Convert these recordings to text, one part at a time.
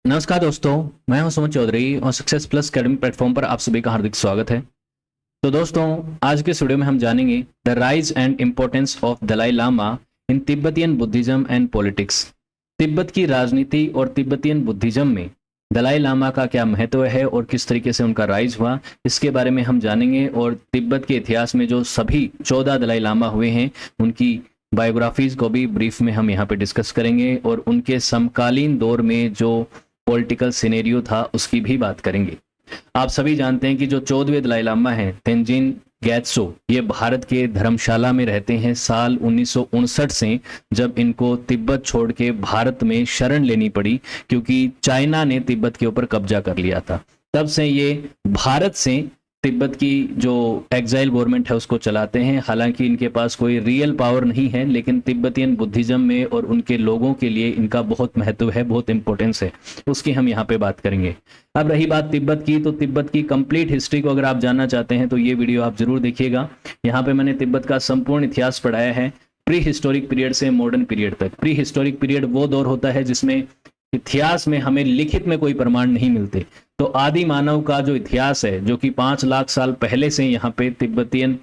नमस्कार दोस्तों, मैं हूं सुमन चौधरी और सक्सेस प्लस अकेडमी प्लेटफॉर्म पर आप सभी का हार्दिक स्वागत है। तो दोस्तों, आज के इस वीडियो में हम जानेंगे the rise and importance of Dalai Lama in Tibetan Buddhism and politics. Tibet की राजनीति और तिब्बतियन बुद्धिज्म में दलाई लामा का क्या महत्व है और किस तरीके से उनका राइज हुआ, इसके बारे में हम जानेंगे। और तिब्बत के इतिहास में जो सभी 14 दलाई लामा हुए हैं उनकी बायोग्राफीज को भी ब्रीफ में हम यहाँ पे डिस्कस करेंगे और उनके समकालीन दौर में जो पॉलिटिकल सिनेरियो था उसकी भी बात करेंगे। आप सभी जानते हैं कि जो 14वें दलाई लामा हैं तेंजिन गैत्सो, ये भारत के धर्मशाला में रहते हैं साल 1959 से, जब इनको तिब्बत छोड़ के भारत में शरण लेनी पड़ी क्योंकि चाइना ने तिब्बत के ऊपर कब्जा कर लिया था। तब से ये भारत से तिब्बत की जो एग्जाइल गवर्नमेंट है उसको चलाते हैं। हालांकि इनके पास कोई रियल पावर नहीं है, लेकिन तिब्बतियन बुद्धिज्म में और उनके लोगों के लिए इनका बहुत महत्व है, बहुत इंपॉर्टेंस है, उसकी हम यहाँ पे बात करेंगे। अब रही बात तिब्बत की, तो तिब्बत की कंप्लीट हिस्ट्री को अगर आप जानना चाहते हैं तो ये वीडियो आप जरूर देखिएगा। यहाँ पे मैंने तिब्बत का संपूर्ण इतिहास पढ़ाया है, प्री हिस्टोरिक पीरियड से मॉडर्न पीरियड तक। प्री हिस्टोरिक पीरियड वो दौर होता है जिसमें इतिहास में हमें लिखित में कोई प्रमाण नहीं मिलते। तो आदि मानव का जो इतिहास है, जो कि 5 लाख साल पहले से यहाँ पे तिब्बतियन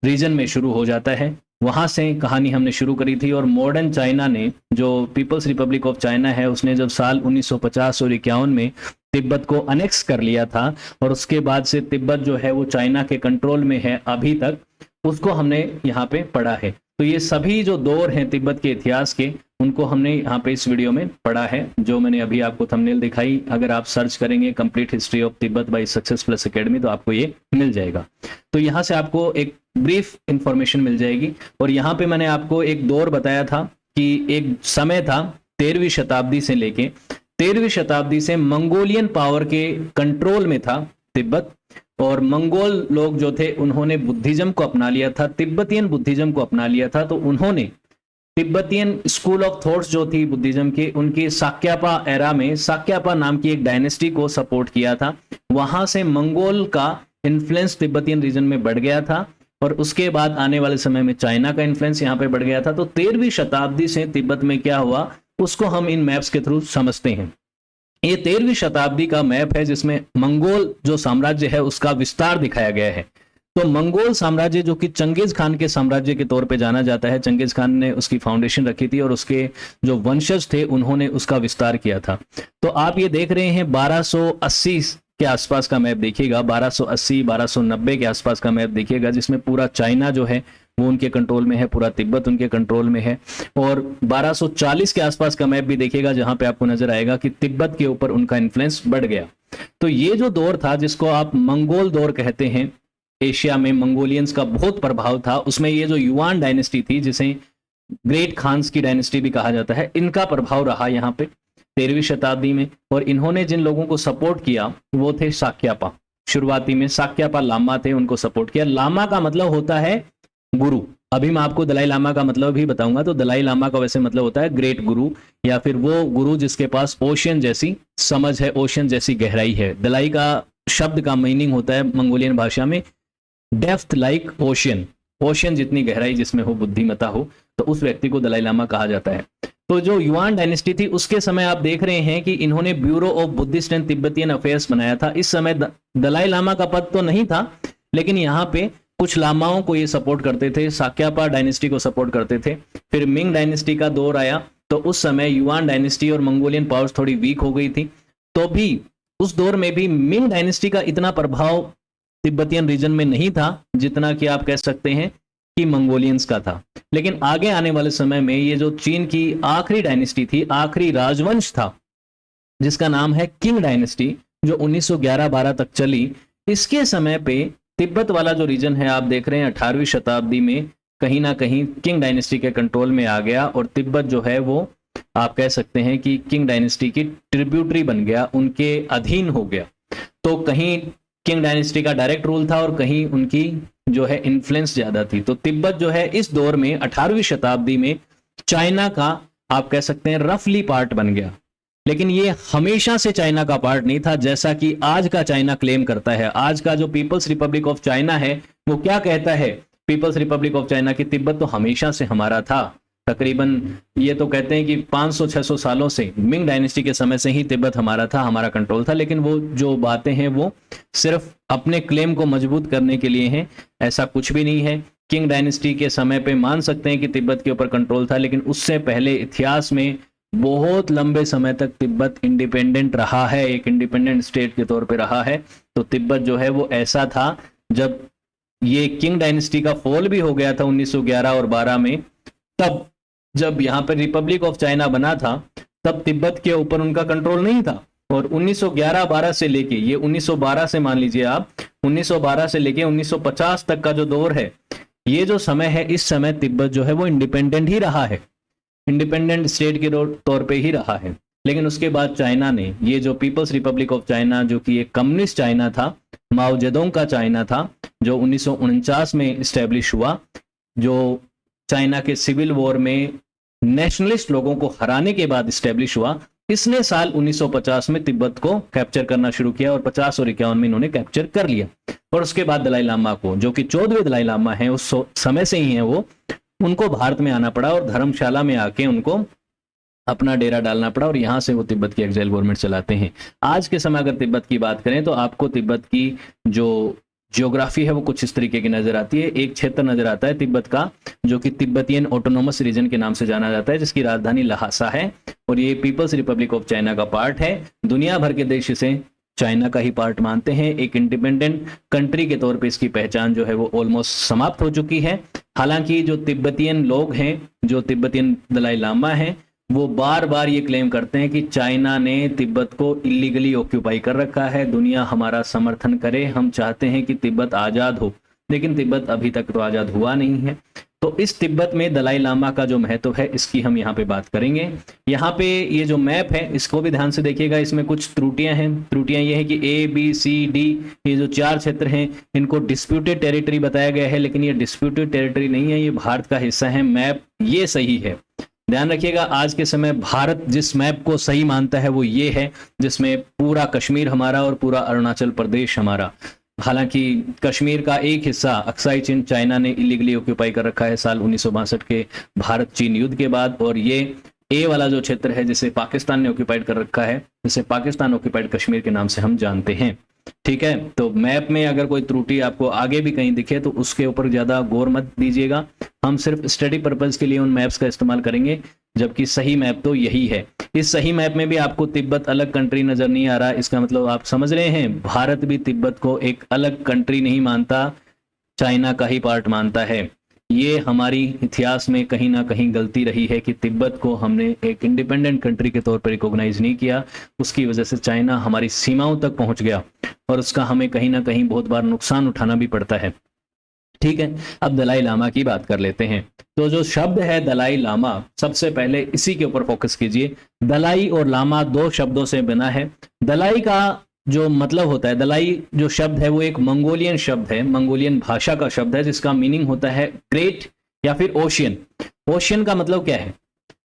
रीजन में शुरू हो जाता है, वहां से कहानी हमने शुरू करी थी। और मॉडर्न चाइना ने, जो पीपल्स रिपब्लिक ऑफ चाइना है, उसने जब साल 1950 और 51 में तिब्बत को अनेक्स कर लिया था और उसके बाद से तिब्बत जो है वो चाइना के कंट्रोल में है अभी तक, उसको हमने यहाँ पे पढ़ा है। तो ये सभी जो दौर हैं तिब्बत के इतिहास के, उनको हमने यहाँ पे इस वीडियो में पढ़ा है, जो मैंने अभी आपको थंबनेल दिखाई। अगर आप सर्च करेंगे complete history of Tibet by success plus academy तो आपको ये मिल जाएगा। तो यहाँ से आपको एक ब्रीफ इंफॉर्मेशन मिल जाएगी। और यहाँ पे मैंने आपको एक दौर बताया था कि एक समय था 13वीं शताब्दी से लेके 13वीं शताब्दी से मंगोलियन पावर के कंट्रोल में था तिब्बत। और मंगोल लोग जो थे उन्होंने बुद्धिज्म को अपना लिया था, तिब्बतियन बुद्धिज्म को अपना लिया था। तो उन्होंने तिब्बतियन स्कूल ऑफ थॉट्स जो थी बुद्धिज्म के, उनकी साक्यापा एरा में साक्यापा नाम की एक डायनेस्टी को सपोर्ट किया था। वहां से मंगोल का इन्फ्लुएंस तिब्बतियन रीजन में बढ़ गया था और उसके बाद आने वाले समय में चाइना का इन्फ्लुएंस यहाँ पे बढ़ गया था। तो 13वीं शताब्दी से तिब्बत में क्या हुआ उसको हम इन मैप्स के थ्रू समझते हैं। ये 13वीं शताब्दी का मैप है जिसमें मंगोल जो साम्राज्य है उसका विस्तार दिखाया गया है। तो मंगोल साम्राज्य, जो कि चंगेज खान के साम्राज्य के तौर पे जाना जाता है, चंगेज खान ने उसकी फाउंडेशन रखी थी और उसके जो वंशज थे उन्होंने उसका विस्तार किया था। तो आप ये देख रहे हैं 1280 के आसपास का मैप देखिएगा, 1280 1290 के आसपास का मैप देखिएगा, जिसमें पूरा चाइना जो है वो उनके कंट्रोल में है, पूरा तिब्बत उनके कंट्रोल में है। और 1240 के आसपास का मैप भी देखिएगा, जहां पे आपको नजर आएगा कि तिब्बत के ऊपर उनका इन्फ्लुएंस बढ़ गया। तो ये जो दौर था जिसको आप मंगोल दौर कहते हैं, एशिया में मंगोलियंस का बहुत प्रभाव था। उसमें ये जो युआन डायनेस्टी थी, जिसे ग्रेट खान्स की डायनेस्टी भी कहा जाता है, इनका प्रभाव रहा यहाँ पे 13वीं शताब्दी में। और इन्होंने जिन लोगों को सपोर्ट किया वो थे साक्यापा। शुरुआती में साक्यापा लामा थे, उनको सपोर्ट किया। लामा का मतलब होता है गुरु। अभी मैं आपको दलाई लामा का मतलब भी बताऊंगा। तो दलाई लामा का वैसे मतलब होता है ग्रेट गुरु, या फिर वो गुरु जिसके पास ओशियन जैसी समझ है, ओशियन जैसी गहराई है। दलाई का शब्द का मीनिंग होता है मंगोलियन भाषा में डेप्थ लाइक ओशियन, ओशियन जितनी गहराई जिसमें हो, बुद्धिमता हो, तो उस व्यक्ति को दलाई लामा कहा जाता है। तो जो युआन डायनेस्टी थी उसके समय आप देख रहे हैं कि इन्होंने bureau of Buddhist and Tibetan affairs बनाया था। इस समय दलाई लामा का पद तो नहीं था, लेकिन यहाँ पे कुछ लामाओं को ये सपोर्ट करते थे, साक्यापा डायनेस्टी को सपोर्ट करते थे। फिर मिंग डायनेस्टी का दौर आया, तो उस समय युआन डायनेस्टी और मंगोलियन पावर्स थोड़ी वीक हो गई थी। तो भी उस दौर में भी मिंग डायनेस्टी का इतना प्रभाव तिब्बतियन रीजन में नहीं था जितना कि आप कह सकते हैं कि मंगोलियंस का था। लेकिन आगे आने वाले समय में ये जो चीन की आखिरी डायनेस्टी थी, आखिरी राजवंश था, जिसका नाम है किंग डायनेस्टी, जो 1911-12 तक चली, इसके समय पे तिब्बत वाला जो रीजन है आप देख रहे हैं 18वीं शताब्दी में कहीं ना कहीं किंग डायनेस्टी के कंट्रोल में आ गया। और तिब्बत जो है वो आप कह सकते हैं कि किंग डायनेस्टी की ट्रिब्यूटरी बन गया, उनके अधीन हो गया। तो कहीं किंग डायनेस्टी का डायरेक्ट रूल था और कहीं उनकी जो है इन्फ्लुएंस ज्यादा थी। तो तिब्बत जो है इस दौर में 18वीं शताब्दी में चाइना का आप कह सकते हैं रफली पार्ट बन गया। लेकिन ये हमेशा से चाइना का पार्ट नहीं था, जैसा कि आज का चाइना क्लेम करता है। आज का जो पीपल्स रिपब्लिक ऑफ चाइना है वो क्या कहता है, पीपल्स रिपब्लिक ऑफ चाइना की तिब्बत तो हमेशा से हमारा था, तकरीबन ये तो कहते हैं कि 500-600 सालों से मिंग डायनेस्टी के समय से ही तिब्बत हमारा था, हमारा कंट्रोल था। लेकिन वो जो बातें हैं वो सिर्फ अपने क्लेम को मजबूत करने के लिए हैं, ऐसा कुछ भी नहीं है। किंग डायनेस्टी के समय पे मान सकते हैं कि तिब्बत के ऊपर कंट्रोल था, लेकिन उससे पहले इतिहास में बहुत लंबे समय तक तिब्बत इंडिपेंडेंट रहा है, एक इंडिपेंडेंट स्टेट के तौर पे रहा है। तो तिब्बत जो है वो ऐसा था, जब ये किंग डायनेस्टी का फॉल भी हो गया था 1911 और 12 में, तब जब यहाँ पर रिपब्लिक ऑफ चाइना बना था, तब तिब्बत के ऊपर उनका कंट्रोल नहीं था। और 1911-12 से लेके, ये 1912 से मान लीजिए आप, 1912 से लेके 1950 तक का जो दौर है, ये जो समय है, इस समय तिब्बत जो है वो इंडिपेंडेंट ही रहा है, इंडिपेंडेंट स्टेट के तौर पे ही रहा है। लेकिन उसके बाद चाइना ने, ये जो पीपल्स रिपब्लिक ऑफ चाइना, जो कि एक कम्युनिस्ट चाइना था, माओ जेडोंग का चाइना था, जो 1949 में स्टैब्लिश हुआ, जो चाइना के सिविल वॉर में नेशनलिस्ट लोगों को हराने के बाद स्टैब्लिश हुआ, इसने साल 1950 में तिब्बत को कैप्चर करना शुरू किया और 50 और 51 में इन्होंने कैप्चर कर लिया। और उसके बाद दलाई लामा को, जो कि 14वें दलाई लामा हैं, उस समय से ही हैं वो, उनको भारत में आना पड़ा और धर्मशाला में आके उनको अपना डेरा डालना पड़ा और यहाँ से वो तिब्बत की एक्साइल गवर्नमेंट चलाते हैं। आज के समय अगर तिब्बत की बात करें तो आपको तिब्बत की जो जियोग्राफी है वो कुछ इस तरीके की नजर आती है। एक क्षेत्र नजर आता है तिब्बत का, जो कि तिब्बतियन ऑटोनोमस रीजन के नाम से जाना जाता है, जिसकी राजधानी लहासा है और ये पीपल्स रिपब्लिक ऑफ चाइना का पार्ट है। दुनिया भर के देश इसे चाइना का ही पार्ट मानते हैं। एक इंडिपेंडेंट कंट्री के तौर पे इसकी पहचान जो है वो ऑलमोस्ट समाप्त हो चुकी है। हालांकि जो तिब्बतियन लोग हैं, जो तिब्बतियन दलाई लामा हैं, वो बार बार ये क्लेम करते हैं कि चाइना ने तिब्बत को इलीगली ऑक्यूपाई कर रखा है, दुनिया हमारा समर्थन करे, हम चाहते हैं कि तिब्बत आज़ाद हो। लेकिन तिब्बत अभी तक तो आज़ाद हुआ नहीं है। तो इस तिब्बत में दलाई लामा का जो महत्व है, इसकी हम यहाँ पे बात करेंगे। यहाँ पे ये जो मैप है, इसको भी ध्यान से देखिएगा, इसमें कुछ त्रुटियां हैं। त्रुटियां ये है कि A, B, C, D, ये जो 4 क्षेत्र हैं, इनको डिस्प्यूटेड टेरिटरी बताया गया है, लेकिन ये डिस्प्यूटेड टेरिटरी नहीं है, ये भारत का हिस्सा है। मैप ये सही है, ध्यान रखिएगा। आज के समय भारत जिस मैप को सही मानता है वो ये है, जिसमें पूरा कश्मीर हमारा और पूरा अरुणाचल प्रदेश हमारा। हालांकि कश्मीर का एक हिस्सा अक्साई चीन चाइना ने इलीगली ऑक्यूपाई कर रखा है साल 1962 के भारत चीन युद्ध के बाद, और ये ए वाला जो क्षेत्र है जिसे पाकिस्तान ने ऑक्यूपाइड कर रखा है, जिसे पाकिस्तान ऑक्यूपाइड कश्मीर के नाम से हम जानते हैं। ठीक है, तो मैप में अगर कोई त्रुटि आपको आगे भी कहीं दिखे तो उसके ऊपर ज्यादा गौर मत दीजिएगा, हम सिर्फ स्टडी पर्पज के लिए उन मैप्स का इस्तेमाल करेंगे, जबकि सही मैप तो यही है। इस सही मैप में भी आपको तिब्बत अलग कंट्री नजर नहीं आ रहा, इसका मतलब आप समझ रहे हैं, भारत भी तिब्बत को एक अलग कंट्री नहीं मानता, चाइना का ही पार्ट मानता है। ये हमारी इतिहास में कहीं ना कहीं गलती रही है कि तिब्बत को हमने एक इंडिपेंडेंट कंट्री के तौर पर रिकॉग्नाइज नहीं किया, उसकी वजह से चाइना हमारी सीमाओं तक पहुंच गया और उसका हमें कहीं ना कहीं बहुत बार नुकसान उठाना भी पड़ता है। ठीक है, अब दलाई लामा की बात कर लेते हैं। तो जो शब्द है दलाई लामा, सबसे पहले इसी के ऊपर फोकस कीजिए। दलाई और लामा 2 शब्दों से बना है। दलाई का जो मतलब होता है, दलाई जो शब्द है वो एक मंगोलियन शब्द है, मंगोलियन भाषा का शब्द है, जिसका मीनिंग होता है ग्रेट या फिर ओशियन। ओशियन का मतलब क्या है?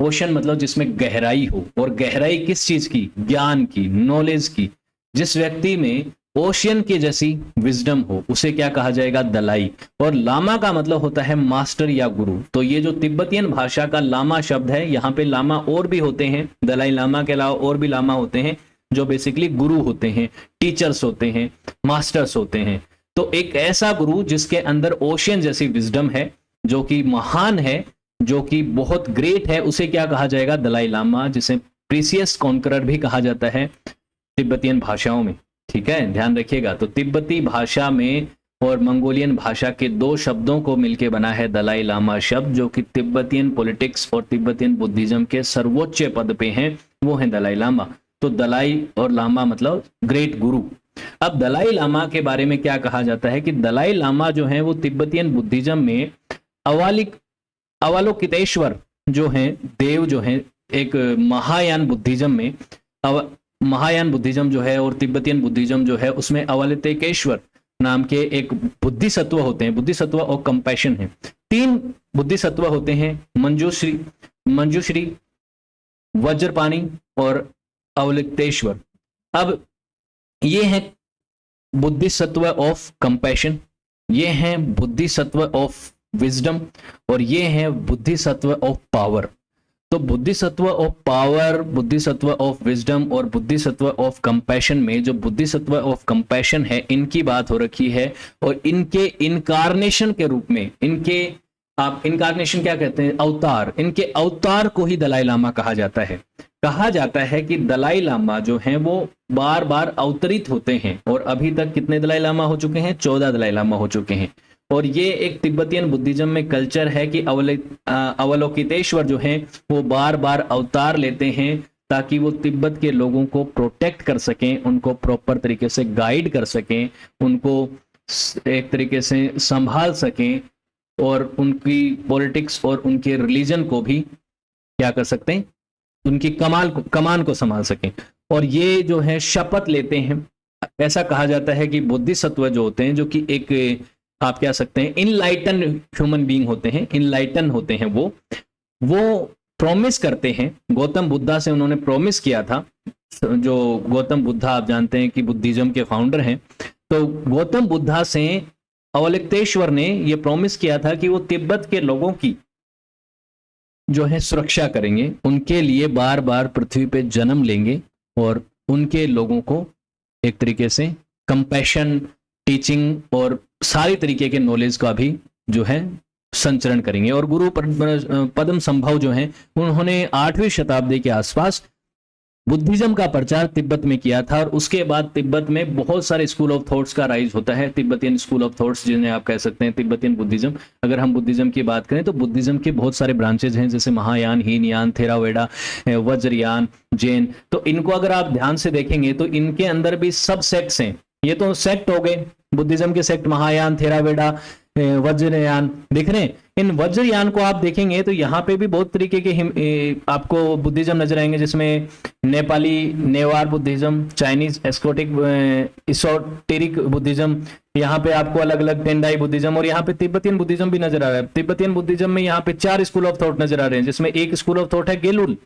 ओशियन मतलब जिसमें गहराई हो, और गहराई किस चीज की? ज्ञान की, नॉलेज की। जिस व्यक्ति में ओशियन के जैसी विजडम हो उसे क्या कहा जाएगा? दलाई। और लामा का मतलब होता है मास्टर या गुरु। तो ये जो तिब्बतियन भाषा का लामा शब्द है, यहाँ पे लामा और भी होते हैं, दलाई लामा के अलावा और भी लामा होते हैं जो बेसिकली गुरु होते हैं, टीचर्स होते हैं, मास्टर्स होते हैं। तो एक ऐसा गुरु जिसके अंदर ओशियन जैसी विजडम है, जो कि महान है, जो कि बहुत ग्रेट है, उसे क्या कहा जाएगा? दलाई लामा, जिसे प्रीसियस कॉन्करर भी कहा जाता है तिब्बतियन भाषाओं में। ठीक है, ध्यान रखिएगा। तो तिब्बती भाषा में और मंगोलियन भाषा के 2 शब्दों को मिलकर बना है दलाई लामा शब्द, जो कि तिब्बतियन पॉलिटिक्स और तिब्बतियन बुद्धिज्म के सर्वोच्च पद पे हैं, वो है दलाई लामा। तो दलाई और लामा मतलब ग्रेट गुरु। अब दलाई लामा के बारे में क्या कहा जाता है कि दलाई लामा जो है वो तिब्बतियन बुद्धिज्म में अवलोकितेश्वर जो हैं, देव जो हैं, एक महायान बुद्धिज्म में महायान बुद्धिज्म जो है और तिब्बतियन बुद्धिज्म जो है उसमें अवलोकितेश्वर नाम के एक बुद्धिसत्व होते हैं। बुद्धिसत्व और कंपैशन है, 3 बुद्धिसत्व होते हैं, मंजूश्री, वज्रपाणी और अवलोकितेश्वर। अब ये है बुद्धिसत्व ऑफ कंपैशन, ये हैं बुद्धिसत्व ऑफ विजडम और ये है बुद्धिसत्व ऑफ पावर। तो बुद्धिसत्व ऑफ पावर, बुद्धिसत्व ऑफ विजडम और बुद्धिसत्व ऑफ कंपैशन में जो बुद्धिसत्व ऑफ कंपैशन है इनकी बात हो रखी है। और इनके इनकारनेशन के रूप में, इनके आप इनकारनेशन क्या कहते हैं, अवतार, इनके अवतार को ही दलाई लामा कहा जाता है। कहा जाता है कि दलाई लामा जो हैं वो बार बार अवतरित होते हैं और अभी तक कितने दलाई लामा हो चुके हैं, 14 दलाई लामा हो चुके हैं। और ये एक तिब्बतियन बुद्धिज्म में कल्चर है कि अवलोकितेश्वर जो हैं वो बार बार अवतार लेते हैं ताकि वो तिब्बत के लोगों को प्रोटेक्ट कर सकें, उनको प्रॉपर तरीके से गाइड कर सकें, उनको एक तरीके से संभाल सकें और उनकी पॉलिटिक्स और उनके रिलीजन को भी क्या कर सकते हैं, उनकी कमान को संभाल सकें। और ये जो है शपथ लेते हैं। ऐसा कहा जाता है कि बोधिसत्व जो होते हैं, जो कि एक आप क्या सकते हैं इनलाइटन ह्यूमन बीइंग होते हैं, इनलाइटन होते हैं, वो प्रॉमिस करते हैं। गौतम बुद्धा से उन्होंने प्रॉमिस किया था, जो गौतम बुद्धा आप जानते हैं कि बुद्धिज्म के फाउंडर हैं। तो गौतम बुद्धा से अवलोकितेश्वर ने यह प्रॉमिस किया था कि वो तिब्बत के लोगों की जो है सुरक्षा करेंगे, उनके लिए बार बार पृथ्वी पे जन्म लेंगे और उनके लोगों को एक तरीके से कंपैशन, टीचिंग और सारी तरीके के नॉलेज का भी जो है संचरण करेंगे। और गुरु पद्म संभव जो हैं उन्होंने 8वीं शताब्दी के आसपास बुद्धिज्म का प्रचार तिब्बत में किया था। और उसके बाद तिब्बत में बहुत सारे स्कूल ऑफ थॉट्स का राइज होता है, तिब्बतियन स्कूल ऑफ थॉट्स जिन्हें आप कह सकते हैं तिब्बतियन बुद्धिज्म। अगर हम बुद्धिज्म की बात करें तो बुद्धिज्म के बहुत सारे ब्रांचेज हैं, जैसे महायान, हीनयान, थेरावेदा, वज्रयान, जैन। तो इनको अगर आप ध्यान से देखेंगे तो इनके अंदर भी सब सेक्ट्स हैं। ये तो सेक्ट हो गए बुद्धिज्म के, सेक्ट महायान, थेरावेदा, वज्रयान दिख रहे हैं। इन वज्रयान को आप देखेंगे तो यहाँ पे भी बहुत तरीके के आपको बुद्धिज्म नजर आएंगे, जिसमें Nepali Newar Buddhism, Chinese esoteric Buddhism, यहाँ पे आपको अलग अलग टेंडाई बुद्धिज्म, और यहाँ पे तिब्बतियन बुद्धिज्म भी नजर आ रहा है। तिब्बतियन बुद्धिज्म में यहाँ पे 4 स्कूल ऑफ थॉट नजर आ रहे हैं, जिसमें एक स्कूल ऑफ थॉट है गेलुल।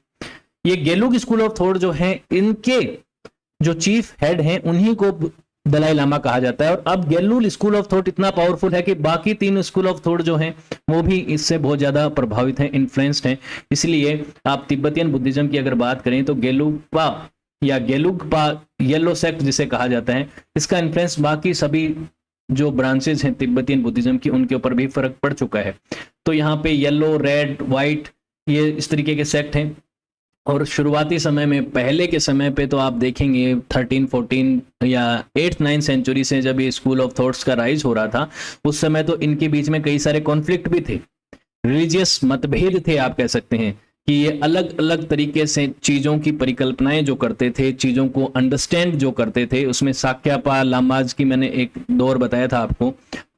ये गेलुग स्कूल ऑफ थॉट जो है, इनके जो चीफ हेड हैं उन्हीं को दलाई लामा कहा जाता है। और अब गेलुल स्कूल ऑफ थॉट इतना पावरफुल है कि बाकी 3 स्कूल ऑफ थॉट जो हैं वो भी इससे बहुत ज्यादा प्रभावित हैं, इन्फ्लुएंस्ड हैं। इसलिए आप तिब्बतियन बुद्धिज्म की अगर बात करें तो गेलुगपा या गेलुगपा येलो सेक्ट जिसे कहा जाता है, इसका इन्फ्लुएंस बाकी सभी जो ब्रांचेज हैं तिब्बतियन बुद्धिज्म की उनके ऊपर भी फर्क पड़ चुका है। तो यहाँ पे येलो, रेड, व्हाइट, ये इस तरीके के सेक्ट हैं। और शुरुआती समय में, पहले के समय पे तो आप देखेंगे 13, 14 या 8, 9 सेंचुरी से जब ये स्कूल ऑफ थॉट्स का राइज हो रहा था, उस समय तो इनके बीच में कई सारे कॉन्फ्लिक्ट भी थे, रिलीजियस मतभेद थे, आप कह सकते हैं कि ये अलग अलग तरीके से चीजों की परिकल्पनाएं जो करते थे, चीजों को अंडरस्टैंड जो करते थे। उसमें साक्यापा लामाज की मैंने एक दौर बताया था आपको,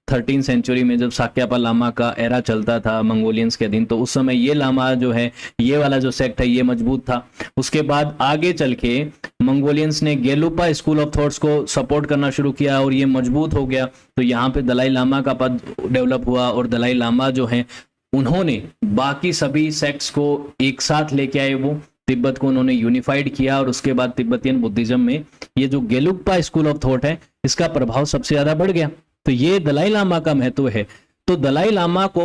13 सेंचुरी में जब साक्यापा लामा का एरा चलता था मंगोलियंस के दिन, तो उस समय ये लामा जो है, ये वाला जो सेक्ट है, ये मजबूत था। उसके बाद आगे चल के मंगोलियंस ने गेलुपा स्कूल ऑफ थॉट्स को सपोर्ट करना शुरू किया और ये मजबूत हो गया। तो यहाँ पे दलाई लामा का पद डेवलप हुआ और दलाई लामा जो है उन्होंने बाकी सभी सेक्ट्स को एक साथ लेके आए, वो तिब्बत को उन्होंने यूनिफाइड किया। और उसके बाद तिब्बतियन बुद्धिज्म में ये जो गेलुगपा स्कूल ऑफ थॉट है, इसका प्रभाव सबसे ज्यादा बढ़ गया। तो ये दलाई लामा का महत्व है। तो दलाई लामा को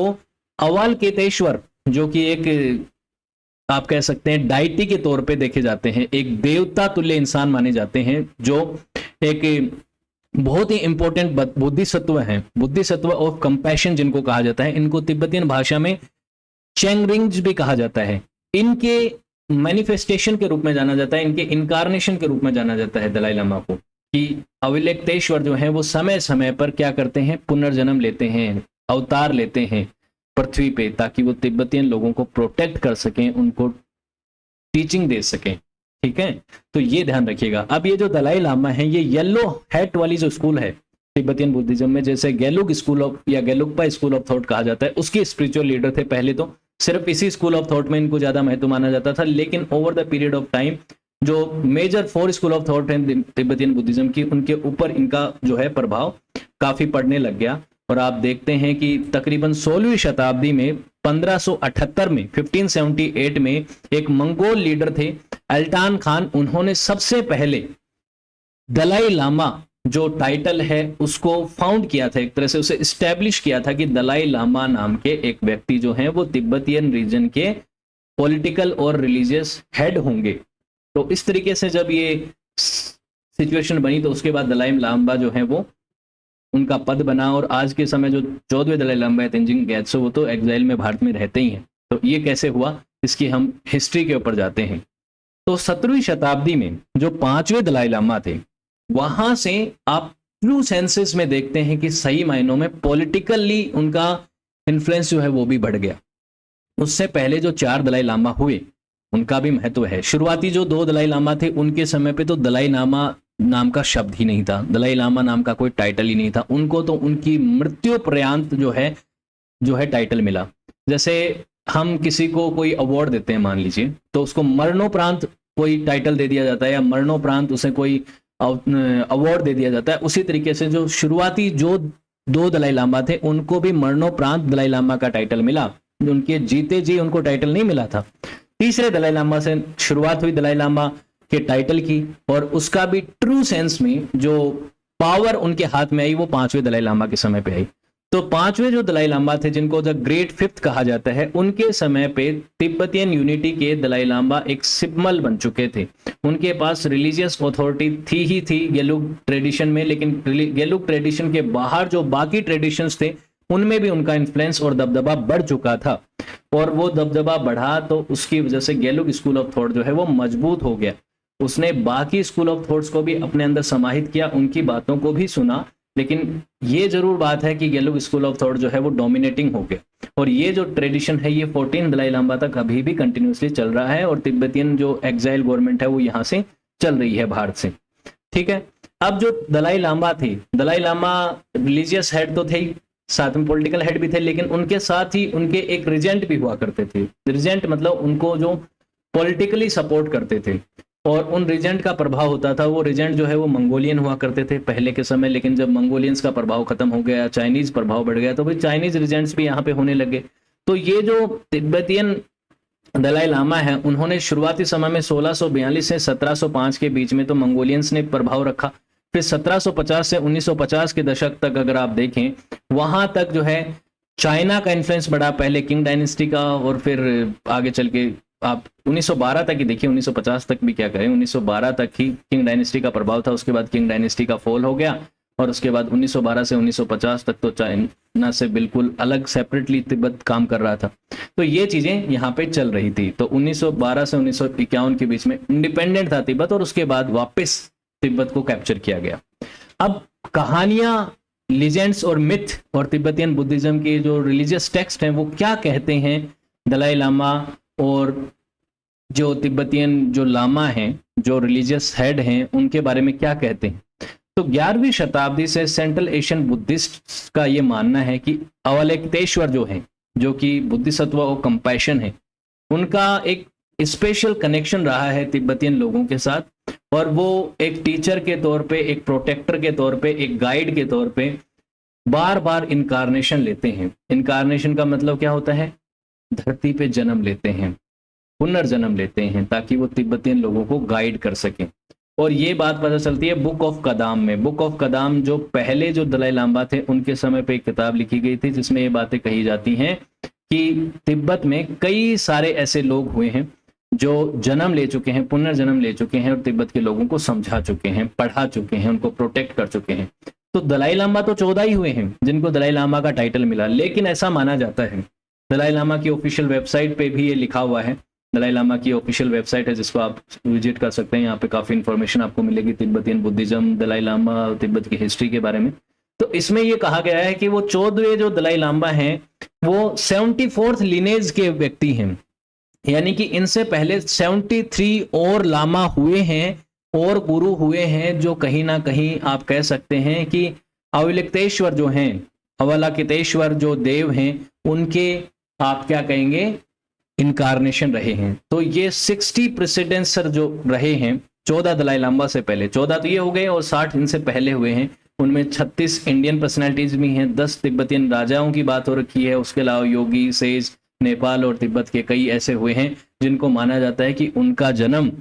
अवलोकितेश्वर, जो कि एक आप कह सकते हैं डाइटी के तौर पे देखे जाते हैं, एक देवता तुल्य इंसान माने जाते हैं, जो एक बहुत ही इंपॉर्टेंट बुद्धिसत्व है, बुद्धिसत्व ऑफ कंपैशन जिनको कहा जाता है। इनको तिब्बतियन भाषा में चेंगरिंग्स भी कहा जाता है। इनके मैनिफेस्टेशन के रूप में जाना जाता है, इनके इनकारनेशन के रूप में जाना जाता है दलाई लामा को, कि अवलोकितेश्वर जो है वो समय समय पर क्या करते हैं, पुनर्जन्म लेते हैं, अवतार लेते हैं पृथ्वी पे, ताकि वो तिब्बतियन लोगों को प्रोटेक्ट कर सकें, उनको टीचिंग दे सकें। ठीक है, तो ये ध्यान रखिएगा। अब ये जो दलाई लामा है, ये येलो हैट वाली जो स्कूल है तिब्बतियन बुद्धिज्म में, जैसे गेलुग स्कूल ऑफ या गेलुगपा स्कूल ऑफ थॉट कहा जाता है, उसके स्पिरिचुअल लीडर थे। पहले तो सिर्फ इसी स्कूल ऑफ थॉट में इनको ज्यादा महत्व माना जाता था, लेकिन over the period of time जो मेजर 4 स्कूल ऑफ थॉट हैं तिब्बतियन बुद्धिज्म की, उनके ऊपर इनका जो है प्रभाव काफी पड़ने लग गया। और आप देखते हैं कि तकरीबन 16वीं शताब्दी में 1578 में 1578 में एक मंगोल लीडर थे अल्टान खान, उन्होंने सबसे पहले दलाई लामा जो टाइटल है उसको फाउंड किया था, एक तरह से उसे इस्टेब्लिश किया था कि दलाई लामा नाम के एक व्यक्ति जो हैं वो तिब्बतियन रीजन के पॉलिटिकल और रिलीजियस हेड होंगे। तो इस तरीके से जब ये सिचुएशन बनी तो उसके बाद दलाई लामा जो है वो उनका पद बना, और आज के समय जो 14वें दलाई लामा है तेंजिंग ग्यात्सो, वो तो एग्जाइल में भारत में रहते ही हैं। तो ये कैसे हुआ इसकी हम हिस्ट्री के ऊपर जाते हैं। तो 17वीं शताब्दी में जो 5वें दलाई लामा थे, वहां से आप ट्रू सेंसेस में देखते हैं कि सही मायनों में पॉलिटिकली उनका इन्फ्लुएंस जो है वो भी बढ़ गया। उससे पहले जो 4 दलाई लामा हुए उनका भी महत्व है। शुरुआती जो 2 दलाई लामा थे उनके समय पे तो दलाई लामा नाम का शब्द ही नहीं था, दलाई लामा नाम का कोई टाइटल ही नहीं था। उनको तो उनकी मृत्यु पर्यंत जो है टाइटल मिला। जैसे हम किसी को कोई अवार्ड देते हैं मान लीजिए, तो उसको मरणोपरांत कोई टाइटल दे दिया जाता है या मरणोपरांत उसे कोई अवार्ड दे दिया जाता है। उसी तरीके से जो शुरुआती जो 2 दलाई लामा थे उनको भी मरणोपरांत दलाई लामा का टाइटल मिला, उनके जीते जी उनको टाइटल नहीं मिला था। तीसरे दलाई लामा से शुरुआत हुई दलाई लामा के टाइटल की, और उसका भी ट्रू सेंस में जो पावर उनके हाथ में आई वो 5वें दलाई लामा के समय पे आई। तो 5वें जो दलाई लामा थे जिनको द ग्रेट फिफ्थ कहा जाता है, उनके समय पे तिब्बतियन यूनिटी के दलाई लामा एक सिग्नल बन चुके थे। उनके पास रिलीजियस अथॉरिटी थी ही थी गेलुग ट्रेडिशन में, लेकिन गेलुग ट्रेडिशन के बाहर जो बाकी ट्रेडिशंस थे उनमें भी उनका इन्फ्लुएंस और दबदबा बढ़ चुका था। और वो दबदबा बढ़ा तो उसकी वजह से गेलुग स्कूल ऑफ थॉट जो है वो मजबूत हो गया। उसने बाकी स्कूल ऑफ थॉट्स को भी अपने अंदर समाहित किया, उनकी बातों को भी सुना, लेकिन ये जरूर बात है कि गेलुग स्कूल ऑफ थॉट जो है वो डोमिनेटिंग हो गया। और ये जो ट्रेडिशन है ये 14 दलाई लामा तक अभी भी कंटिन्यूसली चल रहा है, और तिब्बतियन जो एग्जाइल गवर्नमेंट है वो यहाँ से चल रही है भारत से। ठीक है, अब जो दलाई लामा थे, दलाई लामा रिलीजियस हेड तो थे ही, साथ में पॉलिटिकल हेड भी थे, लेकिन उनके साथ ही उनके एक रिजेंट भी हुआ करते थे। रिजेंट मतलब उनको जो पॉलिटिकली सपोर्ट करते थे, और उन रिजेंट का प्रभाव होता था। वो रिजेंट जो है वो मंगोलियन हुआ करते थे पहले के समय, लेकिन जब मंगोलियंस का प्रभाव खत्म हो गया, चाइनीज प्रभाव बढ़ गया, तो भाई चाइनीज रिजेंट्स भी यहाँ पे होने लगे। तो ये जो तिब्बतियन दलाई लामा है उन्होंने शुरुआती समय में 1642 से 1705 के बीच में तो मंगोलियंस ने प्रभाव रखा। फिर 1750 से 1950 के दशक तक अगर आप देखें, वहां तक जो है चाइना का इन्फ्लुएंस बढ़ा, पहले किंग डायनेस्टी का, और फिर आगे चल के आप 1912 तक ही देखिए, 1950 तक भी क्या करें, 1912 तक ही किंग डायनेस्टी का प्रभाव था। उसके बाद किंग डायनेस्टी का फॉल हो गया, और उसके बाद 1912 से 1950 तक तो चाइना से बिल्कुल अलग सेपरेटली तिब्बत काम कर रहा था। तो ये चीजें यहाँ पे चल रही थी। तो 1912 से 1951 के बीच में इंडिपेंडेंट था तिब्बत, और उसके बाद वापस तिब्बत को कैप्चर किया गया। अब कहानियां, लीजेंड्स और मिथ और तिब्बतियन बुद्धिज्म के जो रिलीजियस टेक्स्ट हैं वो क्या कहते हैं दलाई लामा और जो तिब्बतियन जो लामा हैं, जो रिलीजियस हेड हैं, उनके बारे में क्या कहते हैं। तो 11वीं शताब्दी से सेंट्रल एशियन बुद्धिस्ट का ये मानना है कि अवलोकितेश्वर जो है, जो कि बुद्धिसत्व और कंपैशन है, उनका एक स्पेशल कनेक्शन रहा है तिब्बतियन लोगों के साथ, और वो एक टीचर के तौर पे, एक प्रोटेक्टर के तौर पे, एक गाइड के तौर पे बार बार इनकारनेशन लेते हैं। इनकारनेशन का मतलब क्या होता है? धरती पे जन्म लेते हैं, पुनर्जन्म लेते हैं, ताकि वो तिब्बतियन लोगों को गाइड कर सकें। और ये बात पता चलती है बुक ऑफ कदाम में। बुक ऑफ कदाम जो पहले जो दलाई लामा थे उनके समय पे एक किताब लिखी गई थी, जिसमें ये बातें कही जाती हैं कि तिब्बत में कई सारे ऐसे लोग हुए हैं जो जन्म ले चुके हैं, पुनर्जन्म ले चुके हैं, और तिब्बत के लोगों को समझा चुके हैं, पढ़ा चुके हैं, उनको प्रोटेक्ट कर चुके हैं। तो दलाई लामा तो 14 ही हुए हैं जिनको दलाई लामा का टाइटल मिला, लेकिन ऐसा माना जाता है, दलाई लामा की ऑफिशियल वेबसाइट पे भी ये लिखा हुआ है। दलाई लामा की ऑफिशियल वेबसाइट है जिसको आप विजिट कर सकते हैं। यहाँ पे काफी इंफॉर्मेशन आपको मिलेगी तिब्बतियन बुद्धिज्म, दलाई लामा, तिब्बत की हिस्ट्री के बारे में। तो इसमें ये कहा गया है कि वो 14वें जो दलाई लामा हैं वो 74th लिनेज के व्यक्ति हैं, यानी कि इनसे पहले 73 और लामा हुए हैं और गुरु हुए हैं, जो कहीं ना कहीं आप कह सकते हैं कि अवलोकितेश्वर जो हैं, अवलोकितेश्वर जो देव हैं, उनके आप क्या कहेंगे, इनकारनेशन रहे हैं। तो ये 60 प्रेसिडेंसर जो रहे हैं 14 दलाई लामा से पहले, 14 तो ये हो गए और 60 इनसे पहले हुए हैं। उनमें 36 इंडियन पर्सनैलिटीज भी हैं, 10 तिब्बतियन राजाओं की बात हो रखी है, उसके अलावा योगी, सेज, नेपाल और तिब्बत के कई ऐसे हुए हैं जिनको माना जाता है कि उनका जन्म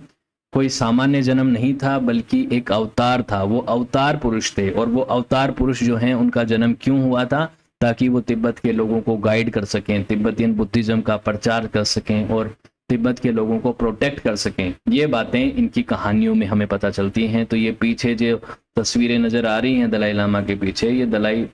कोई सामान्य जन्म नहीं था बल्कि एक अवतार था। वो अवतार पुरुष थे, और वो अवतार पुरुष जो हैं उनका जन्म क्यों हुआ था? ताकि वो तिब्बत के लोगों को गाइड कर सकें, तिब्बतियन बुद्धिज्म का प्रचार कर सकें और तिब्बत के लोगों को प्रोटेक्ट कर सकें। ये बातें इनकी कहानियों में हमें पता चलती हैं। तो ये पीछे जो तस्वीरें नजर आ रही हैं दलाई लामा के पीछे, ये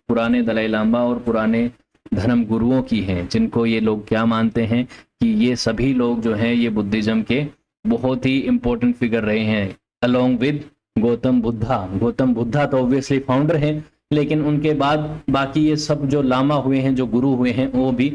पुराने दलाई लामा और पुराने धर्म गुरुओं की हैं, जिनको ये लोग क्या मानते हैं कि ये सभी लोग जो हैं ये बुद्धिज्म के बहुत ही इंपॉर्टेंट फिगर रहे हैं, अलोंग विद गौतम बुद्धा। गौतम बुद्धा तो ऑब्वियसली फाउंडर हैं, लेकिन उनके बाद बाकी ये सब जो लामा हुए हैं, जो गुरु हुए हैं, वो भी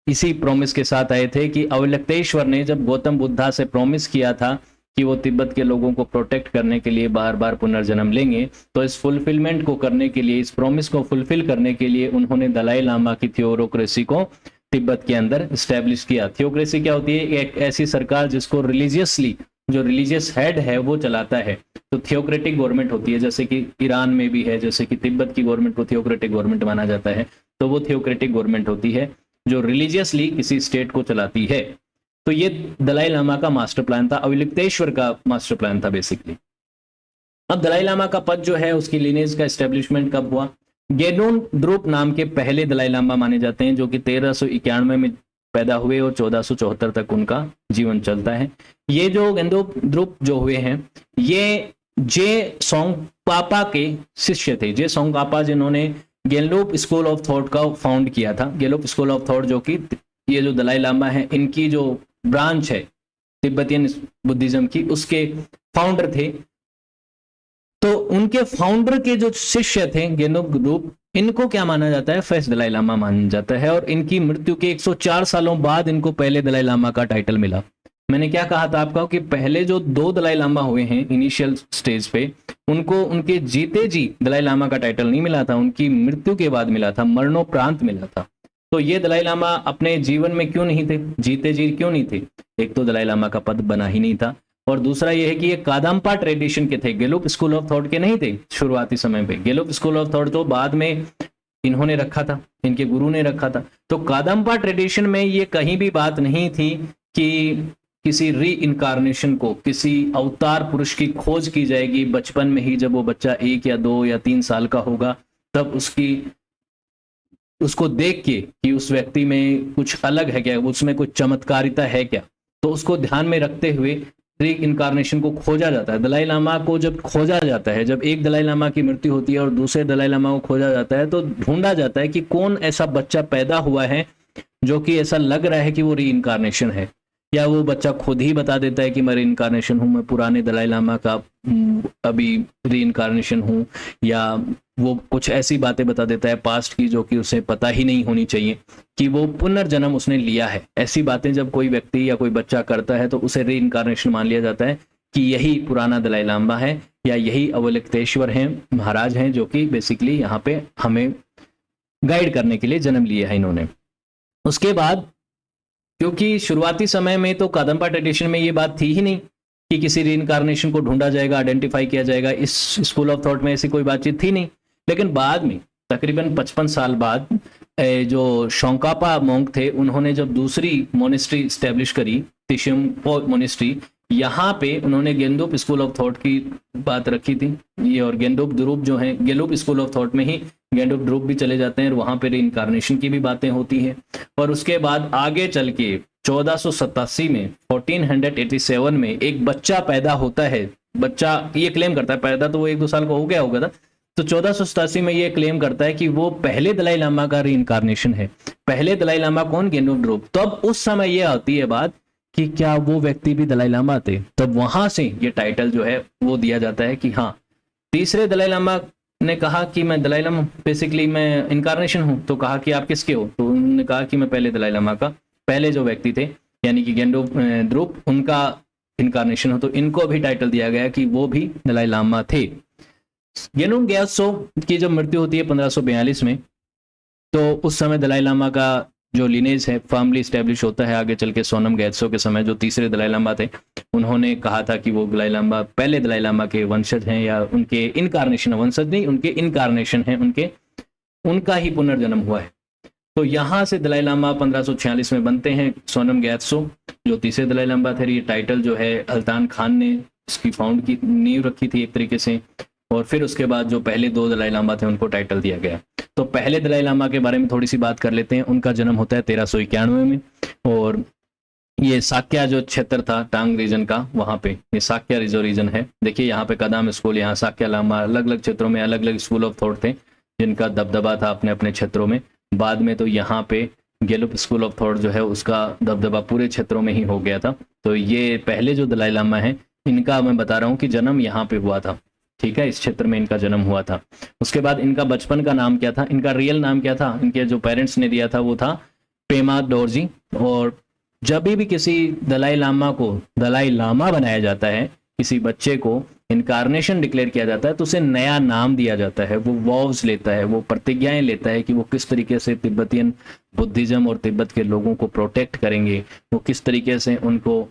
इसी प्रॉमिस के साथ आए थे कि अवलक्तेश्वर ने जब गौतम बुद्धा से प्रॉमिस किया था कि वो तिब्बत के लोगों को प्रोटेक्ट करने के लिए बार बार पुनर्जन्म लेंगे, तो इस फुलफिलमेंट को करने के लिए, इस प्रॉमिस को फुलफिल करने के लिए उन्होंने दलाई लामा की थियोक्रेसी को तिब्बत के अंदर स्टैब्लिश किया। थियोक्रेसी क्या होती है? एक ऐसी सरकार जिसको रिलीजियसली, जो रिलीजियस हेड है वो चलाता है। तो थियोक्रेटिक गवर्नमेंट होती है, जैसे कि ईरान में भी है, जैसे कि तिब्बत की गवर्नमेंट को थियोक्रेटिक गवर्नमेंट माना जाता है। तो वो थियोक्रेटिक गवर्नमेंट होती है जो रिलीजियसली किसी स्टेट को चलाती है। तो ये दलाई लामा का मास्टर प्लान था, अवलुप्तेश्वर का मास्टर प्लान था बेसिकली। अब दलाई लामा का पद जो है, उसकी लिनेज का एस्टेब्लिशमेंट कब हुआ? गेनोम द्रुप नाम के पहले दलाई लामा माने जाते हैं, जो कि 1391 में पैदा हुए और 1474 तक उनका जीवन चलता है। ये जो गेंदोप द्रुप जो हुए हैं, ये जे सोंगपापा के शिष्य थे। जे सोंगपापा जिन्होंने गेनलोप स्कूल ऑफ थॉट का फाउंड किया था। गेनलोप स्कूल ऑफ थॉट जो कि ये जो दलाई लामा है, इनकी जो ब्रांच है तिब्बतियन बुद्धिज्म की, उसके फाउंडर थे। तो उनके फाउंडर के जो शिष्य थे गेनोप ग्रुप, इनको क्या माना जाता है? फर्स्ट दलाई लामा माना जाता है। और इनकी मृत्यु के 104 सालों बाद इनको पहले दलाई लामा का टाइटल मिला। मैंने क्या कहा था आपका कि पहले जो 2 दलाई लामा हुए हैं इनिशियल स्टेज पे, उनको उनके जीते जी दलाई लामा का टाइटल नहीं मिला था, उनकी मृत्यु के बाद मिला था, मरणोपरांत मिला था। तो ये दलाई लामा अपने जीवन में क्यों नहीं थे, जीते जी क्यों नहीं थे? एक तो दलाई लामा का पद बना ही नहीं था, और दूसरा ये है कि ये कादाम्पा ट्रेडिशन के थे, गेलोप स्कूल ऑफ थॉट के नहीं थे शुरुआती समय पे। गेलोप स्कूल ऑफ थॉट तो बाद में इन्होंने रखा था, इनके गुरु ने रखा था। तो कादाम्पा ट्रेडिशन में ये कहीं भी बात नहीं थी कि किसी री इनकारनेशन को, किसी अवतार पुरुष की खोज की जाएगी बचपन में ही, जब वो बच्चा 1 या 2 या 3 साल का होगा, तब उसको देख के कि उस व्यक्ति में कुछ अलग है क्या, उसमें कुछ चमत्कारिता है क्या, तो उसको ध्यान में रखते हुए री इनकारनेशन को खोजा जाता है। दलाई लामा को जब खोजा जाता है, जब एक दलाई लामा की मृत्यु होती है और दूसरे दलाई लामा को खोजा जाता है, तो ढूंढा जाता है कि कौन ऐसा बच्चा पैदा हुआ है जो कि ऐसा लग रहा है कि वो री इनकारनेशन है, या वो बच्चा खुद ही बता देता है कि मैं री इनकारनेशन हूँ, मैं पुराने दलाई लामा का अभी री इनकारनेशन हूँ, या वो कुछ ऐसी बातें बता देता है पास्ट की जो कि उसे पता ही नहीं होनी चाहिए कि वो पुनर्जन्म उसने लिया है। ऐसी बातें जब कोई व्यक्ति या कोई बच्चा करता है तो उसे री इनकारनेशन मान लिया जाता है कि यही पुराना दलाई लामा है, या यही अवलुप्तेश्वर हैं, महाराज हैं, जो कि बेसिकली यहाँ पे हमें गाइड करने के लिए जन्म लिया है इन्होंने। उसके बाद क्योंकि शुरुआती समय में तो कादम्पा ट्रेडिशन में ये बात थी ही नहीं कि किसी री इनकारनेशन को ढूंढा जाएगा, आइडेंटिफाई किया जाएगा, इस स्कूल ऑफ थॉट में ऐसी कोई बातचीत थी नहीं। लेकिन बाद में तकरीबन 55 साल बाद जो शोंकापा मोंक थे, उन्होंने जब दूसरी मोनेस्ट्री स्टैब्लिश करी, तिशम्पो मोनेस्ट्री, यहाँ पे उन्होंने गेंदोप स्कूल ऑफ थॉट की बात रखी थी ये, और गेंडोप द्रुप जो है, गेलोप स्कूल ऑफ थॉट में ही गेंडोप द्रुप भी चले जाते हैं, और वहां पे री इनकारनेशन की भी बातें होती हैं। और उसके बाद आगे चल के 1487 में 1487 में एक बच्चा पैदा होता है। बच्चा ये क्लेम करता है, पैदा तो वो 1-2 साल का हो गया होगा था, तो 1487 में ये क्लेम करता है कि वो पहले दलाई लामा का री इनकारनेशन है। पहले दलाई लामा कौन? गेंडोप द्रुप। तब उस समय ये आती है बात कि क्या वो व्यक्ति भी दलाई लामा थे, तब वहां से ये टाइटल जो है वो दिया जाता है कि हाँ, तीसरे दलाई लामा ने कहा कि मैं दलाई लामा, बेसिकली मैं इनकारनेशन हूं। तो कहा कि आप किसके हो? तो उन्होंने कहा कि मैं पहले दलाई लामा का, पहले जो व्यक्ति थे यानी कि गेंडोप द्रुप, उनका इनकारनेशन हो। तो इनको भी टाइटल दिया गया कि वो भी दलाई लामा थे। गेनोम ग्यात्सो की जब मृत्यु होती है 1542 में, तो उस समय दलाई लामा का जो लिनेज है फर्मली स्टैब्लिश होता है। आगे चल के सोनम ग्यात्सो के समय जो तीसरे दलाई लामा थे, उन्होंने कहा था कि वो दलाई लामा पहले दलाई लामा के वंशज हैं, या उनके इनकारनेशन, वंशज नहीं, उनके इनकारनेशन हैं, उनका ही पुनर्जन्म हुआ है। तो यहाँ से दलाई लामा 1546 में बनते हैं सोनम ग्यात्सो, जो तीसरे दलाई लामा थे। ये टाइटल जो है अल्तान खान ने इसकी फाउंड की नींव रखी थी एक तरीके से। और फिर उसके बाद जो पहले 2 दलाई लामा थे उनको टाइटल दिया गया। तो पहले दलाई लामा के बारे में थोड़ी सी बात कर लेते हैं। उनका जन्म होता है 1391 में, और ये साक्या जो क्षेत्र था टांग रीजन का, वहां पे ये साक्या जो रीजन है, देखिए यहाँ पे कदम स्कूल, यहाँ साक्या लामा, अलग अलग क्षेत्रों में अलग अलग स्कूल ऑफ थॉट थे जिनका दबदबा था अपने अपने क्षेत्रों में। बाद में तो यहाँ पे गेलुप स्कूल ऑफ थॉट जो है उसका दबदबा पूरे क्षेत्रों में ही हो गया था। तो ये पहले जो दलाई लामा है इनका मैं बता रहा हूँ कि जन्म यहाँ पे हुआ था, ठीक है, इस क्षेत्र में इनका जन्म हुआ था। उसके बाद इनका बचपन का नाम क्या था, इनका रियल नाम क्या था, इनके जो पेरेंट्स ने दिया था वो था पेमा डोरजी। और जब भी किसी दलाई लामा को दलाई लामा बनाया जाता है, किसी बच्चे को इनकारनेशन डिक्लेयर किया जाता है, तो उसे नया नाम दिया जाता है, वो वॉव्स लेता है, वो प्रतिज्ञाएं लेता है कि वो किस तरीके से तिब्बतियन बुद्धिज्म और तिब्बत के लोगों को प्रोटेक्ट करेंगे, वो किस तरीके से उनको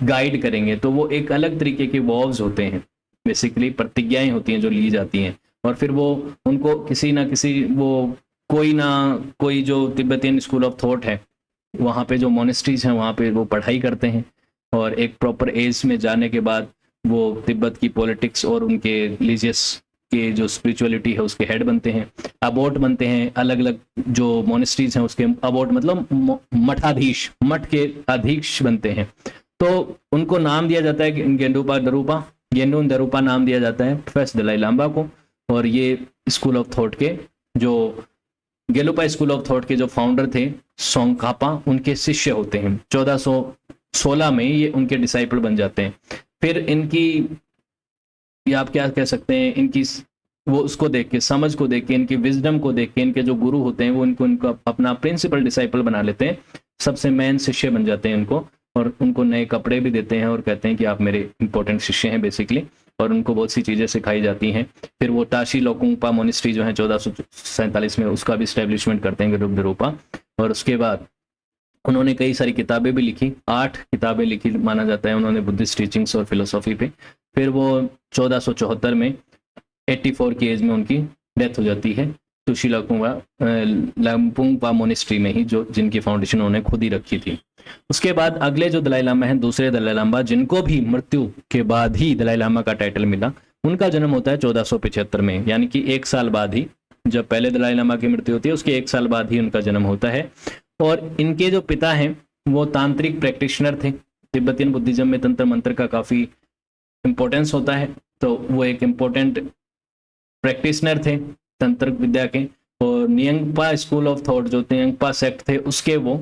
गाइड करेंगे। तो वो एक अलग तरीके के वॉव्स होते हैं, बेसिकली प्रतिज्ञाएं होती हैं जो ली जाती हैं। और फिर वो उनको किसी ना किसी वो कोई ना कोई जो तिब्बतियन स्कूल ऑफ थॉट है वहाँ पे जो मोनेस्ट्रीज हैं वहाँ पे वो पढ़ाई करते हैं, और एक प्रॉपर एज में जाने के बाद वो तिब्बत की पॉलिटिक्स और उनके रिलीजियस के जो स्पिरिचुअलिटी है उसके हेड बनते हैं, अबोट बनते हैं। अलग अलग जो मोनेस्ट्रीज हैं उसके अबोट मतलब मठाधीश, मठ के अधीश बनते हैं। तो उनको नाम दिया जाता है गेंडुपा दरूपा, गेंडुन दरूपा नाम दिया जाता है फर्स्ट दलाई लामा को। और ये स्कूल ऑफ थॉट के जो गेलुपा स्कूल ऑफ थॉट के जो फाउंडर थे सोंगकापा, उनके शिष्य होते हैं। 1416 में ये उनके डिसाइपल बन जाते हैं। फिर इनकी, या आप क्या कह सकते हैं, इनकी वो उसको देख के, समझ को देख के, इनकी विजडम को देख के, इनके जो गुरु होते हैं वो इनको अपना प्रिंसिपल डिसाइपल बना लेते हैं, सबसे मेन शिष्य बन जाते हैं इनको। और उनको नए कपड़े भी देते हैं और कहते हैं कि आप मेरे इंपॉर्टेंट शिष्य हैं बेसिकली, और उनको बहुत सी चीज़ें सिखाई जाती हैं। फिर वो टाशी लोकुंगपा मोनेस्ट्री जो है 1447 में उसका भी स्टैब्लिशमेंट करते हैं गेलुप दरूपा। और उसके बाद उन्होंने कई सारी किताबें भी लिखी, 8 किताबें लिखी माना जाता है उन्होंने बुद्धिस्ट टीचिंग्स और फिलोसॉफी पे। फिर वो 1474 में 84 की एज में उनकी डेथ हो जाती है तुशी लाम्पुंगपा मोनेस्ट्री में ही, जो जिनकी फाउंडेशन उन्होंने खुद ही रखी थी। उसके बाद अगले जो दलाई लामा हैं, दूसरे दलाई लामा, जिनको भी मृत्यु के बाद ही दलाई लामा का टाइटल मिला, उनका जन्म होता है 1475 में, यानी कि 1 साल बाद ही, जब पहले दलाई लामा की मृत्यु होती है उसके 1 साल बाद ही उनका जन्म होता है। और इनके जो पिता हैं वो तांत्रिक प्रैक्टिशनर थे। तिब्बतियन बुद्धिज्म में तंत्र मंत्र का काफ़ी इंपॉर्टेंस होता है, तो वो एक इम्पोर्टेंट प्रैक्टिशनर थे तंत्र विद्या के। और नियंगपा स्कूल ऑफ थॉट, जो नियंगपा सेक्ट थे, उसके वो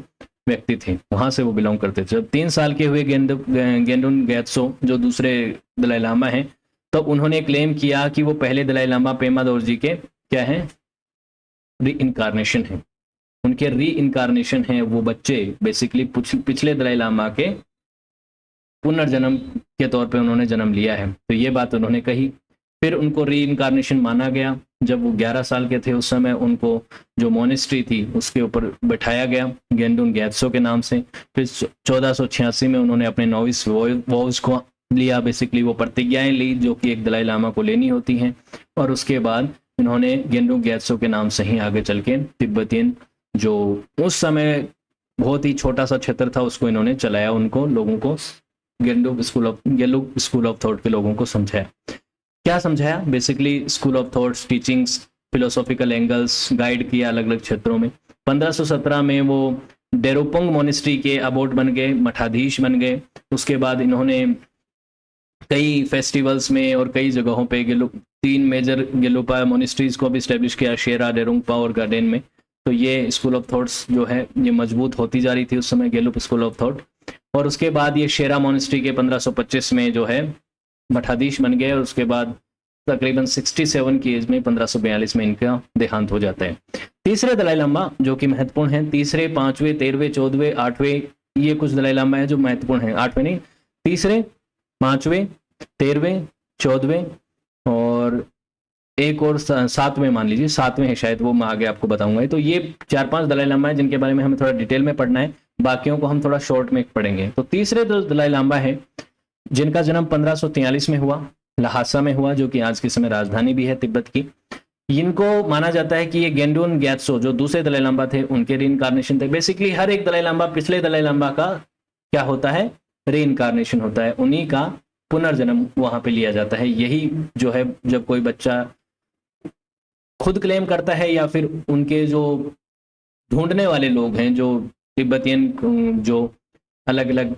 व्यक्ति थे, वहां से वो बिलोंग करते थे। जब 3 साल के हुए गेंडुन गैत्सो जो दूसरे दलाई लामा हैं, तो उन्होंने क्लेम किया कि वो पहले दलाई लामा पेमा दोरजी के क्या है, री इनकारनेशन है, उनके री इनकारनेशन है। वो बच्चे बेसिकली पिछले दलाई लामा के पुनर्जन्म के तौर पे उन्होंने जन्म लिया है, तो ये बात उन्होंने कही। फिर उनको री इनकारनेशन माना गया। जब वो 11 साल के थे उस समय उनको जो मोनेस्ट्री थी उसके ऊपर बैठाया गया गेंडुन गैत्सो के नाम से। फिर 1486 में उन्होंने अपने नोविस वॉव्स को लिया, बेसिकली वो प्रतिज्ञाएं ली जो कि एक दलाई लामा को लेनी होती हैं। और उसके बाद इन्होंने गेंडुन गैत्सो के नाम से ही आगे चल के तिब्बतियन, जो उस समय बहुत ही छोटा सा क्षेत्र था, उसको इन्होंने चलाया, उनको लोगों को गेलुप स्कूल ऑफ थॉट के लोगों को समझाया। क्या समझाया, basically school of thoughts, teachings, philosophical angles guide किया अलग अलग क्षेत्रों में। 1517 में वो डेरोपोंग मोनेस्ट्री के अबोट बन गए, मठाधीश बन गए। उसके बाद इन्होंने कई फेस्टिवल्स में और कई जगहों पे 3 मेजर गेलुपा मोनेस्ट्रीज को भी स्टैब्लिश किया, शेरा, डेरुंगपा और गार्डेन में। तो ये स्कूल ऑफ थॉट्स जो है ये मजबूत होती जा रही थी उस समय, गेलुप स्कूल ऑफ थॉट। और उसके बाद ये शेरा मोनेस्ट्री के 1525 में जो है मठाधीश बन गए। और उसके बाद तकरीबन 67 की एज में 1542 में इनका देहांत हो जाता है। तीसरे दलाई लामा जो कि महत्वपूर्ण हैं, तीसरे, 5वें, 13वें, 14वें, 8वें, ये कुछ दलाई लामा है जो महत्वपूर्ण हैं। 8वें नहीं, तीसरे, 5वें, 13वें, 14वें और एक और 7वें मान लीजिए, 7वें है शायद, वो मैं आगे आपको बताऊंगा। तो ये 4-5 दलाई लामा है जिनके बारे में हमें थोड़ा डिटेल में पढ़ना है, बाकियों को हम थोड़ा शॉर्ट में पढ़ेंगे। तो तीसरे जो दलाई लामा है जिनका जन्म 1543 में हुआ, लहासा में हुआ, जो कि आज के समय राजधानी भी है तिब्बत की। इनको माना जाता है कि ये गेंडुन गैत्सो जो दूसरे दलाई लामा थे उनके रीइंकारनेशन थे। बेसिकली हर एक दलाई लामा पिछले दलाई लामा का क्या होता है, रीइंकारनेशन होता है, उन्हीं का पुनर्जन्म वहां पे लिया जाता है। यही जो है जब कोई बच्चा खुद क्लेम करता है या फिर उनके जो ढूंढने वाले लोग हैं, जो तिब्बतियन जो अलग अलग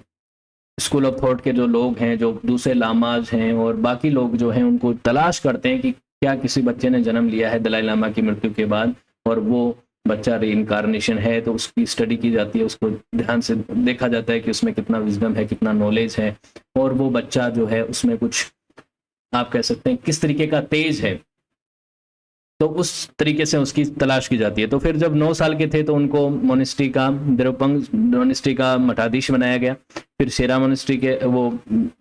स्कूल ऑफ थॉट के जो लोग हैं, जो दूसरे लामाज हैं और बाकी लोग जो हैं, उनको तलाश करते हैं कि क्या किसी बच्चे ने जन्म लिया है दलाई लामा की मृत्यु के बाद और वो बच्चा रीइंकारनेशन है, तो उसकी स्टडी की जाती है, उसको ध्यान से देखा जाता है कि उसमें कितना विजडम है, कितना नॉलेज है और वो बच्चा जो है उसमें कुछ आप कह सकते हैं किस तरीके का तेज है, तो उस तरीके से उसकी तलाश की जाती है। तो फिर जब 9 साल के थे तो उनको मोनिस्ट्री का द्रवपंग मोनिस्ट्री का मठाधीश बनाया गया, फिर शेरा मोनिस्ट्री के वो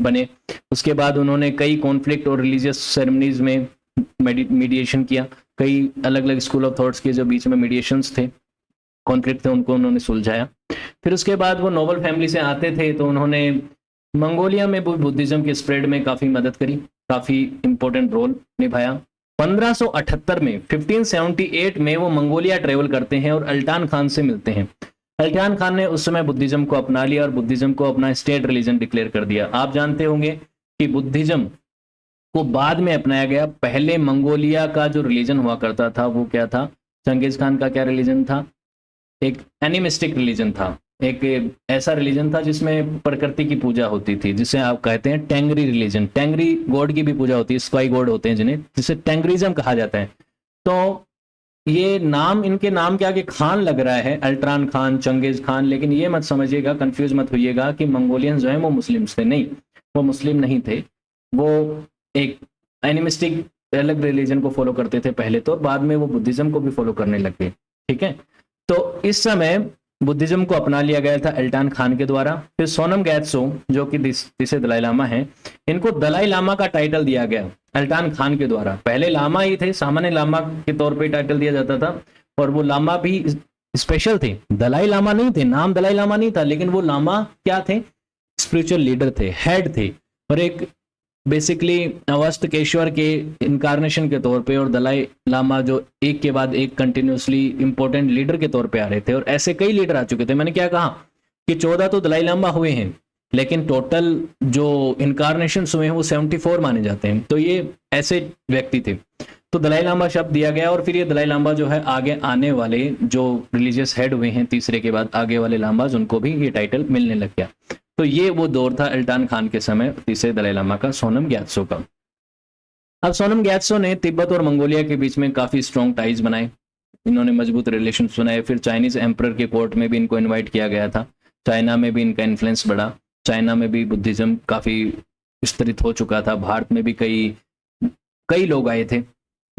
बने। उसके बाद उन्होंने कई कॉन्फ्लिक्ट और रिलीजियस सेरेमनीज में मीडिएशन किया, कई अलग अलग स्कूल ऑफ थॉट्स के जो बीच में मीडिएशंस थे, कॉन्फ्लिक्ट थे, उनको उन्होंने सुलझाया। फिर उसके बाद वो नोबल फैमिली से आते थे, तो उन्होंने मंगोलिया में बुद्धिज्म के स्प्रेड में काफ़ी मदद करी, काफ़ी इंपॉर्टेंट रोल निभाया। 1578 में 1578 में वो मंगोलिया ट्रेवल करते हैं और अल्टान खान से मिलते हैं। अल्टान खान ने उस समय बुद्धिज्म को अपना लिया और बुद्धिज्म को अपना स्टेट रिलीजन डिक्लेयर कर दिया। आप जानते होंगे कि बुद्धिज्म को बाद में अपनाया गया, पहले मंगोलिया का जो रिलीजन हुआ करता था वो क्या था, चंगेज खान का क्या रिलीजन था, एक एनिमिस्टिक रिलीजन था, एक ऐसा रिलीजन था जिसमें प्रकृति की पूजा होती थी, जिसे आप कहते हैं टेंगरी रिलीजन। टेंगरी गॉड की भी पूजा होती है, स्काई गॉड होते हैं जिन्हें, जिसे टेंगरिज्म कहा जाता है। तो ये नाम, इनके नाम के आगे खान लग रहा है, अल्ट्रान खान, चंगेज खान, लेकिन ये मत समझिएगा, कंफ्यूज मत होइएगा कि मंगोलियंस जो है वो मुस्लिम्स थे, नहीं, वो मुस्लिम नहीं थे, वो एक एनिमिस्टिक अलग रिलीजन को फॉलो करते थे पहले तो, बाद में वो बुद्धिज्म को भी फॉलो करने लग गए। ठीक है, तो इस समय बुद्धिज्म को अपना लिया गया था अल्टान खान के द्वारा। फिर सोनम गैत्सो जो कि तीसरे दलाई लामा हैं, इनको दलाई लामा का टाइटल दिया गया अल्टान खान के द्वारा। पहले लामा ही थे, सामान्य लामा के तौर पे टाइटल दिया जाता था, और वो लामा भी स्पेशल थे, दलाई लामा नहीं थे, नाम दलाई लामा नहीं था, लेकिन वो लामा क्या थे, स्पिरिचुअल लीडर थे, हेड थे, और एक बेसिकली अवस्थकेश्वर के इनकारनेशन के तौर पे और दलाई लामा जो एक के बाद एक कंटिन्यूसली इंपॉर्टेंट लीडर के तौर पे आ रहे थे, और ऐसे कई लीडर आ चुके थे। मैंने क्या कहा कि 14 तो दलाई लामा हुए हैं, लेकिन टोटल जो इनकारनेशन हुए हैं वो 74 माने जाते हैं, तो ये ऐसे व्यक्ति थे। तो दलाई लामा शब्द दिया गया, और फिर ये दलाई लामा जो है आगे आने वाले जो रिलीजियस हेड हुए हैं तीसरे के बाद आगे वाले लामाज, उनको भी ये टाइटल मिलने लग गया। तो ये वो दौर था अल्टान खान के समय, तीसरे दलाई लामा का, सोनम ग्यात्सो का। अब सोनम ग्यात्सो ने तिब्बत और मंगोलिया के बीच में काफी स्ट्रॉन्ग टाइज बनाए, इन्होंने मजबूत रिलेशन बनाए। फिर चाइनीज एम्परर के कोर्ट में भी इनको इनवाइट किया गया था, चाइना में भी इनका इन्फ्लुएंस बढ़ा, चाइना में भी बुद्धिज्म काफी विस्तृत हो चुका था, भारत में भी कई लोग आए थे,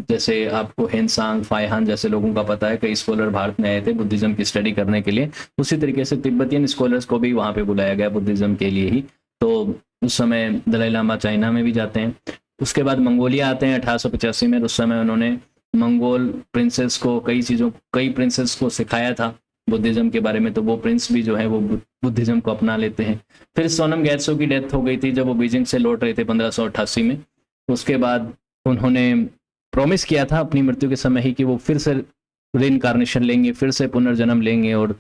जैसे आपको हेनसांग, फाइहान जैसे लोगों का पता है, कई स्कॉलर भारत में आए थे बुद्धिज्म की स्टडी करने के लिए। उसी तरीके से तिब्बतियन स्कॉलर्स को भी वहाँ पे बुलाया गया बुद्धिज्म के लिए ही। तो उस समय दलाई लामा चाइना में भी जाते हैं। उसके बाद मंगोलिया आते हैं 1885 में। उस समय उन्होंने मंगोल प्रिंसेस को कई प्रिंसेस को सिखाया था बुद्धिज्म के बारे में, तो वो प्रिंस भी जो है वो बुद्धिज्म को अपना लेते हैं। फिर सोनम ग्यात्सो की डेथ हो गई थी जब वो बीजिंग से लौट रहे थे 1588 में। उसके बाद उन्होंने प्रॉमिस किया था अपनी मृत्यु के समय ही कि वो फिर से रीइंकारनेशन लेंगे, फिर से पुनर्जन्म लेंगे और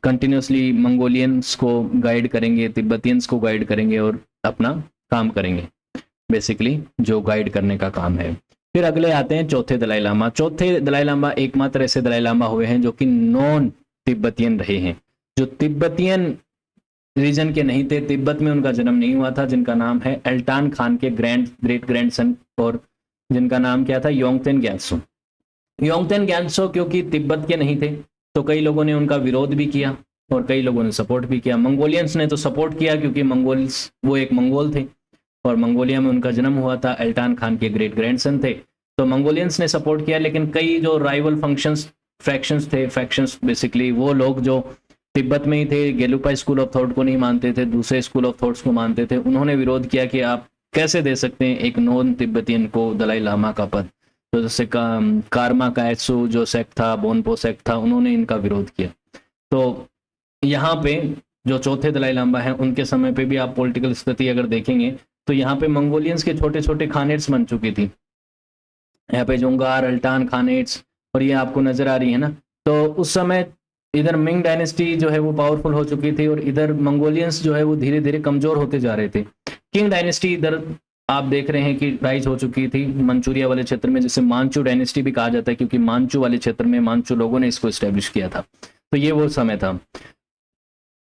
कंटिन्यूसली मंगोलियंस को गाइड करेंगे, तिब्बतियंस को गाइड करेंगे और अपना काम करेंगे, बेसिकली जो गाइड करने का काम है। फिर अगले आते हैं चौथे दलाई लामा। चौथे दलाई लामा एकमात्र ऐसे दलाई लामा हुए हैं जो कि नॉन तिब्बतियन रहे हैं, जो तिब्बतियन रीजन के नहीं थे, तिब्बत में उनका जन्म नहीं हुआ था, जिनका नाम है अल्टान खान के ग्रेट ग्रैंडसन, और जिनका नाम क्या था, योंगतेन ग्यात्सो। योंगतेन ग्यात्सो क्योंकि तिब्बत के नहीं थे तो कई लोगों ने उनका विरोध भी किया और कई लोगों ने सपोर्ट भी किया। मंगोलियंस ने तो सपोर्ट किया क्योंकि वो एक मंगोल थे और मंगोलिया में उनका जन्म हुआ था, अल्टान खान के ग्रेट ग्रैंडसन थे, तो मंगोलियंस ने सपोर्ट किया। लेकिन कई जो राइवल फैक्शंस बेसिकली वो लोग जो तिब्बत में ही थे, गेलुपा स्कूल ऑफ थॉट को नहीं मानते थे, दूसरे स्कूल ऑफ थॉट्स को मानते थे, उन्होंने विरोध किया कि आप कैसे दे सकते हैं एक नॉन तिब्बतियन को दलाई लामा का पद। तो जैसे कारमा कायत्सु जो सेक्ट था, बोनपो सेक्ट था, उन्होंने इनका विरोध किया। तो यहाँ पे जो चौथे दलाई लामा हैं उनके समय पे भी आप पॉलिटिकल स्थिति अगर देखेंगे तो यहाँ पे मंगोलियंस के छोटे छोटे खानेट्स बन चुकी थी, यहाँ पे जोंगार, अल्टान खानेट्स, और ये आपको नजर आ रही है ना। तो उस समय इधर मिंग डायनेस्टी जो है वो पावरफुल हो चुकी थी और इधर मंगोलियंस जो है वो धीरे धीरे कमजोर होते जा रहे थे, किंग डायनेस्टी इधर आप देख रहे हैं कि राइज हो चुकी थी मंचूरिया वाले क्षेत्र में, जिसे मांचू डायनेस्टी भी कहा जाता है, क्योंकि मांचू वाले क्षेत्र में मांचू लोगों ने इसको स्टैब्लिश किया था। तो ये वो समय था।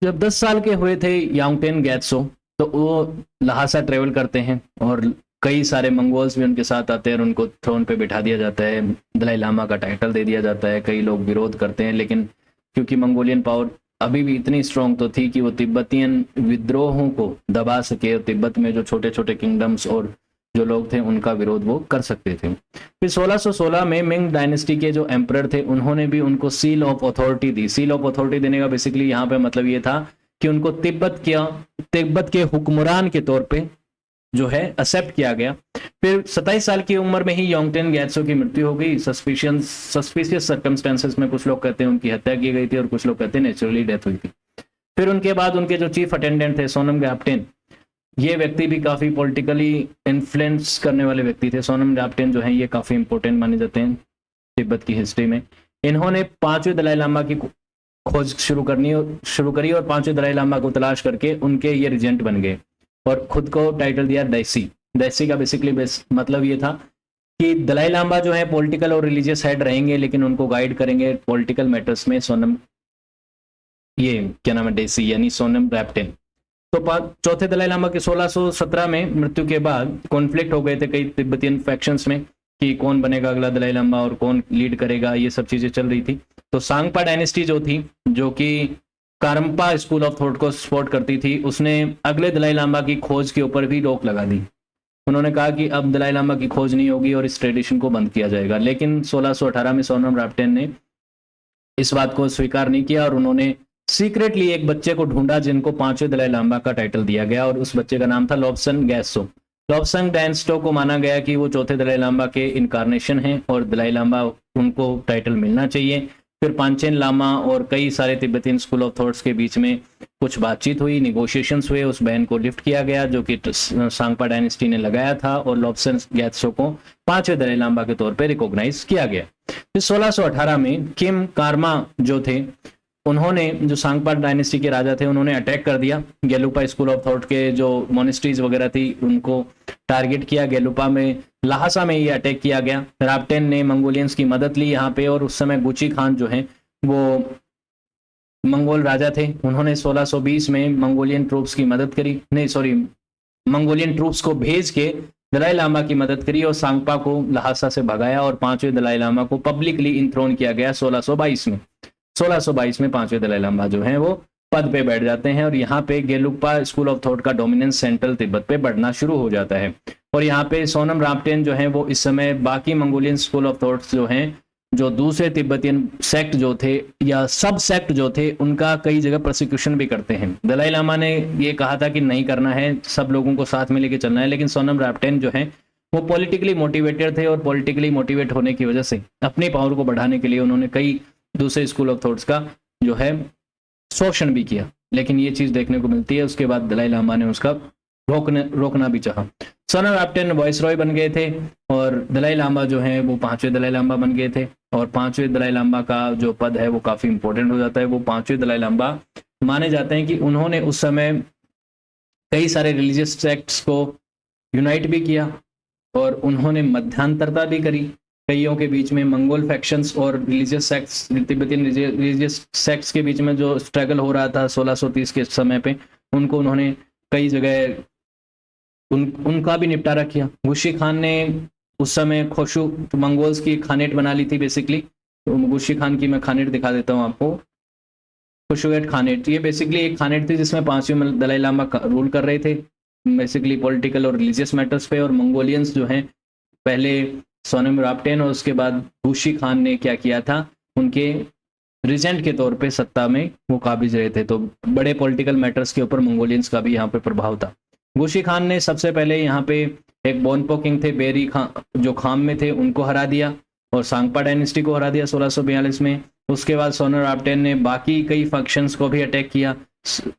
जब 10 साल के हुए थे यांगटेन गैत्सो, तो वो लहासा ट्रेवल करते हैं और कई सारे मंगोल्स भी उनके साथ आते हैं और उनको थ्रोन पे बिठा दिया जाता है, दलाई लामा का टाइटल दे दिया जाता है। कई लोग विरोध करते हैं, लेकिन क्योंकि मंगोलियन पावर अभी भी इतनी स्ट्रांग तो थी कि वो तिब्बतियन विद्रोहों को दबा सके और तिब्बत में जो छोटे छोटे किंगडम्स और जो लोग थे उनका विरोध वो कर सकते थे। फिर 1616 में मिंग डायनेस्टी के जो एम्परर थे उन्होंने भी उनको seal of authority the. Seal of authority देने का बेसिकली यहाँ पे मतलब ये था कि उनको तिब्बत के हुक्मरान के तौर पे जो है एक्सेप्ट किया गया। फिर 27 साल की उम्र में ही यांगटेन गैत्सो की मृत्यु हो गई। सस्पिशियस सर्कमस्टेंसेस में कुछ लोग कहते हैं उनकी हत्या की गई थी और कुछ लोग कहते हैं नेचुरली डेथ हुई थी। फिर उनके बाद उनके जो चीफ अटेंडेंट थे सोनम ग्याप्टेन, ये व्यक्ति भी काफी पॉलिटिकली इन्फ्लुएंस करने वाले व्यक्ति थे। सोनम ग्याप्टेन जो है ये काफी इंपॉर्टेंट माने जाते हैं तिब्बत की हिस्ट्री में। इन्होंने 5वें दलाई लामा की खोज शुरू करी और 5वें दलाई लामा को तलाश करके उनके ये रिजेंट बन गए और खुद को टाइटल दिया दैसी। दैसी का बेसिकली मतलब ये था कि दलाई लामा जो है पॉलिटिकल और रिलीजियस हेड रहेंगे, लेकिन उनको गाइड करेंगे पॉलिटिकल मैटर्स में सोनम, ये क्या नाम है, दैसी यानी सोनम ग्याप्टेन। तो चौथे दलाई लामा के 1617 में मृत्यु के बाद कॉन्फ्लिक्ट हो गए थे कई तिब्बतियन फैक्शंस में कि कौन बनेगा अगला दलाई लामा और कौन लीड करेगा, ये सब चीजें चल रही थी। तो सांगपा डायनेस्टी जो थी, जो कि कारम्पा स्कूल ऑफ थॉट को सपोर्ट करती थी, उसने अगले दलाई लामा की खोज के ऊपर भी रोक लगा दी। उन्होंने कहा कि अब दलाई लामा की खोज नहीं होगी और इस ट्रेडिशन को बंद किया जाएगा। लेकिन 1618 में सोनम ग्याप्टेन ने इस बात को स्वीकार नहीं किया और उन्होंने सीक्रेटली एक बच्चे को ढूंढा जिनको 5वें दलाई लामा का टाइटल दिया गया और उस बच्चे का नाम था लोब्सन गैत्सो। लोब्सन गैत्सो को माना गया कि वो चौथे दलाई लामा के इनकारनेशन हैं और दलाई लामा उनको टाइटल मिलना चाहिए। फिर पांचेन लामा और कई सारे तिब्बतियन स्कूल ऑफ थॉट्स के बीच में कुछ बातचीत हुई, निगोशिएशंस हुए, उस बैन को लिफ्ट किया गया जो कि सांगपा डायनेस्टी ने लगाया था और लोब्सन गैत्सो को 5वें दलाई लामा के तौर पर रिकॉग्नाइज किया गया। फिर 1618 में किम कारमा जो थे, उन्होंने जो सांगपा डायनेस्टी के राजा थे उन्होंने अटैक कर दिया। गेलुपा स्कूल ऑफ थॉट के जो मोनेस्ट्रीज वगैरह थी उनको टारगेट किया। गेलुपा में, लहासा में ये अटैक किया गया। राप्टेन ने मंगोलियंस की मदद ली यहाँ पे और उस समय गुची खान जो है वो मंगोल राजा थे। उन्होंने 1620 में मंगोलियन ट्रूप्स की मदद करी, नहीं सॉरी, मंगोलियन ट्रूप्स को भेज के दलाई लामा की मदद करी और सांगपा को लहासा से भगाया और 5वें दलाई लामा को पब्लिकली इंथ्रोन किया गया 1622 में। 1622 में 5वें दलाई लामा जो है वो पद पे बैठ जाते हैं और यहाँ पे गेलुपा स्कूल ऑफ थॉट का डोमिनेंस सेंट्रल तिब्बत पे बढ़ना शुरू हो जाता है। और यहाँ पे सोनम ग्याप्टेन जो है वो इस समय बाकी मंगोलियन स्कूल ऑफ थॉट्स जो हैं, जो दूसरे तिब्बतियन सेक्ट जो थे या सब सेक्ट जो थे, उनका कई जगह प्रोसिक्यूशन भी करते हैं। दलाई लामा ने ये कहा था कि नहीं करना है, सब लोगों को साथ में लेके चलना है, लेकिन सोनम ग्याप्टेन जो है वो पॉलिटिकली मोटिवेटेड थे और पॉलिटिकली मोटिवेट होने की वजह से अपनी पावर को बढ़ाने के लिए उन्होंने कई दूसरे स्कूल ऑफ थॉट्स का जो है शोषण भी किया। लेकिन ये चीज देखने को मिलती है उसके बाद दलाई लामा ने उसका रोकना भी चाहा। सोनम ग्याप्टेन वाइसरॉय बन गए थे और दलाई लामा जो है वो 5वें दलाई लामा बन गए थे और 5वें दलाई लामा का जो पद है वो काफी इंपॉर्टेंट हो जाता है। वो 5वें दलाई लामा माने जाते हैं कि उन्होंने उस समय कई सारे रिलीजियस सेक्ट्स को यूनाइट भी किया और उन्होंने मध्यांतरता भी करी कईयों के बीच में। मंगोल फैक्शंस और religious sects, Tibetan religious sects के बीच में जो स्ट्रगल हो रहा था 1630 के समय पे, उनको उन्होंने कई जगह उनका भी निपटारा किया। गुशी खान ने उस समय खोशु मंगोल्स की खानेट बना ली थी बेसिकली। तो गुशी खान की मैं खानेट दिखा देता हूँ आपको। खुशुगेट खानेट, ये बेसिकली एक खानेट थी जिसमें 5वें दलाई लामा रूल कर रहे थे बेसिकली पॉलिटिकल और रिलीजियस मैटर्स पे। और मंगोलियंस जो हैं, पहले सोनम ग्याप्टेन और उसके बाद गुशी खान ने क्या किया था, उनके रिजेंट के तौर पे सत्ता में वो काबिज रहे थे। तो बड़े पॉलिटिकल मैटर्स के ऊपर मंगोलियंस का भी यहाँ पे प्रभाव था। गुशी खान ने सबसे पहले यहाँ पे एक बोनपो किंग थे बेरी खान जो खाम में थे, उनको हरा दिया और सांगपा डायनेस्टी को हरा दिया 1642 में। उसके बाद सोनम ग्याप्टेन ने बाकी कई फैक्शंस को भी अटैक किया।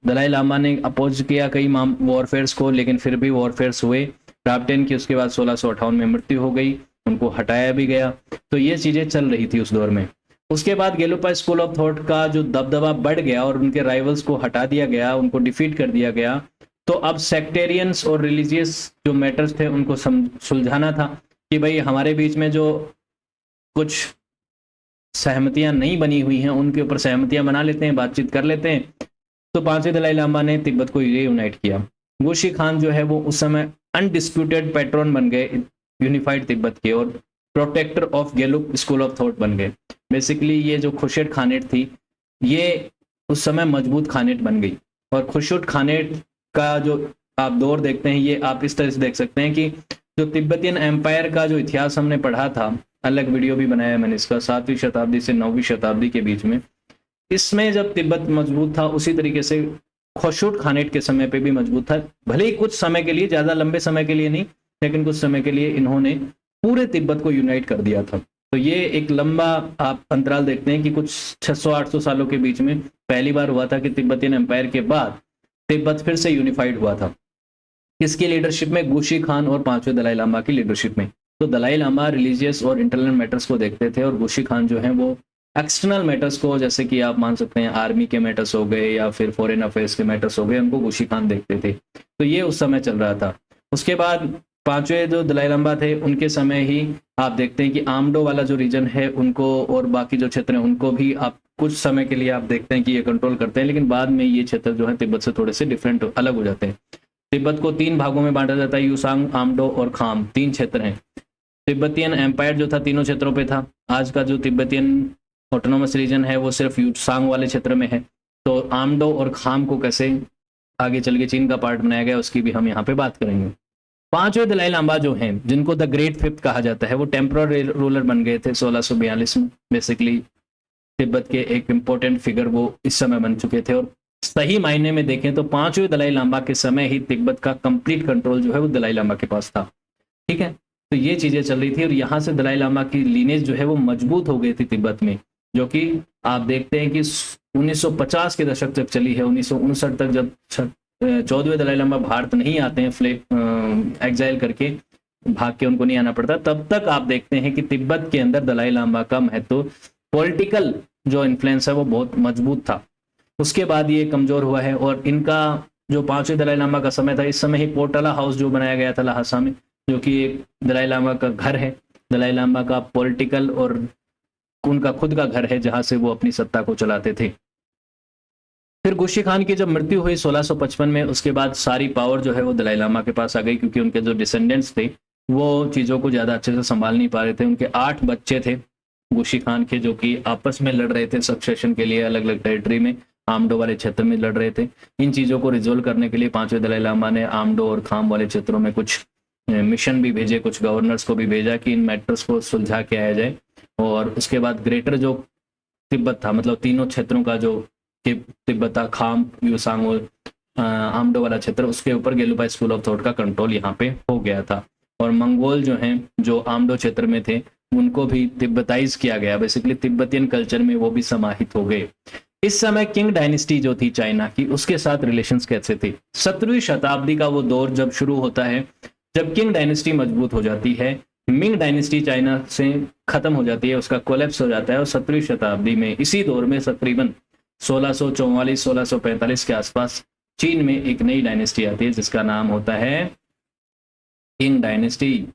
दलाई लामा ने अपोज किया कई वॉरफेयर्स को, लेकिन फिर भी वॉरफेयर्स हुए। ग्याप्टेन की उसके बाद 1658 में मृत्यु हो गई, उनको हटाया भी गया। तो ये चीजें चल रही थी उस दौर में। उसके बाद गेलुपा स्कूल ऑफ थॉट का जो दबदबा बढ़ गया और उनके राइवल्स को हटा दिया गया, उनको डिफीट कर दिया गया तो अब सेक्टेरियंस और रिलीजियस जो मैटर्स थे उनको सुलझाना था कि भाई हमारे बीच में जो कुछ सहमतियां नहीं बनी हुई हैं उनके ऊपर सहमतियां बना लेते हैं, बातचीत कर लेते हैं। तो पांचवें दलाई लामा ने तिब्बत को रीयूनाइट किया। गुशी खान जो है वो उस समय अनडिस्प्यूटेड पैट्रन बन गए यूनिफाइड तिब्बत के और प्रोटेक्टर ऑफ गेलुप स्कूल ऑफ थॉट बन गए। बेसिकली ये जो खुशेट खानेट थी ये उस समय मजबूत खानेट बन गई। और खुशुट खानेट का जो आप दौर देखते हैं ये आप इस तरह से देख सकते हैं कि जो तिब्बतियन एम्पायर का जो इतिहास हमने पढ़ा था, अलग वीडियो भी बनाया है मैंने इसका, 7वीं शताब्दी से 9वीं शताब्दी के बीच में, इसमें जब तिब्बत मजबूत था उसी तरीके से खुशुट खानेट के समय पे भी मजबूत था। भले ही कुछ समय के लिए, ज्यादा लंबे समय के लिए नहीं, लेकिन कुछ समय के लिए इन्होंने पूरे तिब्बत को यूनाइट कर दिया था। तो ये एक लंबा आप अंतराल देखते हैं कि कुछ 600-800 सालों के बीच में पहली बार हुआ था कि तिब्बतियन एम्पायर के बाद तिब्बत फिर से यूनिफाइड हुआ था। किसकी लीडरशिप में? गुशी खान और पांचवें दलाई लामा की लीडरशिप में। तो दलाई लामा रिलीजियस और इंटरनल मैटर्स को देखते थे और गुशी खान जो है वो एक्सटर्नल मैटर्स को, जैसे कि आप मान सकते हैं आर्मी के मैटर्स हो गए या फिर फॉरेन अफेयर्स के मैटर्स हो गए, उनको गुशी खान देखते थे। तो ये उस समय चल रहा था। उसके बाद पांचवें जो दलाई लामा थे उनके समय ही आप देखते हैं कि आमडो वाला जो रीजन है उनको और बाकी जो क्षेत्र हैं उनको भी आप कुछ समय के लिए आप देखते हैं कि ये कंट्रोल करते हैं, लेकिन बाद में ये क्षेत्र जो है तिब्बत से थोड़े से डिफरेंट अलग हो जाते हैं। तिब्बत को 3 भागों में बांटा जाता है, यूसांग, आमडो और खाम, 3 क्षेत्र हैं। तिब्बतियन एम्पायर जो था तीनों क्षेत्रों पे था। आज का जो तिब्बतियन ऑटोनोमस रीजन है वो सिर्फ यूसांग वाले क्षेत्र में है। तो आमडो और खाम को कैसे आगे चल के चीन का पार्ट बनाया गया उसकी भी हम यहाँ पे बात करेंगे। पांचवें दलाई लामा जो हैं जिनको द ग्रेट फिफ्थ कहा जाता है वो टेम्पोररी रूलर बन गए थे 1642 में। बेसिकली तिब्बत के एक इम्पोर्टेंट फिगर वो इस समय बन चुके थे और सही मायने में देखें तो पांचवें दलाई लामा के समय ही तिब्बत का कंप्लीट कंट्रोल जो है वो दलाई लामा के पास था। ठीक है, तो ये चीजें चल रही थी और यहाँ से दलाई लामा की लीनेज जो है वो मजबूत हो गई थी तिब्बत में, जो कि आप देखते हैं कि 1950 के दशक तक चली है। 1959 तक जब 14वें दलाई लामा भारत नहीं आते हैं, एग्जाइल करके भाग के उनको नहीं आना पड़ता, तब तक आप देखते हैं कि तिब्बत के अंदर दलाई लामा का महत्व, पॉलिटिकल जो इन्फ्लुएंस है वो बहुत मजबूत था। उसके बाद ये कमजोर हुआ है और इनका जो पांचवें दलाई लामा का समय था, इस समय ही पोर्टला हाउस जो बनाया गया था लहासा में, जो कि एक दलाई लामा का घर है, दलाई लामा का पॉलिटिकल और उनका खुद का घर है जहां से वो अपनी सत्ता को चलाते थे। फिर गुशी खान की जब मृत्यु हुई 1655 में, उसके बाद सारी पावर जो है वो दलाई लामा के पास आ गई, क्योंकि उनके जो डिसेंडेंट्स थे वो चीज़ों को ज़्यादा अच्छे से संभाल नहीं पा रहे थे। उनके 8 बच्चे थे गुशी खान के, जो कि आपस में लड़ रहे थे सक्सेशन के लिए, अलग अलग टेरिटरी में, आमडो वाले क्षेत्र में लड़ रहे थे। इन चीज़ों को रिजोल्व करने के लिए पांचवें दलाई लामा ने आमडो और खाम वाले क्षेत्रों में कुछ मिशन भी भेजे, कुछ गवर्नर्स को भी भेजा कि इन मैटर्स को सुलझा के आया जाए। और उसके बाद ग्रेटर जो तिब्बत था, मतलब तीनों क्षेत्रों का जो तिब्बत था, खाम, यूसांग और आमडो वाला क्षेत्र, उसके ऊपर गेलुपा स्कूल ऑफ थॉट का कंट्रोल यहाँ पे हो गया था। और मंगोल जो हैं, जो आमडो क्षेत्र में थे, उनको भी तिब्बताइज किया गया, बेसिकली तिब्बतियन कल्चर में वो भी समाहित हो गए। इस समय किंग डायनेस्टी जो थी चाइना की, उसके साथ रिलेशंस कैसे थे? 17वीं शताब्दी का वो दौर जब शुरू होता है, जब किंग डायनेस्टी मजबूत हो जाती है, मिंग डायनेस्टी चाइना से खत्म हो जाती है, उसका कोलैप्स हो जाता है। और 17वीं शताब्दी में इसी दौर में तकरीबन 1644-1645 के आसपास चीन में एक नई डायनेस्टी आती है जिसका नाम होता है किंग डायनेस्टी,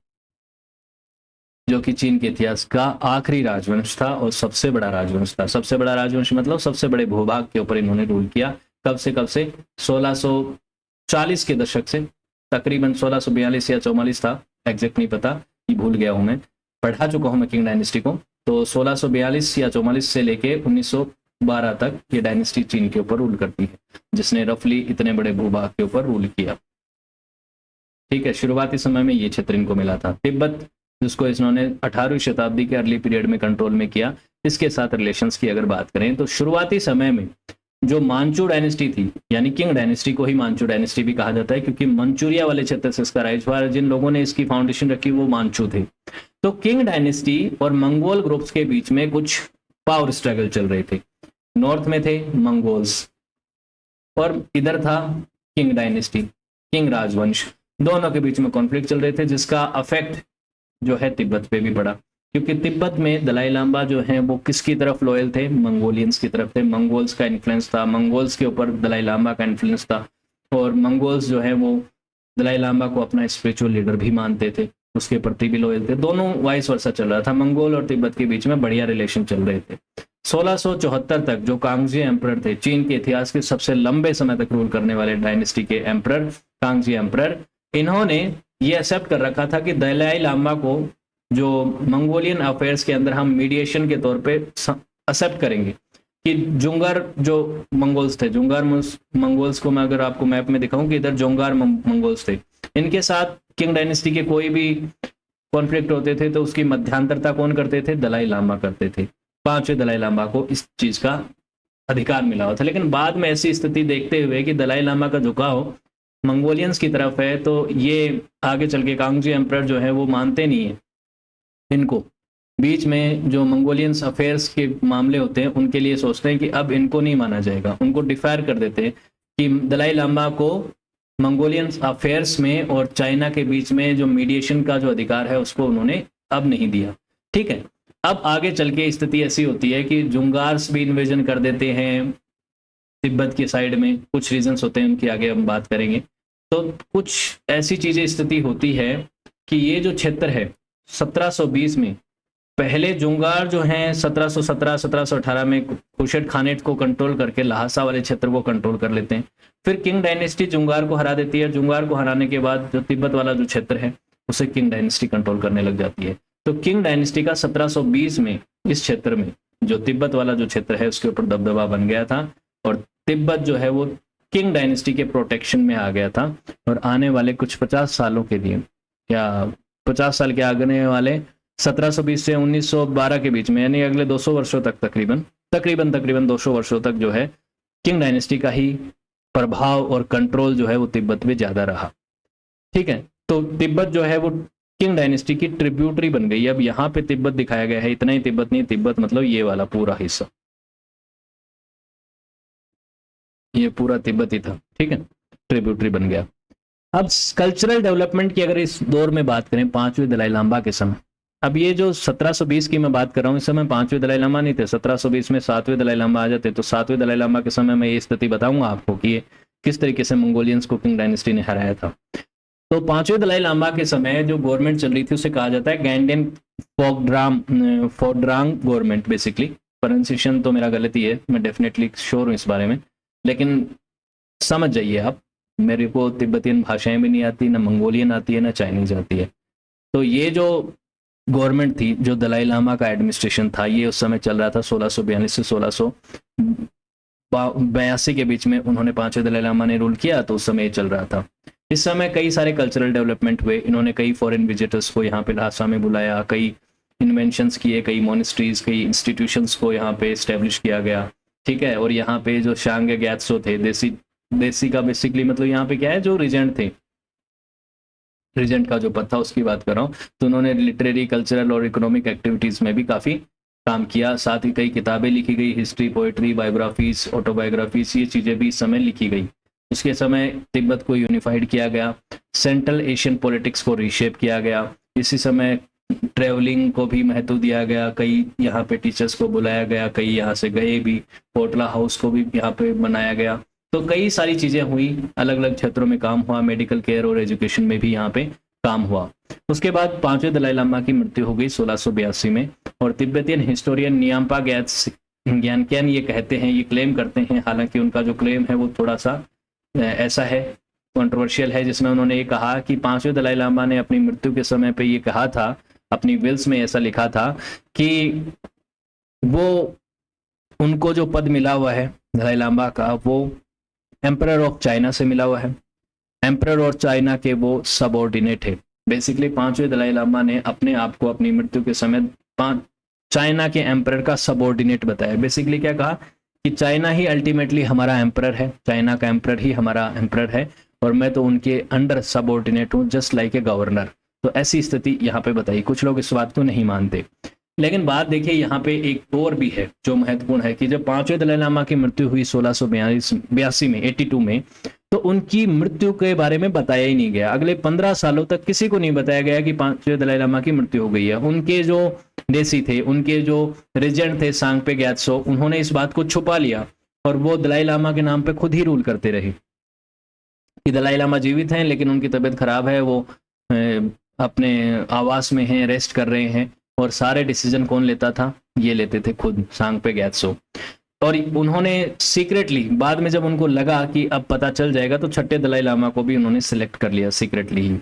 जो कि चीन के इतिहास का आखिरी राजवंश था और सबसे बड़ा राजवंश था। सबसे बड़ा राजवंश मतलब सबसे बड़े भूभाग के ऊपर इन्होंने रूल किया। कब से 1640 के दशक से, तकरीबन 1642 या 44 था, एग्जैक्ट नहीं पता, ये भूल गया हूं मैं, पढ़ा चुका हूं मैं किंग डायनेस्टी को। तो 1642 या 44 से लेके 1912 तक ये डायनेस्टी चीन के ऊपर रूल करती है, जिसने रफली इतने बड़े भूभाग के ऊपर रूल किया। ठीक है, शुरुआती समय में ये क्षेत्र इनको मिला था। तिब्बत, जिसको इन्होंने 18वीं शताब्दी के अर्ली पीरियड में कंट्रोल में किया, इसके साथ रिलेशंस की अगर बात करें तो शुरुआती समय में जो मांचू डायनेस्टी थी, यानी किंग डायनेस्टी को ही मांचू डायनेस्टी भी कहा जाता है, क्योंकि मंचूरिया वाले क्षेत्र से इसका राइज हुआ, जिन लोगों ने इसकी फाउंडेशन रखी वो मांचू थे। तो किंग डायनेस्टी और मंगोल ग्रुप्स के बीच में कुछ पावर स्ट्रगल चल रहे थे। नॉर्थ में थे मंगोल्स और इधर था किंग डायनेस्टी, किंग राजवंश, दोनों के बीच में कॉन्फ्लिक्ट चल रहे थे, जिसका अफेक्ट जो है तिब्बत पे भी पड़ा, क्योंकि तिब्बत में दलाई लामा जो हैं वो किसकी तरफ लॉयल थे? मंगोलियंस की तरफ थे। मंगोल्स का इन्फ्लुएंस था, मंगोल्स के ऊपर दलाई लामा का इन्फ्लुएंस था। और मंगोल्स जो है वो दलाई लामा को अपना स्पिरिचुअल लीडर भी मानते थे, उसके प्रति भी लॉयल थे। दोनों वाइस वर्सा चल रहा था, मंगोल और तिब्बत के बीच में बढ़िया रिलेशन चल रहे थे। 1674 तक जो कांगजी एम्परर थे, चीन के इतिहास के सबसे लंबे समय तक रूल करने वाले डायनेस्टी के एम्परर, कांगजी एम्परर, इन्होंने ये एक्सेप्ट कर रखा था कि दलाई लामा को जो मंगोलियन अफेयर्स के अंदर हम मीडिएशन के तौर पे एक्सेप्ट करेंगे कि जुंगार जो मंगोल्स थे, जुंगार मंगोल्स को मैं अगर आपको मैप में दिखाऊं कि इधर जुंगार मंगोल्स थे, इनके साथ किंग डायनेस्टी के कोई भी कॉन्फ्लिक्ट होते थे तो उसकी मध्यांतरता कौन करते थे? दलाई लामा करते थे। 5वें दलाई लामा को इस चीज का अधिकार मिला हुआ था। लेकिन बाद में ऐसी स्थिति देखते हुए कि दलाई लामा का झुकाव मंगोलियंस की तरफ है, तो ये आगे चल के कांगजी एम्परर जो है वो मानते नहीं है इनको। बीच में जो मंगोलियंस अफेयर्स के मामले होते हैं उनके लिए सोचते हैं कि अब इनको नहीं माना जाएगा, उनको डिफायर कर देते हैं कि दलाई लामा को मंगोलियन अफेयर्स में और चाइना के बीच में जो मीडिएशन का जो अधिकार है उसको उन्होंने अब नहीं दिया। ठीक है, अब आगे चल के स्थिति ऐसी होती है कि जुंगार्स भी इन्वेजन कर देते हैं तिब्बत की साइड में, कुछ रीजंस होते हैं उनकी आगे हम बात करेंगे। तो कुछ ऐसी चीजें स्थिति होती है कि ये जो क्षेत्र है 1720 में, पहले जुंगार जो हैं 1717 1718 में खुशेड खानेट को कंट्रोल करके लहासा वाले क्षेत्र को कंट्रोल कर लेते हैं। फिर किंग डायनेस्टी जुंगार को हरा देती है। जुंगार को हराने के बाद जो तिब्बत वाला जो क्षेत्र है उसे किंग डायनेस्टी कंट्रोल करने लग जाती है। तो किंग डायनेस्टी का 1720 में इस क्षेत्र में जो तिब्बत वाला जो क्षेत्र है उसके ऊपर दबदबा बन गया था और तिब्बत जो है वो किंग डायनेस्टी के प्रोटेक्शन में आ गया था। और आने वाले कुछ 50 सालों के लिए, या 50 साल के आगने वाले 1720 से 1912 के बीच में, यानी अगले 200 वर्षों तक तकरीबन 200 वर्षों तक जो है किंग डायनेस्टी का ही प्रभाव और कंट्रोल जो है वो तिब्बत में ज्यादा रहा। ठीक है, तो तिब्बत जो है वो किंग डायनेस्टी की ट्रिब्यूटरी बन गई। अब यहाँ पे तिब्बत दिखाया गया है, इतना ही तिब्बत नहीं, तिब्बत मतलब ये वाला पूरा हिस्सा, ये पूरा तिब्बत ही था। ठीक है, ट्रिब्यूटरी बन गया। अब कल्चरल डेवलपमेंट की अगर इस दौर में बात करें 5वें दलाई लामा के समय, अब ये जो 1720 की मैं बात कर रहा हूँ इस समय 5वें दलाई लामा नहीं थे, 1720 में 7वें दलाई लामा आ जाते। तो 7वें दलाई लामा के समय मैं ये स्थिति बताऊंगा आपको कि किस तरीके से मंगोलियंस को किंग डायनेस्टी ने हराया था। तो 5वें दलाई लामा के समय जो गवर्नमेंट चल रही थी उसे कहा जाता है गैंडियन फोड्रांग गवर्नमेंट। बेसिकली प्रोनाउंसिएशन तो मेरा गलत ही है, मैं डेफिनेटली श्योर हूँ इस बारे में, लेकिन समझ जाइए आप, मेरे को तिब्बतियन भाषाएं भी नहीं आती, ना मंगोलियन आती है, ना चाइनीज आती है। तो ये जो गवर्नमेंट थी, जो दलाई लामा का एडमिनिस्ट्रेशन था, ये उस समय चल रहा था 1642 से 1682 के बीच में उन्होंने 5वें दलाई लामा ने रूल किया, तो उस समय चल रहा था। इस समय कई सारे कल्चरल डेवलपमेंट हुए, इन्होंने कई फॉरेन विजिटर्स को यहाँ पे लहासा में बुलाया, कई इन्वेंशंस किए, कई मोनेस्ट्रीज, कई इंस्टीट्यूशंस को यहाँ पे इस्टेब्लिश किया गया। ठीक है, और यहाँ पे जो शांग ग्यात्सो थे, देसी का बेसिकली मतलब यहाँ पे क्या है, जो रीजेंट थे, रीजेंट का जो पद था उसकी बात कर रहा हूँ, तो उन्होंने लिटरेरी, कल्चरल और इकोनॉमिक एक्टिविटीज में भी काफी काम किया। साथ ही कई किताबें लिखी गई, हिस्ट्री, पोएट्री, बायोग्राफीज, ऑटोबायोग्राफीज, ये चीजें भी इस समय लिखी गई। उसके समय तिब्बत को यूनिफाइड किया गया, सेंट्रल एशियन पॉलिटिक्स को रीशेप किया गया। इसी समय ट्रेवलिंग को भी महत्व दिया गया, कई यहाँ पे टीचर्स को बुलाया गया, कई यहाँ से गए भी, पोटला हाउस को भी यहाँ पे बनाया गया। तो कई सारी चीजें हुई, अलग अलग क्षेत्रों में काम हुआ, मेडिकल केयर और एजुकेशन में भी यहाँ पे काम हुआ। उसके बाद 5वें दलाई लामा की मृत्यु हो गई 1682 में, और तिब्बतियन हिस्टोरियन नियाम्पा ग्यानक्यान ये कहते हैं, ये क्लेम करते हैं, हालांकि उनका जो क्लेम है वो थोड़ा सा ऐसा है, कंट्रोवर्शियल है, जिसमें उन्होंने ये कहा कि 5वें दलाई लामा ने अपनी मृत्यु के समय पे ये कहा था, अपनी विल्स में ऐसा लिखा था कि वो उनको जो पद मिला हुआ है दलाई लामा का, वो एम्परर ऑफ चाइना से मिला हुआ है, एम्परर और चाइना के वो सबऑर्डिनेट है। बेसिकली 5वें दलाई लामा ने अपने आप को अपनी मृत्यु के समय चाइना के एम्परर का सबऑर्डिनेट बताया। बेसिकली क्या कहा कि चाइना ही अल्टीमेटली हमारा एम्परर है, चाइना का एम्परर ही हमारा एम्परर है, और मैं तो उनके अंडर सबऑर्डिनेट हूँ, जस्ट लाइक ए गवर्नर। तो ऐसी स्थिति यहाँ पे बताई। कुछ लोग इस बात को नहीं मानते, लेकिन बात देखिए यहाँ पे एक और भी है जो महत्वपूर्ण है कि जब 5वें दलाई लामा की मृत्यु हुई 1682 में 82 में, तो उनकी मृत्यु के बारे में बताया ही नहीं गया। अगले 15 सालों तक किसी को नहीं बताया गया कि 5वें दलाई लामा की मृत्यु हो गई है। उनके जो देसी थे, उनके जो रेजेंट थे सांगपे ग्यात्सो, उन्होंने इस बात को छुपा लिया और वो दलाई लामा के नाम पे खुद ही रूल करते रहे। कि दलाई लामा जीवित हैं लेकिन उनकी तबीयत खराब है, वो अपने आवास में हैं, रेस्ट कर रहे हैं। और सारे डिसीजन कौन लेता था? ये लेते थे खुद सांगपे ग्यात्सो। और उन्होंने सीक्रेटली, बाद में जब उनको लगा कि अब पता चल जाएगा, तो छठे दलाई लामा को भी उन्होंने सिलेक्ट कर लिया सीक्रेटली ही।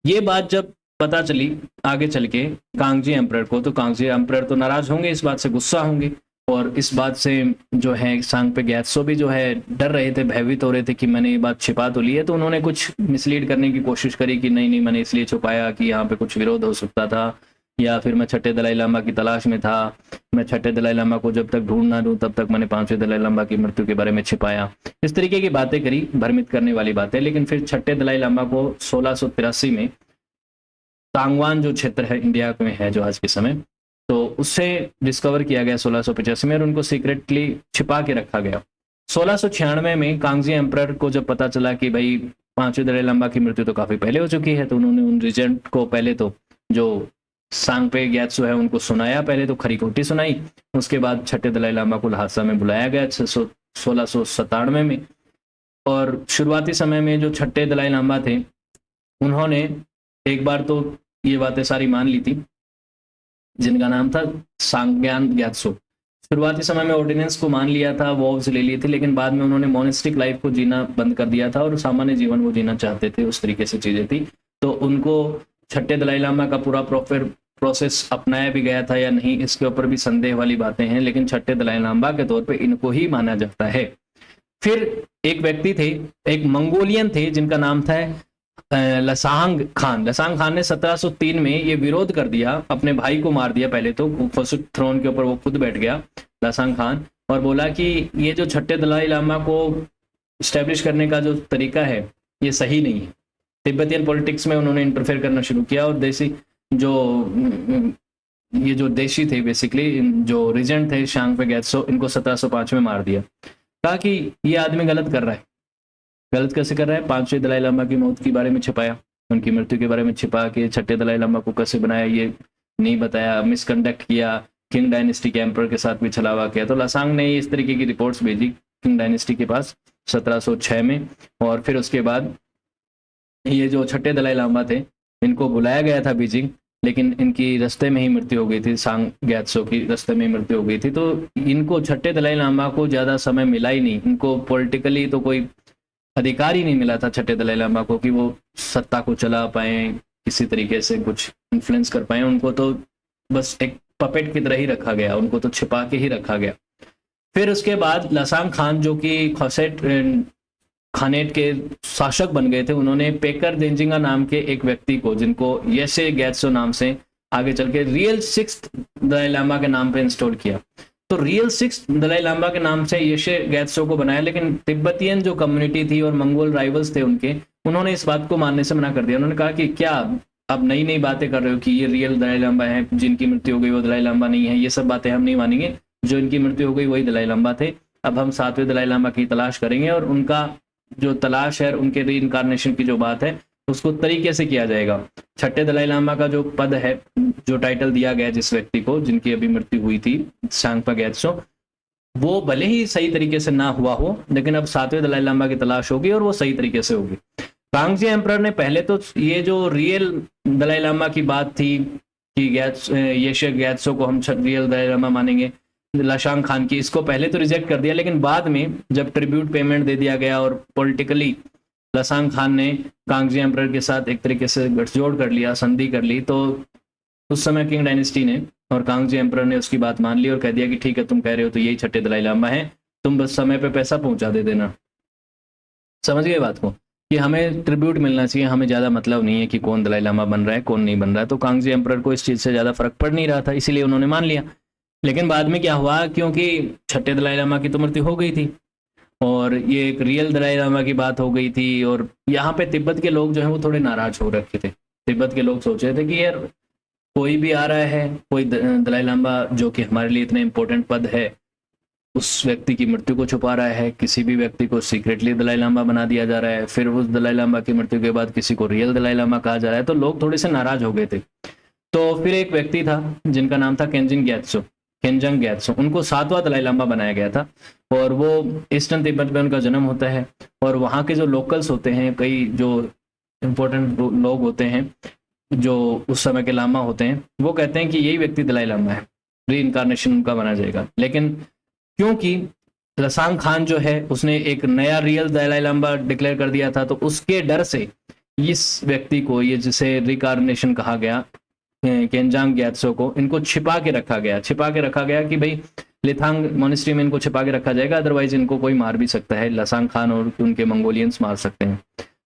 ये बात जब पता चली आगे चल के कांगजी एम्परर को, तो कांगजी एम्परर तो नाराज होंगे, इस बात से गुस्सा होंगे, और इस बात से जो है सांगपे ग्यात्सो भी जो है डर रहे थे, भयभीत हो रहे थे कि मैंने ये बात छिपा तो ली है। तो उन्होंने कुछ मिसलीड करने की कोशिश करी कि नहीं नहीं, मैंने इसलिए छुपाया कि यहाँ पे कुछ विरोध हो सकता था, या फिर मैं छठे दलाई लामा की तलाश में था, मैं छठे दलाई लामा को जब तक ढूंढ ना दूं तब तक मैंने पांचवें दलाई लामा की मृत्यु के बारे में छिपाया। इस तरीके की बातें करी, भ्रमित करने वाली बातें। लेकिन फिर छठे दलाई लामा को 1683 में तांगवान जो क्षेत्र है इंडिया में है जो आज के समय, तो उससे डिस्कवर किया गया 1685 में, और उनको सीक्रेटली छिपा के रखा गया। 1696 में कांगजी एम्परर को जब पता चला कि भाई पांचवें दलाई लामा की मृत्यु तो काफी पहले हो चुकी है, तो उन्होंने उन रिजेंट को पहले तो जो सांगपे ग्यात्सो है उनको सुनाया, पहले तो खरी खोटी सुनाई, उसके बाद छठे दलाई लामा को लहासा में बुलाया गया 1697 में। और शुरुआती समय में जो छठे दलाई लामा थे, उन्होंने एक बार तो ये बातें सारी मान ली थी, जिनका नाम था सांग्यान ग्यात्सो। शुरुआती समय में ऑर्डिनेंस को मान लिया था, वॉव्स ले लिए थे, लेकिन बाद में उन्होंने मोनेस्टिक लाइफ को जीना बंद कर दिया था और सामान्य जीवन वो जीना चाहते थे, उस तरीके से चीजें थी। तो उनको छठे दलाई लामा का पूरा प्रोसेस अपनाया भी गया था या नहीं, इसके ऊपर भी संदेह वाली बातें हैं, लेकिन छठे दलाई लामा के तौर पे इनको ही माना जाता है। फिर एक व्यक्ति थे, एक मंगोलियन थे, जिनका नाम था लसांग खान। लसांग खान ने 1703 में ये विरोध कर दिया, अपने भाई को मार दिया। पहले तो फसुट थ्रोन के ऊपर वो खुद बैठ गया लसांग खान, और बोला कि ये जो छठे दलाई लामा को स्टैब्लिश करने का जो तरीका है ये सही नहीं है। तिब्बतियन पॉलिटिक्स में उन्होंने इंटरफेयर करना शुरू किया, और देसी ये जो देशी थे, बेसिकली जो रीजेंट थे सांगपे ग्यात्सो, इनको 1705 में मार दिया। कहा कि ये आदमी गलत कर रहा है। गलत कैसे कर रहा है? पांचवें दलाई लामा की मौत के बारे में छिपाया, उनकी मृत्यु के बारे में छिपा के छठे दलाई लामा को कैसे बनाया ये नहीं बताया, मिसकंडक्ट किया, किंग डायनेस्टी के एम्पर के साथ भी छलावा किया। तो लसांग ने इस तरीके की रिपोर्ट्स भेजी किंग डायनेस्टी के पास 1706 में। और फिर उसके बाद ये जो छठे दलाई लामा थे, इनको बुलाया गया था बीजिंग, लेकिन इनकी रास्ते में ही मृत्यु हो गई थी, सांग ग्यात्सो की रास्ते में ही मृत्यु हो गई थी। तो इनको छठे दलाई लामा को ज्यादा समय मिला ही नहीं, इनको पॉलिटिकली तो कोई अधिकार ही नहीं मिला था छठे दलाई लामा को कि वो सत्ता को चला पाए, किसी तरीके से कुछ इन्फ्लुएंस कर पाए। उनको तो बस एक पपेट की तरह ही रखा गया, उनको तो छिपा के ही रखा गया। फिर उसके बाद लसांग खान, जो कि खौसेट खानेट के शासक बन गए थे, उन्होंने पेकर देंजिंगा नाम के एक व्यक्ति को, जिनको येशे ग्यात्सो नाम से आगे चल के रियल 6th दलाई लामा के नाम पे इंस्टॉल किया। तो रियल 6th दलाई लामा के नाम से येशे ग्यात्सो को बनाया, लेकिन तिब्बतियन जो कम्युनिटी थी और मंगोल राइवल्स थे उनके, उन्होंने इस बात को मानने से मना कर दिया। उन्होंने कहा कि क्या अब नई नई बातें कर रहे हो कि ये रियल दलाई लामा है, जिनकी मृत्यु हो गई वो दलाई लामा नहीं है, ये सब बातें हम नहीं मानेंगे। जो इनकी मृत्यु हो गई वही दलाई लामा थे। अब हम 7वें दलाई लामा की तलाश करेंगे, और उनका जो तलाश है, उनके रीइंकारनेशन की जो बात है, उसको तरीके से किया जाएगा। छठे दलाई लामा का जो पद है, जो टाइटल दिया गया जिस व्यक्ति को, जिनकी अभी मृत्यु हुई थी सांगपे ग्यात्सो, वो भले ही सही तरीके से ना हुआ हो, लेकिन अब 7वें दलाई लामा की तलाश होगी और वो सही तरीके से होगी। कांगजी एम्परर ने पहले तो ये जो रियल दलाई लामा की बात थी कि येशे ग्यात्सो को हम रियल दलाई लामा मानेंगे, लसांग खान की, इसको पहले तो रिजेक्ट कर दिया। लेकिन बाद में जब ट्रिब्यूट पेमेंट दे दिया गया और पॉलिटिकली लसांग खान ने कांगजी एम्परर के साथ एक तरीके से गठजोड़ कर लिया, संधि कर ली, तो उस समय किंग डायनेस्टी ने और कांगजी एम्परर ने उसकी बात मान ली और कह दिया कि ठीक है, तुम कह रहे हो तो यही छठे दलाई लामा है, तुम बस समय पे पैसा पहुंचा दे देना। समझ गए बात को, कि हमें ट्रिब्यूट मिलना चाहिए, हमें ज्यादा मतलब नहीं है कि कौन दलाई लामा बन रहा है कौन नहीं बन रहा है। तो कांगजी एम्परर को इस चीज से ज्यादा फर्क पड़ नहीं रहा था, इसीलिए उन्होंने मान लिया। लेकिन बाद में क्या हुआ, क्योंकि छठे दलाई लामा की तो मृत्यु हो गई थी और ये एक रियल दलाई लामा की बात हो गई थी, और यहाँ पे तिब्बत के लोग जो है वो थोड़े नाराज हो रखे थे। तिब्बत के लोग सोच रहे थे कि यार कोई भी आ रहा है, कोई दलाई लामा जो कि हमारे लिए इतना इम्पोर्टेंट पद है, उस व्यक्ति की मृत्यु को छुपा रहा है, किसी भी व्यक्ति को सीक्रेटली दलाई लामा बना दिया जा रहा है, फिर उस दलाई लामा की मृत्यु के बाद किसी को रियल दलाई लामा कहा जा रहा है, तो लोग थोड़े से नाराज हो गए थे। तो फिर एक व्यक्ति था जिनका नाम था केंजिन ग्यात्सो। केंजंग ग्यात्सो, उनको 7वां दलाई लामा बनाया गया था। और वो ईस्टर्न तिब्बत में उनका जन्म होता है। और वहाँ के जो लोकल्स होते हैं, कई जो इम्पोर्टेंट लोग होते हैं जो उस समय के लामा होते हैं, वो कहते हैं कि यही व्यक्ति दलाई लामा है, री इनकारनेशन उनका माना जाएगा। लेकिन क्योंकि लसांग खान जो है उसने एक नया रियल दलाई लामा डिक्लेयर कर दिया था, तो उसके डर से इस व्यक्ति को, ये जिसे रिकारनेशन कहा गया, केंजांग ग्यात्सो को, इनको छिपा के रखा गया कि भाई लिथांग मोनेस्ट्री में इनको छिपा के रखा जाएगा, अदरवाइज इनको कोई मार भी सकता है, लसांग खान और उनके मंगोलियंस मार सकते हैं।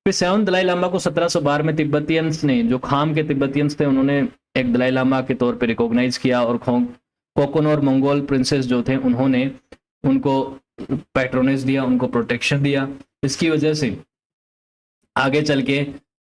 फिर 7वें दलाई लामा को 1712 में तिब्बतियंस ने, जो खाम के तिब्बतियंस थे, उन्होंने एक दलाई लामा के तौर पे रिकॉग्नाइज किया। और कोकोन और मंगोल प्रिंसेस जो थे, उन्होंने उनको पैट्रोनेज दिया, उनको प्रोटेक्शन दिया। इसकी वजह से आगे चल के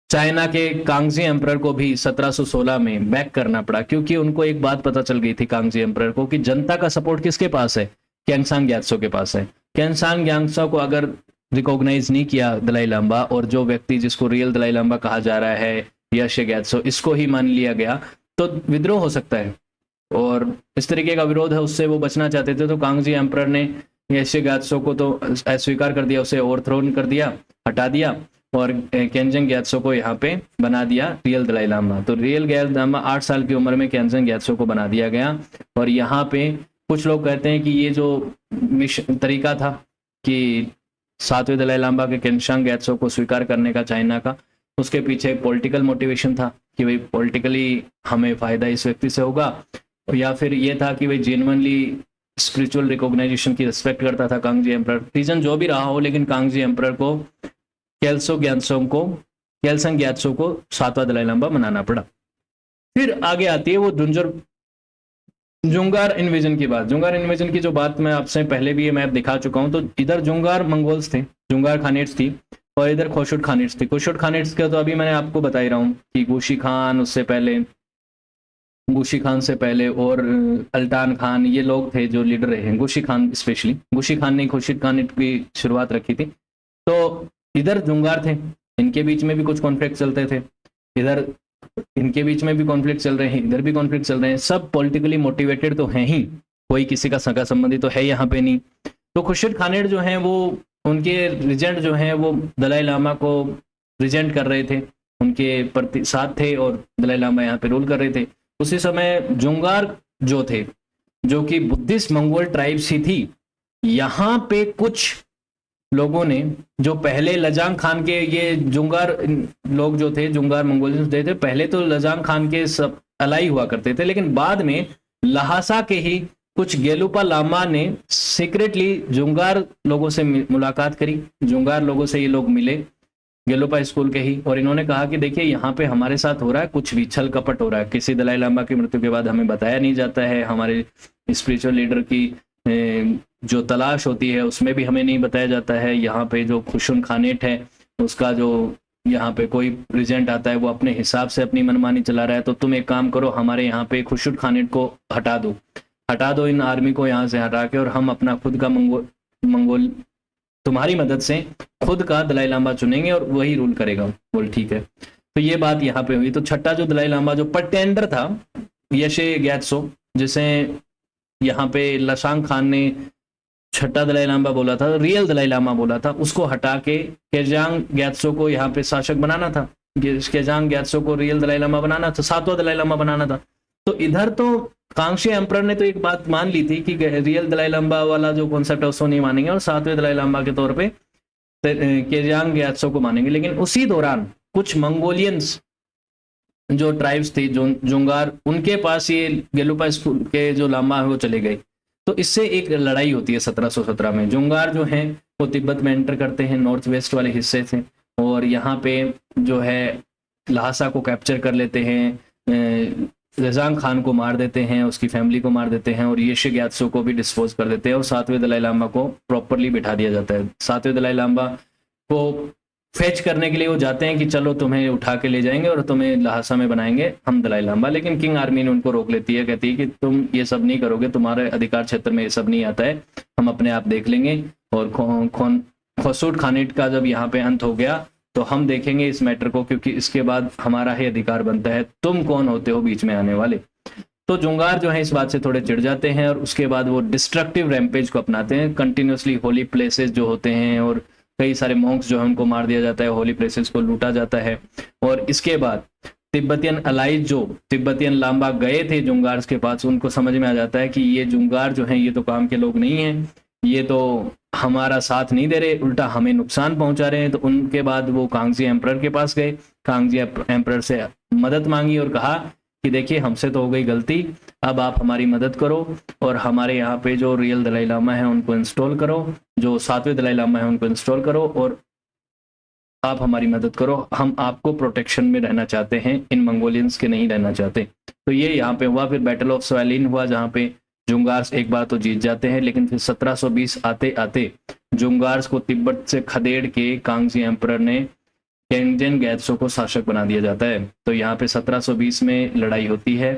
चाइना के कांगजी एम्परर को भी 1716 में बैक करना पड़ा, क्योंकि उनको एक बात पता चल गई थी कांगजी एम्परर को कि जनता का सपोर्ट किसके पास है, केंगसान ग्यात्सो के पास है। केंगसान ग्यात्सो को अगर रिकॉग्नाइज नहीं किया दलाई लामा, और जो व्यक्ति जिसको रियल दलाई लामा कहा जा रहा है यशे ग्यात्सो, इसको ही मान लिया गया, तो विद्रोह हो सकता है। और इस तरीके का विरोध है, उससे वो बचना चाहते थे। तो कांगजी एम्परर ने यशे ग्यात्सो को तो अस्वीकार कर दिया, उसे ओवरथ्रोन कर दिया, हटा दिया, और केंजंग ग्यात्सो को यहाँ पे बना दिया रियल दलाई लामा। तो रियल दलाई लामा 8 साल की उम्र में केंजंग ग्यात्सो को बना दिया गया। और यहाँ पे कुछ लोग कहते हैं कि ये जो तरीका था कि 7वें दलाई लामा के केंजंग ग्यात्सो को स्वीकार करने का चाइना का, उसके पीछे पॉलिटिकल मोटिवेशन था कि भाई पॉलिटिकली हमें फायदा इस व्यक्ति से होगा, या फिर ये था कि भाई जेन्युइनली स्पिरिचुअल रिकॉग्नाइजेशन की रिस्पेक्ट करता था कांगजी एम्परर। रीजन जो भी रहा हो, लेकिन कांगजी एम्परर को केलसंग ग्यात्सो को 7वां दलाई लामा बनाना पड़ा। फिर आगे आती है वो जुंगार इन्वेजन की बात। जुंगार इन्वेजन की जो बात मैं आपसे पहले भी ये मैप दिखा चुका हूं। तो इधर जुंगार मंगोल्स थे, जुंगार खानेट्स थी, और इधर खोशुट खानेट्स थी। खोशुट खानेट्स का तो अभी मैंने आपको बता ही रहा हूँ कि गुशी खान से पहले और अल्टान खान, ये लोग थे जो लीडर रहे हैं। गुशी खान स्पेशली, गुशी खान ने खोशुट खानेट की शुरुआत रखी थी। तो इधर जुंगार थे, इनके बीच में भी कुछ कॉन्फ्लिक्ट चलते थे, इधर इनके बीच में भी कॉन्फ्लिक्ट चल रहे हैं, इधर भी कॉन्फ्लिक्ट चल रहे हैं। सब पॉलिटिकली मोटिवेटेड तो हैं ही, कोई किसी का सगा संबंधी तो है यहाँ पे नहीं। तो खुर्शीद खानेट जो हैं वो, उनके रिजेंट जो हैं वो दलाई लामा को रिजेंट कर रहे थे, उनके प्रति साथ थे, और दलाई लामा यहाँ पे रूल कर रहे थे। उसी समय जुंगार जो थे, जो कि बुद्धिस्ट मंगोल ट्राइब्स ही थी, यहाँ पे कुछ लोगों ने, जो पहले लजांग खान के, ये जुंगार लोग जो थे, जुंगार मंगोलियंस थे, पहले तो लजांग खान के सब अलाई हुआ करते थे, लेकिन बाद में लहासा के ही कुछ गेलुपा लामा ने सीक्रेटली जुंगार लोगों से मुलाकात करी, जुंगार लोगों से ये लोग मिले, गेलुपा स्कूल के ही, और इन्होंने कहा कि देखिए यहाँ पे हमारे साथ हो रहा है कुछ भी छल कपट हो रहा है, किसी दलाई लामा की मृत्यु के बाद हमें बताया नहीं जाता है, हमारे स्पिरिचुअल लीडर की जो तलाश होती है उसमें भी हमें नहीं बताया जाता है। यहाँ पे जो खुशुन खानेट है, उसका जो यहाँ पे कोई रिजेंट आता है वो अपने हिसाब से अपनी मनमानी चला रहा है, तो तुम एक काम करो, हमारे यहाँ पे खुशुन खानेट को हटा दो इन आर्मी को यहाँ से हटा के, और हम अपना खुद का मंगोल तुम्हारी मदद से खुद का दलाई लामा चुनेंगे और वही रूल करेगा। बोल ठीक है। तो ये बात यहाँ पे हुई। तो छठा जो दलाई लामा, जो प्रेटेंडर था, यशे ग्यात्सो, जिसे यहाँ पे लसांग खान ने छठा दलाई लामा बोला था, रियल दलाई लामा बोला था, उसको हटा के केंजांग ग्यात्सो को यहाँ पे शासक बनाना था, केंजांग ग्यात्सो को रियल दलाई लामा बनाना था, 7वां दलाई लामा बनाना था। तो इधर तो कांगशी एम्परर ने तो एक बात मान ली थी कि रियल दलाई लामा वाला जो कॉन्सेप्ट है उसको नहीं मानेंगे, और 7वें दलाई लामा के तौर पे केंजांग ग्यात्सो को मानेंगे। लेकिन उसी दौरान कुछ मंगोलियंस जो ट्राइब्स थी, जुंगार, उनके पास ये गेलुपा स्कूल के जो लामा है वो चले गए। तो इससे एक लड़ाई होती है 1717 में। जुंगार जो हैं वो तिब्बत में एंटर करते हैं, नॉर्थ वेस्ट वाले हिस्से से, और यहाँ पे जो है लहासा को कैप्चर कर लेते हैं, लजांग खान को मार देते हैं, उसकी फैमिली को मार देते हैं, और यशे ग्यात्सो को भी डिस्पोज कर देते हैं, और 7वें दलाई लामा को प्रॉपरली बिठा दिया जाता है। 7वें दलाई लामा को फेच करने के लिए वो जाते हैं कि चलो तुम्हें उठा के ले जाएंगे और तुम्हें लहासा में बनाएंगे हम दलाई लामा, लेकिन किंग आर्मी ने उनको रोक लेती है, कहती है कि तुम ये सब नहीं करोगे, तुम्हारे अधिकार क्षेत्र में ये सब नहीं आता है, हम अपने आप देख लेंगे। और खोशुट खानेट का जब यहाँ पे अंत हो गया तो हम देखेंगे इस मैटर को, क्योंकि इसके बाद हमारा ही अधिकार बनता है, तुम कौन होते हो बीच में आने वाले। तो जुंगार जो है इस बात से थोड़े चिढ़ जाते हैं और उसके बाद वो डिस्ट्रक्टिव रैम्पेज को अपनाते हैं। कंटिन्यूसली होली प्लेसेस जो होते हैं और कई सारे मॉन्क्स जो है उनको मार दिया जाता है, होली प्लेसेस को लूटा जाता है। और इसके बाद तिब्बतियन अलाइज जो तिब्बतियन लांबा गए थे जुंगार्स के पास, उनको समझ में आ जाता है कि ये जुंगार जो हैं ये तो काम के लोग नहीं हैं, ये तो हमारा साथ नहीं दे रहे, उल्टा हमें नुकसान पहुंचा रहे हैं। तो उनके बाद वो कांगजी एम्परर के पास गए, कांगजी एम्परर से मदद मांगी और कहा कि देखिए हमसे तो हो गई गलती, अब आप हमारी मदद करो और हमारे यहाँ पे जो रियल दलाई लामा है उनको इंस्टॉल करो, जो 7वें दलाई लामा है उनको इंस्टॉल करो और आप हमारी मदद करो, हम आपको प्रोटेक्शन में रहना चाहते हैं, इन मंगोलियंस के नहीं रहना चाहते। तो ये यहाँ पे हुआ। फिर बैटल ऑफ स्वालिन हुआ जहाँ पे जुंगार्स एक बार तो जीत जाते हैं, लेकिन फिर 1720 आते आते जुंगार्स को तिब्बत से खदेड़ के कांगजी एम्परर ने केंगजेन गैत्सो को शासक बना दिया जाता है। तो यहाँ पे 1720 में लड़ाई होती है,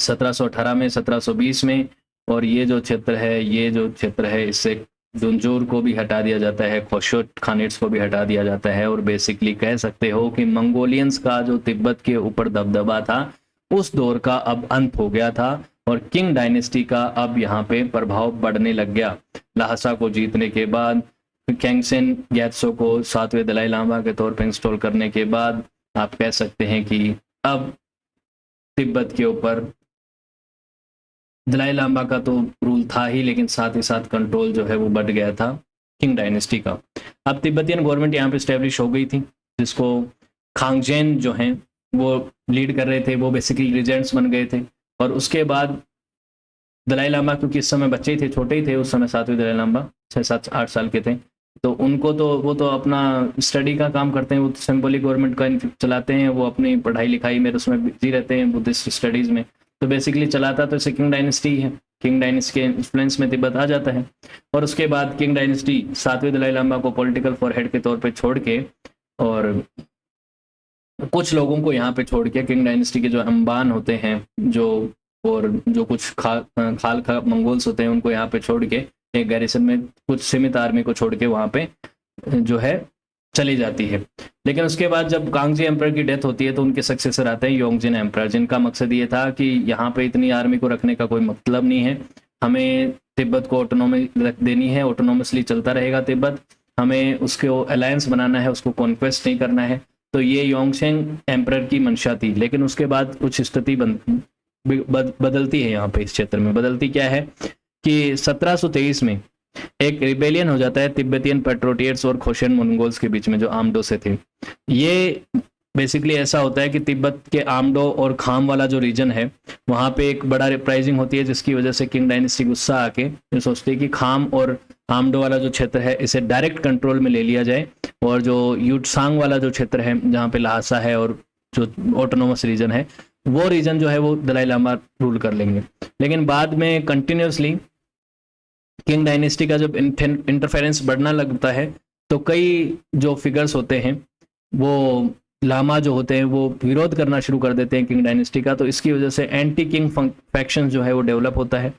1718 में, 1720 में, और ये जो क्षेत्र है इससे दुंजोर को भी हटा दिया जाता है, खोशोट खानेट्स को भी हटा दिया जाता है। और बेसिकली कह सकते हो कि मंगोलियंस का जो तिब्बत के ऊपर दबदबा था उस दौर का अब अंत हो गया था और किंग डायनेस्टी का अब यहाँ पे प्रभाव बढ़ने लग गया। ल्हासा को जीतने के बाद, केंगसेन गैत्सो को 7वें दलाई लामा के तौर पर इंस्टॉल करने के बाद आप कह सकते हैं कि अब तिब्बत के ऊपर दलाई लामा का तो रूल था ही, लेकिन साथ ही साथ कंट्रोल जो है वो बढ़ गया था किंग डायनेस्टी का। अब तिब्बतियन गवर्नमेंट यहाँ पे स्टैब्लिश हो गई थी, जिसको खांगजेन जो हैं वो लीड कर रहे थे, वो बेसिकली रीजेंट्स बन गए थे। और उसके बाद दलाई लामा, क्योंकि इस समय बच्चे ही थे, छोटे ही थे उस समय, 7वें दलाई लामा 6-7-8 साल के थे, तो उनको तो वो तो अपना स्टडी का काम करते हैं, वो तो सिंबॉलिक गवर्नमेंट का चलाते हैं, वो अपनी पढ़ाई लिखाई में उसमें बिजी रहते हैं बुद्धिस्ट स्टडीज़ में। तो बेसिकली चलाता तो इसे किंग डायनेस्टी है, किंग डायनेस्टी के इन्फ्लुएंस में तिब्बत आ जाता है। और उसके बाद किंग डायनेस्टी 7वें दलाई लामा को पॉलिटिकल फॉरहेड के तौर पे छोड़ के और कुछ लोगों को यहाँ पे छोड़ के, किंग डायनेस्टी के जो अंबान होते हैं और जो कुछ खाल मंगोल्स होते हैं उनको यहाँ पे छोड़ के एक गैरिसन में कुछ सीमित आर्मी को छोड़ के वहाँ पे जो है चली जाती है। लेकिन उसके बाद जब कांगजी एम्परर की डेथ होती है तो उनके सक्सेसर आते हैं योंगजिन एम्परर, जिनका मकसद ये था कि यहाँ पे इतनी आर्मी को रखने का कोई मतलब नहीं है, हमें तिब्बत को ऑटोनॉमी रख देनी है, ऑटोनॉमसली चलता रहेगा तिब्बत, हमें उसको अलायंस बनाना है, उसको कॉन्क्वेस्ट नहीं करना है। तो ये योंगसेन एम्परर की मंशा थी। लेकिन उसके बाद कुछ स्थिति बदलती है यहाँ पे, इस क्षेत्र में बदलती क्या है कि 1723 में एक रिबेलियन हो जाता है तिब्बतियन पेट्रोटियर्स और खोशन मंगोल्स के बीच में, जो आमडो से थे। ये बेसिकली ऐसा होता है कि तिब्बत के आमडो और खाम वाला जो रीजन है वहाँ पे एक बड़ा रिप्राइजिंग होती है, जिसकी वजह से किंग डायनेस्टी गुस्सा आके ये सोचती है कि खाम और आमडो वाला जो क्षेत्र है इसे डायरेक्ट कंट्रोल में ले लिया जाए, और जो यूटसांग वाला जो क्षेत्र है जहाँ पे ल्हासा है और जो ऑटोनोमस रीजन है वो रीजन जो है वो दलाई लामा रूल कर लेंगे। लेकिन बाद में कंटिन्यूसली किंग डायनेस्टी का जब इंटरफेरेंस बढ़ना लगता है तो कई जो फिगर्स होते हैं वो लामा जो होते हैं वो विरोध करना शुरू कर देते हैं किंग डायनेस्टी का। तो इसकी वजह से एंटी किंग फैक्शन जो है वो डेवलप होता है।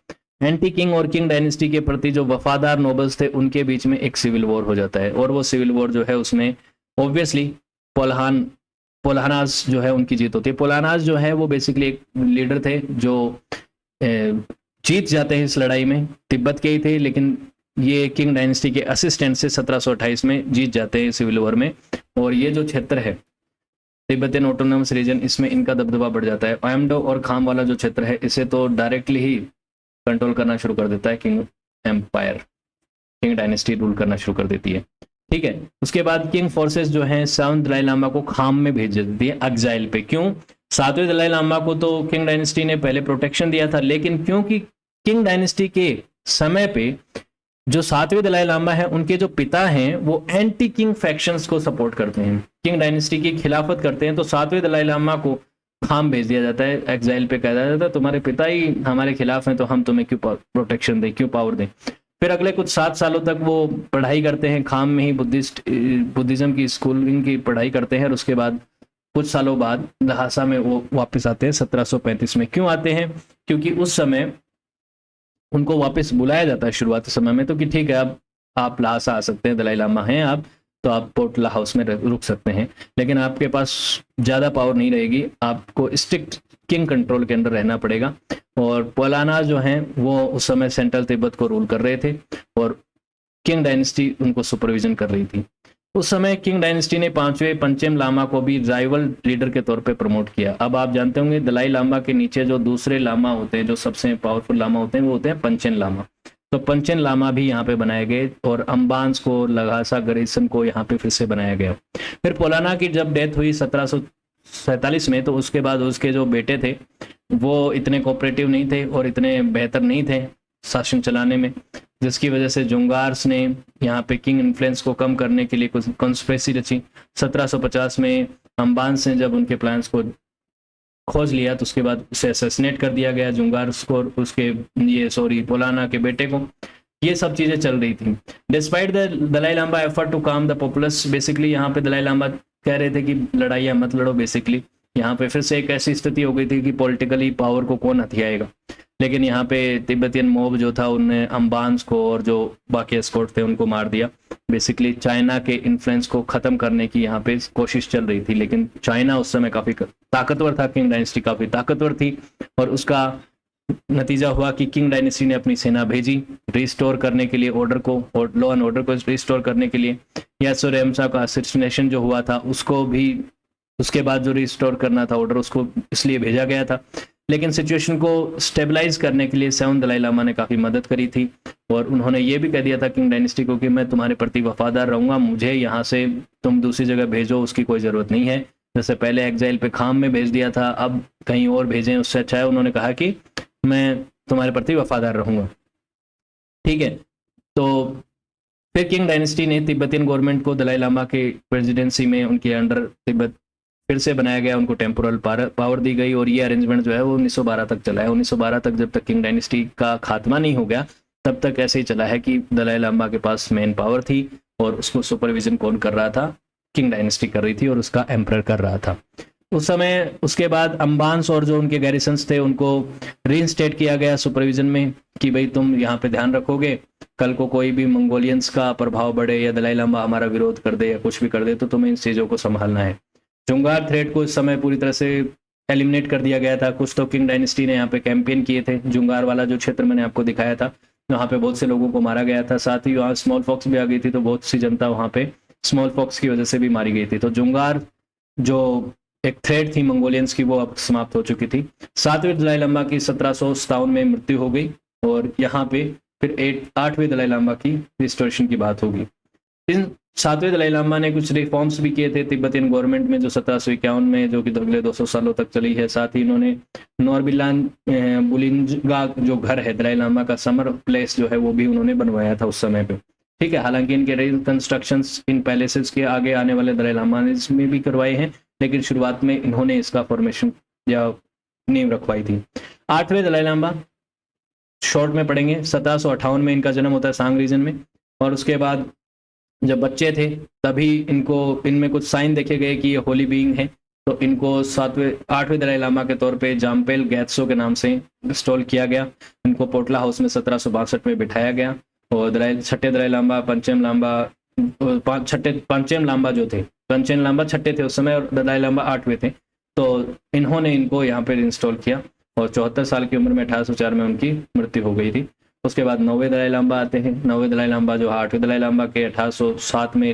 एंटी किंग और किंग डायनेस्टी के प्रति जो वफादार नोबल्स थे उनके बीच में एक सिविल वॉर हो जाता है, और वो सिविल वॉर जो है उसमें ऑब्वियसली पोल्हानाज जो है उनकी जीत होती है। पोल्हानाज जो है वो बेसिकली एक लीडर थे जो जीत जाते हैं इस लड़ाई में, तिब्बत के ही थे, लेकिन ये किंग डायनेस्टी के असिस्टेंट से 1728 में जीत जाते हैं सिविल वॉर में। और ये जो क्षेत्र है तिब्बतियन ऑटोनॉमस रीजन, इसमें इनका दबदबा बढ़ जाता है। आमडो और खाम वाला जो क्षेत्र है इसे तो डायरेक्टली ही कंट्रोल करना शुरू कर देता है Qing empire, Qing dynasty rule करना शुरू कर देती है। ठीक है, उसके बाद किंग फोर्सेस जो हैं 7वें दलाई लामा को खाम में भेज देती है एग्जाइल पे। क्यों? 7वें दलाई लामा को तो किंग डायनेस्टी ने पहले प्रोटेक्शन दिया था, लेकिन क्योंकि किंग डायनेस्टी के समय पे जो 7वें दलाई लामा है उनके जो पिता हैं वो एंटी किंग फैक्शंस को सपोर्ट करते हैं, किंग डायनेस्टी की खिलाफत करते हैं। तो 7वें दलाई लामा को खाम भेज दिया जाता है, एग्जाइल पे कहा जाता है तुम्हारे पिता ही हमारे खिलाफ हैं तो हम तुम्हें क्यों प्रोटेक्शन दें, क्यों पावर दें। फिर अगले कुछ 7 सालों तक वो पढ़ाई करते हैं, खाम में ही बुद्धिज्म की स्कूलिंग की पढ़ाई करते हैं। और उसके बाद कुछ सालों बाद ल्हासा में वो वापस आते हैं 1735 में। क्यों आते हैं? क्योंकि उस समय उनको वापस बुलाया जाता है शुरुआती समय में, तो कि ठीक है अब आप ल्हासा आ सकते हैं, दलाई लामा हैं आप, तो आप पोर्ट ला हाउस में रुक सकते हैं, लेकिन आपके पास ज़्यादा पावर नहीं रहेगी, आपको स्ट्रिक्ट किंग कंट्रोल के अंडर रहना पड़ेगा। और पोलाना जो हैं वो उस समय सेंट्रल तिब्बत को रूल कर रहे थे और किंग डायनेस्टी उनको सुपरविजन कर रही थी। उस समय किंग डायनेस्टी ने 5वें पंचेम लामा को भी राइवल लीडर के तौर पे प्रमोट किया। अब आप जानते होंगे दलाई लामा के नीचे जो दूसरे लामा होते हैं, जो सबसे पावरफुल लामा होते हैं, वो होते हैं पंचेन लामा। तो पंचेन लामा भी यहाँ पे बनाए गए और अंबांस को, लगासा गरीसम को यहाँ पे फिर से बनाया गया। फिर पोलाना की जब डेथ हुई 1747 में, तो उसके बाद उसके जो बेटे थे वो इतने कोऑपरेटिव नहीं थे और इतने बेहतर नहीं थे शासन चलाने में, जिसकी वजह से जुंगार्स ने यहाँ पे किंग इन्फ्लुएंस को कम करने के लिए कुछ कॉन्स्पिरेसी रची। 1750 में अंबांस ने जब उनके प्लान्स को खोज लिया तो उसके बाद उसे असैसिनेट कर दिया गया, जुंगार्स को, उसके पोलाना के बेटे को। ये सब चीजें चल रही थी। Despite the Dalai Lama effort to calm the populace, basically यहाँ पे दलाई लामा कह रहे थे कि लड़ाइयाँ मत लड़ो। बेसिकली यहाँ पे फिर से एक ऐसी स्थिति हो गई थी कि पॉलिटिकली पावर को कौन हथियाएगा, लेकिन यहाँ पे तिब्बतियन मॉब जो था उनने अंबांस को और जो बाकी एस्कॉर्ट थे उनको मार दिया। बेसिकली चाइना के इन्फ्लुएंस को खत्म करने की यहाँ पे कोशिश चल रही थी, लेकिन चाइना उस समय काफी ताकतवर था, किंग डायनेस्टी काफी ताकतवर थी और उसका नतीजा हुआ कि किंग डायनेस्टी ने अपनी सेना भेजी रिस्टोर करने के लिए ऑर्डर को, और लॉ एंड ऑर्डर को रिस्टोर करने के लिए। यासोरेमसा का असैसिनेशन जो हुआ था उसको भी, उसके बाद जो रिस्टोर करना था ऑर्डर, उसको इसलिए भेजा गया था। लेकिन सिचुएशन को स्टेबलाइज करने के लिए 7 दलाई लामा ने काफ़ी मदद करी थी और उन्होंने ये भी कह दिया था किंग डायनेस्टी को कि मैं तुम्हारे प्रति वफादार रहूंगा, मुझे यहाँ से तुम दूसरी जगह भेजो उसकी कोई ज़रूरत नहीं है। जैसे पहले एग्जाइल पे खाम में भेज दिया था, अब कहीं और भेजें उससे अच्छा है। उन्होंने कहा कि मैं तुम्हारे प्रति वफादार रहूंगा। ठीक है, तो फिर किंग डायनेस्टी ने तिब्बतियन गवर्नमेंट को दलाई लामा के प्रेसिडेंसी में उनके अंडर तिब्बत फिर से बनाया गया, उनको टेम्पोरल पावर दी गई और ये अरेंजमेंट जो है वो 1912 तक चला है। 1912 तक जब तक किंग डायनेस्टी का खात्मा नहीं हो गया तब तक ऐसे ही चला है कि दलाई लामा के पास मेन पावर थी और उसको सुपरविजन कौन कर रहा था, किंग डायनेस्टी कर रही थी और उसका एम्परर कर रहा था उस समय। उसके बाद अंबांस और जो उनके गैरिसन्स थे उनको रीइंस्टेट किया गया सुपरविजन में कि भाई तुम यहाँ पे ध्यान रखोगे, कल को कोई भी मंगोलियंस का प्रभाव बढ़े या दलाई लामा हमारा विरोध कर दे या कुछ भी कर दे तो तुम्हें इन चीज़ों को संभालना है। जुंगार थ्रेड को इस समय पूरी तरह से एलिमिनेट कर दिया गया था। कुछ तो किंग डायनेस्टी ने यहाँ पे कैंपेन किए थे। जुंगार वाला जो क्षेत्र मैंने आपको दिखाया था, वहाँ पे बहुत से लोगों को मारा गया था। साथ ही वहाँ स्मॉल फॉक्स भी आ गई थी, तो बहुत सी जनता वहाँ पे स्मॉल फॉक्स की वजह से भी मारी गई थी। तो जुंगार जो एक थ्रेड थी मंगोलियंस की, वो अब समाप्त हो चुकी थी। 7वें दलाई लामा की 1757 में मृत्यु हो गई और यहाँ पे फिर 8वें दलाई लामा की रिस्टोरेशन की बात होगी। इन 7वें दलाई लामा ने कुछ रिफॉर्म्स भी किए थे तिब्बतियन गवर्नमेंट में, जो 1751 में, जो कि अगले 200 सालों तक चली है। साथ ही इन्होंने नॉर्बिलान बुलिंगा जो घर है दलाई लामा का, समर प्लेस जो है, वो भी उन्होंने बनवाया था उस समय पे। ठीक है, हालांकि इनके रिकंस्ट्रक्शंस इन पैलेसेस के आगे आने वाले दलाई लामा ने इसमें भी करवाए हैं, लेकिन शुरुआत में इन्होंने इसका फॉर्मेशन या नींव रखवाई थी। 8वें दलाई लामा शॉर्ट में पढ़ेंगे। 1758 में इनका जन्म होता है सांग रीजन में, और उसके बाद जब बच्चे थे तभी इनमें कुछ साइन देखे गए कि ये होली बीइंग है, तो इनको 8वें दलाई लामा के तौर पे जाम्पेल गैत्सो के नाम से इंस्टॉल किया गया। इनको पोटला हाउस में 1762 में बिठाया गया और छठे दलाई लामा, पंचेम लामा जो थे, पंचेम लामा छठे थे उस समय और दलाई लामा 8वें थे, तो इन्होंने इनको यहाँ पे इंस्टॉल किया और 74 साल की उम्र में 1804 में उनकी मृत्यु हो गई थी। उसके बाद 9वें दलाई लामा आते हैं। 9वें दलाई लामा जो 8वें दलाई लामा के 1807 में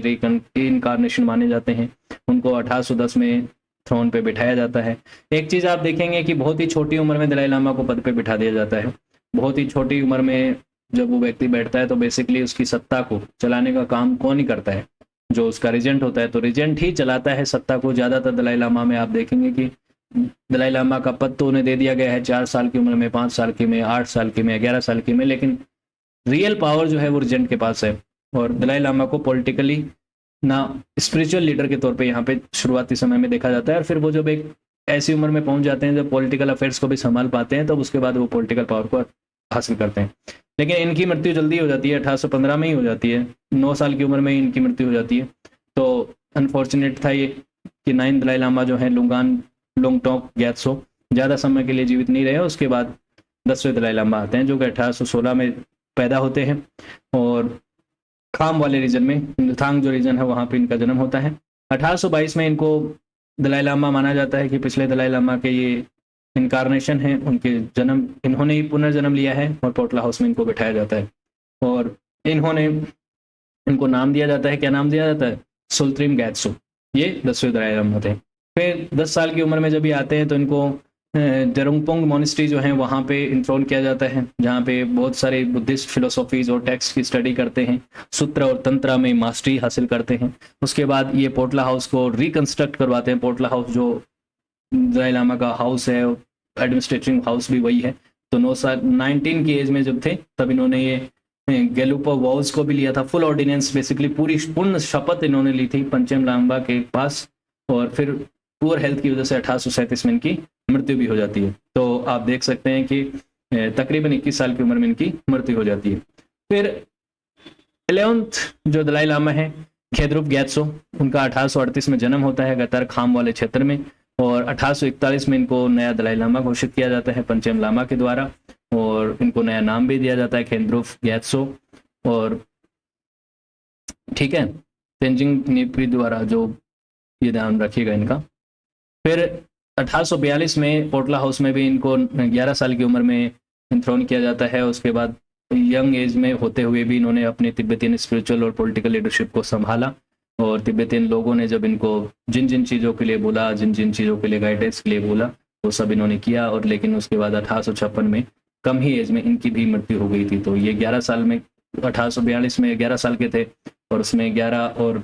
इनकारनेशन माने जाते हैं, उनको 1810 में थ्रोन पे बिठाया जाता है। एक चीज़ आप देखेंगे कि बहुत ही छोटी उम्र में दलाई लामा को पद पे बिठा दिया जाता है। बहुत ही छोटी उम्र में जब वो व्यक्ति बैठता है तो बेसिकली उसकी सत्ता को चलाने का काम कौन ही करता है, जो उसका रिजेंट होता है, तो रिजेंट ही चलाता है सत्ता को। ज़्यादातर दलाई लामा में आप देखेंगे कि दलाई लामा का पद तो उन्हें दे दिया गया है 4 साल की उम्र में, 5 साल की में, 8 साल की में, 11 साल की में, लेकिन रियल पावर जो है वो रिजेंट के पास है। और दलाई लामा को पॉलिटिकली ना स्पिरिचुअल लीडर के तौर पे यहाँ पे शुरुआती समय में देखा जाता है, और फिर वो जब एक ऐसी उम्र में पहुंच जाते हैं जब पॉलिटिकल अफेयर्स को भी संभाल पाते हैं, तब उसके बाद वो पॉलिटिकल पावर को हासिल करते हैं। लेकिन इनकी मृत्यु जल्दी हो जाती है, 1815 में ही हो जाती है, 9 साल की उम्र में ही इनकी मृत्यु हो जाती है। तो अनफॉर्चुनेट था ये कि 9 दलाई लामा जो है लोंगटोक ग्यात्सो ज़्यादा समय के लिए जीवित नहीं रहे। उसके बाद 10वें दलाई लामा आते हैं जो कि 1816 में पैदा होते हैं और खाम वाले रीजन में, थांग जो रीजन है वहाँ पे इनका जन्म होता है। 1822 में इनको दलाई लामा माना जाता है कि पिछले दलाई लामा के ये इनकारनेशन है, उनके जन्म, इन्होंने ही पुनर्जन्म लिया है और पोर्टला हाउस में इनको बिठाया जाता है। और इनको नाम दिया जाता है, क्या नाम दिया जाता है? सुल्त्रिम गैत्सो। ये 10वें दलाई लामा थे। फिर 10 साल की उम्र में जब ये आते हैं तो इनको जरुंगपोंग मोनेस्ट्री जो है वहाँ पे इंथ्रोन किया जाता है, जहाँ पे बहुत सारे बुद्धिस्ट फिलोसॉफीज और टेक्स्ट की स्टडी करते हैं, सूत्र और तंत्र में मास्टरी हासिल करते हैं। उसके बाद ये पोर्टला हाउस को रिकंस्ट्रक्ट करवाते हैं। पोर्टला हाउस जो दलाई लामा का हाउस है, एडमिनिस्ट्रेटिव हाउस भी वही है। तो 19 की एज में जब थे तब इन्होंने ये गेलुपो वॉल्स को भी लिया था, फुल ऑर्डिनेंस, बेसिकली पूर्ण शपथ इन्होंने ली थी पंचम लांबा के पास। और फिर पुअर हेल्थ की वजह से 1837 में इनकी मृत्यु भी हो जाती है। तो आप देख सकते हैं कि तकरीबन 21 साल की उम्र में इनकी मृत्यु हो जाती है। फिर 11th जो दलाई लामा है, खेद्रुप गैत्सो, उनका 1838 में जन्म होता है गतर खाम वाले क्षेत्र में, और 1841 में इनको नया दलाई लामा घोषित किया जाता है पंचम लामा के द्वारा, और इनको नया नाम भी दिया जाता है खेद्रुप गैत्सो। और ठीक है, तेंजिंग नीपी द्वारा, जो ये ध्यान रखिएगा इनका। फिर 1842 में पोर्टला हाउस में भी इनको 11 साल की उम्र में इंथ्रोन किया जाता है। उसके बाद यंग एज में होते हुए भी इन्होंने अपने तिब्बतियन स्पिरिचुअल और पॉलिटिकल लीडरशिप को संभाला, और तिब्बतियन लोगों ने जब इनको जिन जिन चीज़ों के लिए बोला, जिन जिन चीज़ों के लिए गाइडेंस के लिए बोला, वो सब इन्होंने किया। और लेकिन उसके बाद 1856 में कम ही एज में इनकी भी मृत्यु हो गई थी। तो ये 11 साल में, 1842 में 11 साल के थे, और उसमें 11 और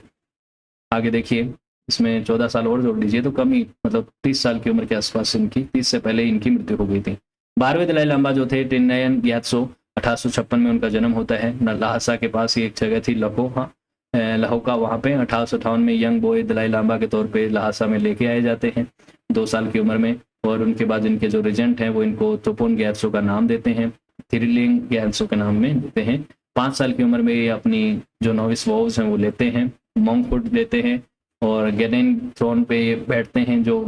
आगे देखिए इसमें 14 साल और जोड़ लीजिए तो कम ही, मतलब 30 साल की उम्र के आसपास इनकी, 30 से पहले इनकी मृत्यु हो गई थी। 12वें दलाई लामा जो थे टिनयन ग्यात्सो, 1856 में उनका जन्म होता है। लाहसा के पास ही एक जगह थी लहोका, वहाँ पे 1858 में यंग बॉय दलाई लामा के तौर पे लाहसा में लेके आए जाते हैं 2 साल की उम्र में। और उनके बाद इनके जो रिजेंट हैं वो इनको तोपोन ग्यात्सो का नाम देते हैं, थिरिलिंग ग्यात्सो के नाम में देते हैं। 5 साल की उम्र में ये अपनी जो नोविस वोव्स हैं वो लेते हैं, मॉन्कहुड लेते हैं, और गेनेन थ्रोन पे ये बैठते हैं, जो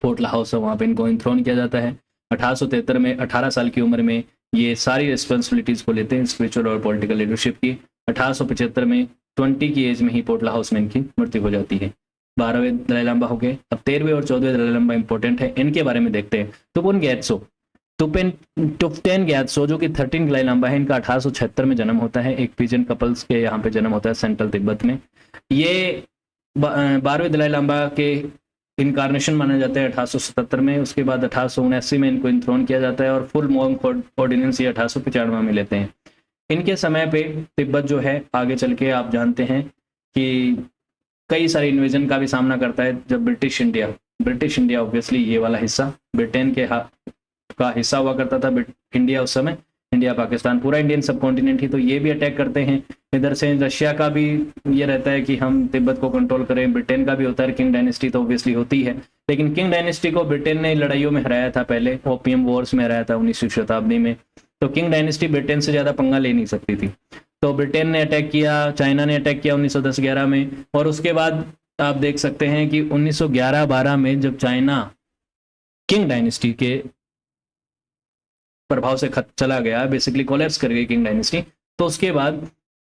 पोर्टला हाउस है वहाँ पे इनको इंथ्रोन किया जाता है। 1873 में 18 साल की उम्र में ये सारी रिस्पॉन्सिबिलिटीज़ को लेते हैं, स्पिरिचुअल और पॉलिटिकल लीडरशिप की। 1875 में 20 की एज में ही पोर्टला हाउस में इनकी मृत्यु हो जाती है। 12वें दलाई लामा हो गए। अब 13वें और 14वें दलाई लामा इंपॉर्टेंट है, इनके बारे में देखते हैं। तुपुन ग्यात्सो, टुप्टेन ग्यात्सो जो कि 13 दलाई लामा है, इनका 1876 में जन्म होता है। एक पिजन कपल्स के यहाँ पे जन्म होता है सेंट्रल तिब्बत में। ये 12वें दलाई लामा के इनकारनेशन माना जाता है 1877 में। उसके बाद 1879 में इनको इंथ्रोन किया जाता है, और फुल मॉन्क ऑर्डिनेंस ये 1895 में लेते हैं। इनके समय पे तिब्बत जो है आगे चल के आप जानते हैं कि कई सारे इन्वेजन का भी सामना करता है। जब ब्रिटिश इंडिया ऑब्वियसली ये वाला हिस्सा ब्रिटेन के का हिस्सा हुआ करता था, इंडिया उस समय, इंडिया पाकिस्तान पूरा इंडियन सब कॉन्टिनेंट ही, तो ये भी अटैक करते हैं। इधर से रशिया का भी ये रहता है कि हम तिब्बत को कंट्रोल करें, ब्रिटेन का भी होता है, किंग डायनेस्टी तो ऑब्वियसली होती है। लेकिन किंग डायनेस्टी को ब्रिटेन ने लड़ाइयों में हराया था, पहले ओपियम वॉर्स में हराया था 19वीं शताब्दी में। तो किंग डायनेस्टी ब्रिटेन से ज़्यादा पंगा ले नहीं सकती थी। तो ब्रिटेन ने अटैक किया, चाइना ने अटैक किया 1910-11 में। और उसके बाद आप देख सकते हैं कि 1911-12 में जब चाइना किंग डायनेस्टी के प्रभाव से चला गया, बेसिकली कोलैप्स कर गई किंग डायनेस्टी, तो उसके बाद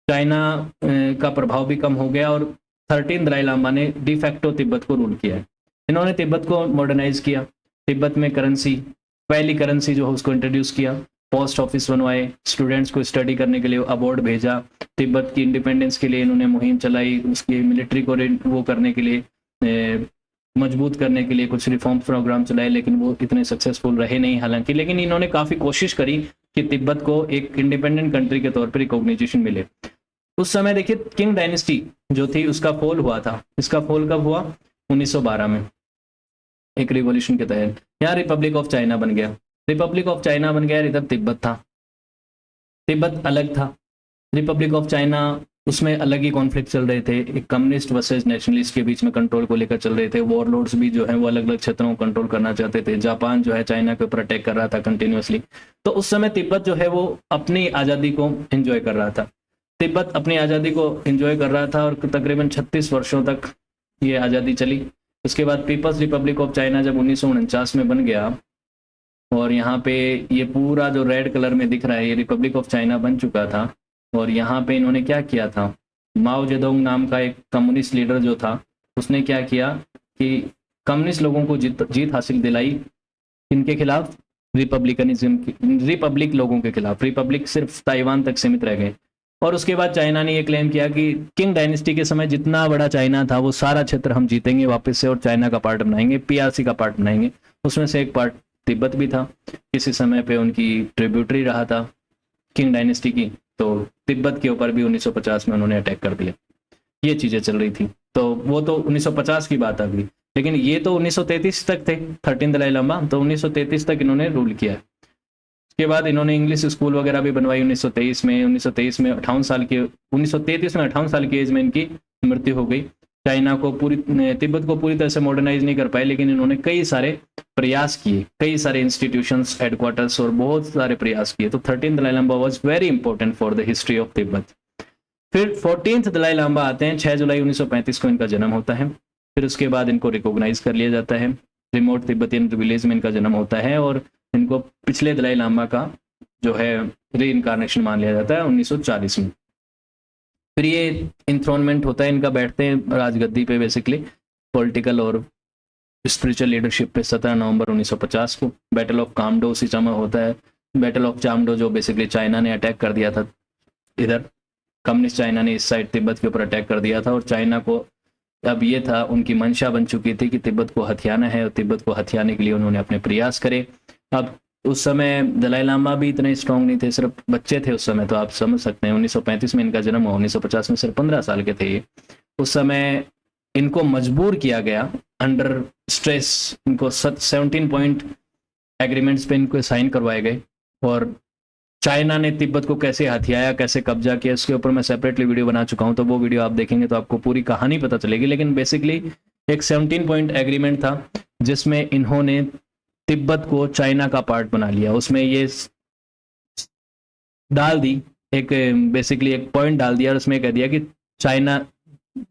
चाइना का प्रभाव भी कम हो गया, और 13 दलाई लामा ने डिफैक्टो तिब्बत को रूल किया है। इन्होंने तिब्बत को मॉडर्नाइज किया, तिब्बत में करेंसी, पहली करेंसी जो है उसको इंट्रोड्यूस किया, पोस्ट ऑफिस बनवाए, स्टूडेंट्स को स्टडी करने के लिए अबॉर्ड भेजा, तिब्बत की इंडिपेंडेंस के लिए इन्होंने मुहिम चलाई, उसकी मिलिट्री को वो करने के लिए, मजबूत करने के लिए कुछ रिफॉर्म प्रोग्राम चलाए, लेकिन वो इतने सक्सेसफुल रहे नहीं हालांकि। लेकिन इन्होंने काफ़ी कोशिश करी कि तिब्बत को एक इंडिपेंडेंट कंट्री के तौर पर रिकॉग्निशन मिले। उस समय देखिए किंग डायनेस्टी जो थी उसका फॉल हुआ था। इसका फॉल कब हुआ? 1912 में, एक रिवॉल्यूशन के तहत। यहाँ रिपब्लिक ऑफ चाइना बन गया, रिपब्लिक ऑफ चाइना बन गया, इधर तिब्बत था, तिब्बत अलग था। रिपब्लिक ऑफ चाइना, उसमें अलग ही कॉन्फ्लिक्ट चल रहे थे, एक कम्युनिस्ट वर्सेस नेशनलिस्ट के बीच में कंट्रोल को लेकर चल रहे थे। वॉरलॉर्ड्स भी जो है वो अलग अलग क्षेत्रों को कंट्रोल करना चाहते थे। जापान जो है चाइना के ऊपर अटैक कर रहा था कंटिन्यूसली। तो उस समय तिब्बत जो है वो अपनी आज़ादी को एंजॉय कर रहा था, तिब्बत अपनी आज़ादी को एंजॉय कर रहा था, और तकरीबन 36 वर्षों तक ये आज़ादी चली। उसके बाद पीपल्स रिपब्लिक ऑफ चाइना जब 1949 में बन गया, और यहाँ पे ये पूरा जो रेड कलर में दिख रहा है ये रिपब्लिक ऑफ चाइना बन चुका था। और यहाँ पे इन्होंने क्या किया था, माओ जेडोंग नाम का एक कम्युनिस्ट लीडर जो था, उसने क्या किया कि कम्युनिस्ट लोगों को जीत हासिल दिलाई, इनके खिलाफ, रिपब्लिक लोगों के खिलाफ। रिपब्लिक सिर्फ ताइवान तक सीमित रह गए। और उसके बाद चाइना ने ये क्लेम किया कि किंग डायनेस्टी के समय जितना बड़ा चाइना था वो सारा क्षेत्र हम जीतेंगे वापस से और चाइना का पार्ट बनाएंगे, पीआरसी का पार्ट बनाएंगे। उसमें से एक पार्ट तिब्बत भी था, किसी समय पे उनकी ट्रिब्यूटरी रहा था किंग डायनेस्टी की, तो तिब्बत के ऊपर भी 1950 में उन्होंने अटैक कर दिया। ये चीज़ें चल रही थी, तो वो तो 1950 की बात आ गई। लेकिन ये तो 1933 तक थे, 13 दलाई लामा, तो 1933 तक इन्होंने रूल किया। उसके बाद इन्होंने इंग्लिश स्कूल वगैरह भी बनवाई 1923 में। 1933 में 58 साल की एज में इनकी मृत्यु हो गई। चाइना को तिब्बत को पूरी तरह से मॉडर्नाइज नहीं कर पाए, लेकिन इन्होंने कई सारे प्रयास किए, कई सारे इंस्टीट्यूशंस, हेडक्वार्टर्स और बहुत सारे प्रयास किए। तो 13 Dalai Lama was very important for the history of Tibet. फिर 14th दलाई लामा आते हैं, 6 जुलाई 1935 को इनका जन्म होता है। फिर उसके बाद इनको रिकॉग्नाइज कर लिया जाता है, रिमोट तिब्बतियन विलेज में इनका जन्म होता है और इनको पिछले दलाई लामा का जो है री इनकारनेशन मान लिया जाता है 1940 में। फिर ये इंथ्रोनमेंट होता है इनका, बैठते हैं राजगद्दी पे बेसिकली पॉलिटिकल और स्पिरिचुअल लीडरशिप पे 17 नवंबर 1950 को। बैटल ऑफ कामडो उसी समय होता है। बैटल ऑफ चामडो जो बेसिकली चाइना ने अटैक कर दिया था, इधर कम्युनिस्ट चाइना ने इस साइड तिब्बत के ऊपर अटैक कर दिया था और चाइना को अब ये था, उनकी मंशा बन चुकी थी कि तिब्बत को हथियाना है और तिब्बत को हथियाने के लिए उन्होंने अपने प्रयास करे। अब उस समय दलाई लामा भी इतने स्ट्रॉन्ग नहीं थे, सिर्फ बच्चे थे उस समय, तो आप समझ सकते हैं 1935 में इनका जन्म हुआ, 1950 में सिर्फ 15 साल के थे। उस समय इनको मजबूर किया गया अंडर स्ट्रेस, इनको 17 पॉइंट एग्रीमेंट्स पे इनको साइन करवाए गए और चाइना ने तिब्बत को कैसे हथियाया, कैसे कब्जा किया, इसके ऊपर मैं सेपरेटली वीडियो बना चुका हूं, तो वो वीडियो आप देखेंगे तो आपको पूरी कहानी पता चलेगी। लेकिन बेसिकली एक 17 पॉइंट एग्रीमेंट था जिसमें इन्होंने तिब्बत को चाइना का पार्ट बना लिया। उसमें ये डाल दी, एक बेसिकली एक पॉइंट डाल दिया और उसमें कह दिया कि चाइना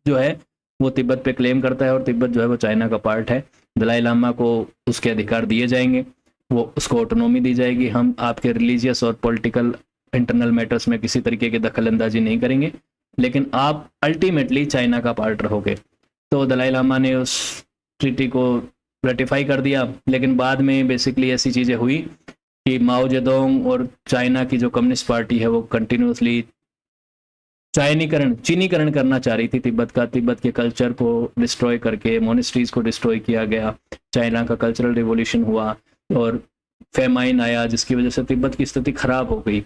जो है वो तिब्बत पे क्लेम करता है और तिब्बत जो है वो चाइना का पार्ट है। दलाई लामा को उसके अधिकार दिए जाएंगे, वो उसको ऑटोनॉमी दी जाएगी, हम आपके रिलीजियस और पॉलिटिकल इंटरनल मैटर्स में किसी तरीके की दखल अंदाजी नहीं करेंगे, लेकिन आप अल्टीमेटली चाइना का पार्ट रहोगे। तो दलाई लामा ने उस ट्रीटी को रेटिफाई कर दिया। लेकिन बाद में बेसिकली ऐसी चीज़ें हुई कि माओ जेडोंग और चाइना की जो कम्युनिस्ट पार्टी है वो कंटिन्यूसली चीनीकरण करना चाह रही थी तिब्बत का। तिब्बत के कल्चर को डिस्ट्रॉय करके मोनेस्ट्रीज को डिस्ट्रॉय किया गया, चाइना का कल्चरल रिवॉल्यूशन हुआ और फेमाइन आया जिसकी वजह से तिब्बत की स्थिति खराब हो गई।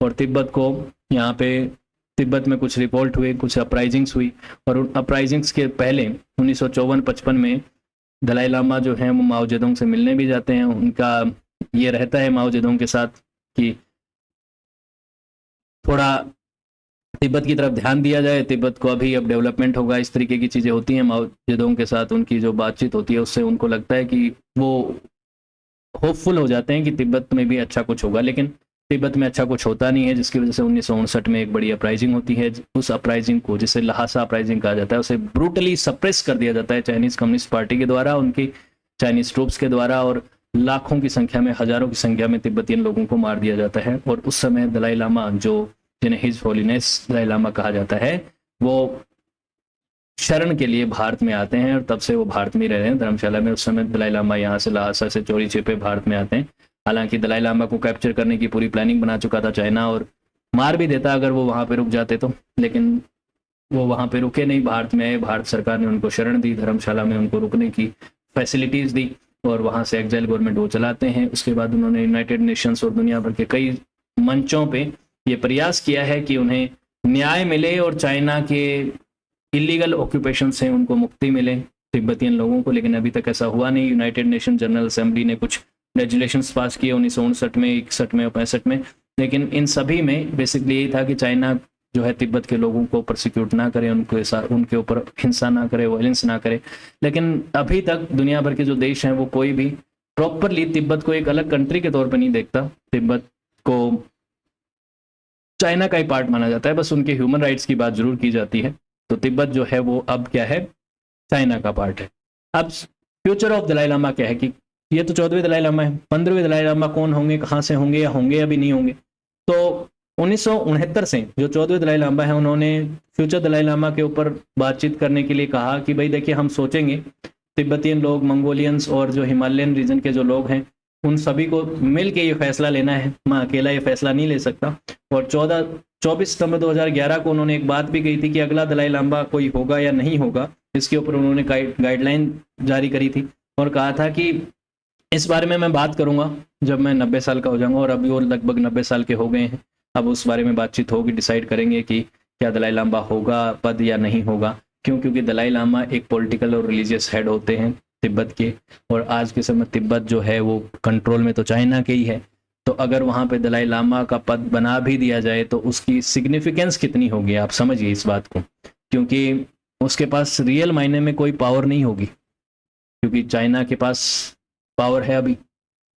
और तिब्बत को यहाँ पे तिब्बत में कुछ रिवोल्ट हुए, कुछ अपराइजिंग्स हुई और उन अपराइजिंग्स के पहले 1954-55 में दलाई लामा जो हैं वो माओ जेडोंग से मिलने भी जाते हैं। उनका ये रहता है माओ जेडोंग के साथ कि थोड़ा तिब्बत की तरफ ध्यान दिया जाए, तिब्बत को अभी अब डेवलपमेंट होगा, इस तरीके की चीज़ें होती हैं। माओ जेडोंग के साथ उनकी जो बातचीत होती है उससे उनको लगता है कि वो होपफुल हो जाते हैं कि तिब्बत में भी अच्छा कुछ होगा, लेकिन तिब्बत में अच्छा कुछ होता नहीं है, जिसकी वजह से 1959 में एक बड़ी अपराइजिंग होती है। उस अपराइजिंग को, जिसे लहासा अपराइजिंग कहा जाता है, उसे ब्रूटली सप्रेस कर दिया जाता है चाइनीज कम्युनिस्ट पार्टी के द्वारा, उनकी चाइनीज ट्रूप्स के द्वारा, और लाखों की संख्या में, हजारों की संख्या में तिब्बतियन लोगों को मार दिया जाता है। और उस समय दलाई लामा, जो जिन्हें हिज होलीनेस दलाई लामा कहा जाता है, वो शरण के लिए भारत में आते हैं और तब से वो भारत में रह रहे हैं, धर्मशाला में। उस समय दलाई लामा यहाँ से लहासा से चोरी छिपे भारत में आते हैं। हालांकि दलाई लामा को कैप्चर करने की पूरी प्लानिंग बना चुका था चाइना और मार भी देता अगर वो वहाँ पे रुक जाते तो, लेकिन वो वहाँ पे रुके नहीं, भारत में आए। भारत सरकार ने उनको शरण दी, धर्मशाला में उनको रुकने की फैसिलिटीज़ दी और वहाँ से एग्जाइल गवर्नमेंट वो चलाते हैं। उसके बाद उन्होंने यूनाइटेड नेशंस और दुनिया भर के कई मंचों पर ये प्रयास किया है कि उन्हें न्याय मिले और चाइना के इलीगल ऑक्यूपेशन से उनको मुक्ति मिले तिब्बतियन लोगों को, लेकिन अभी तक ऐसा हुआ नहीं। यूनाइटेड नेशन जनरल असेंबली ने कुछ लेजिस्लेशंस पास किए 1959 में, 61 में और 65 में, लेकिन इन सभी में बेसिकली यही था कि चाइना जो है तिब्बत के लोगों को प्रोसिक्यूट ना करे, उनके ऊपर हिंसा ना करे, वायलेंस ना करे। लेकिन अभी तक दुनिया भर के जो देश हैं वो कोई भी प्रॉपरली तिब्बत को एक अलग कंट्री के तौर पर नहीं देखता। तिब्बत को चाइना का ही पार्ट माना जाता है, बस उनके ह्यूमन राइट्स की बात जरूर की जाती है। तो तिब्बत जो है वो अब क्या है, चाइना का पार्ट है। अब फ्यूचर ऑफ दलाई लामा क्या है कि ये तो 14वें दलाई लामा है, 15वें दलाई लामा कौन होंगे, कहाँ से होंगे, या होंगे अभी नहीं होंगे। तो 1969 से जो 14वें दलाई लामा है, उन्होंने फ्यूचर दलाई लामा के ऊपर बातचीत करने के लिए कहा कि भाई देखिए, हम सोचेंगे तिब्बतियन लोग, मंगोलियंस और जो हिमालयन रीजन के जो लोग हैं, उन सभी को मिल के ये फैसला लेना है, मैं अकेला ये फैसला नहीं ले सकता। और 24 सितंबर 2011 को उन्होंने एक बात भी कही थी कि अगला दलाई लामा कोई होगा या नहीं होगा, इसके ऊपर उन्होंने गाइडलाइन जारी करी थी और कहा था कि इस बारे में मैं बात करूंगा जब मैं 90 साल का हो जाऊंगा, और अभी वो लगभग 90 साल के हो गए हैं। अब उस बारे में बातचीत होगी, डिसाइड करेंगे कि क्या दलाई लामा होगा पद या नहीं होगा। क्यों? क्योंकि दलाई लामा एक पॉलिटिकल और रिलीजियस हेड होते हैं तिब्बत के, और आज के समय तिब्बत जो है वो कंट्रोल में तो चाइना के ही है। तो अगर वहाँ पे दलाई लामा का पद बना भी दिया जाए तो उसकी सिग्निफिकेंस कितनी होगी, आप समझिए इस बात को, क्योंकि उसके पास रियल मायने में कोई पावर नहीं होगी, क्योंकि चाइना के पास पावर है अभी।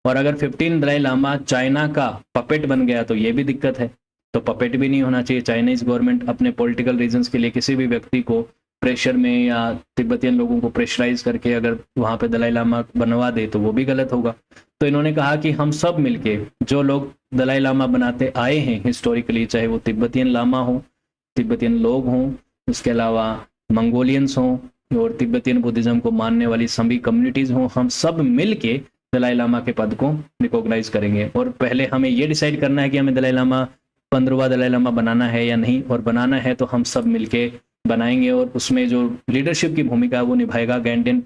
और अगर 15 दलाई लामा चाइना का पपेट बन गया तो ये भी दिक्कत है। तो पपेट भी नहीं होना चाहिए। चाइनीज गवर्नमेंट अपने पॉलिटिकल रीजंस के लिए किसी भी व्यक्ति को प्रेशर में या तिब्बतियन लोगों को प्रेशराइज करके अगर वहाँ पे दलाई लामा बनवा दे तो वो भी गलत होगा। तो इन्होंने कहा कि हम सब मिलके, जो लोग दलाई लामा बनाते आए हैं हिस्टोरिकली, चाहे वो तिब्बतियन लामा हो, तिब्बतियन लोग हों, उसके अलावा मंगोलियंस हों, और तिब्बतियन बुद्धिज्म को मानने वाली सभी कम्युनिटीज हों, हम सब मिल के दलाई लामा के पद को रिकॉग्नाइज करेंगे। और पहले हमें ये डिसाइड करना है कि हमें दलाई लामा 15वां दलाई लामा बनाना है या नहीं, और बनाना है तो हम सब मिलके बनाएंगे। और उसमें जो लीडरशिप की भूमिका है वो निभाएगा गैंडेन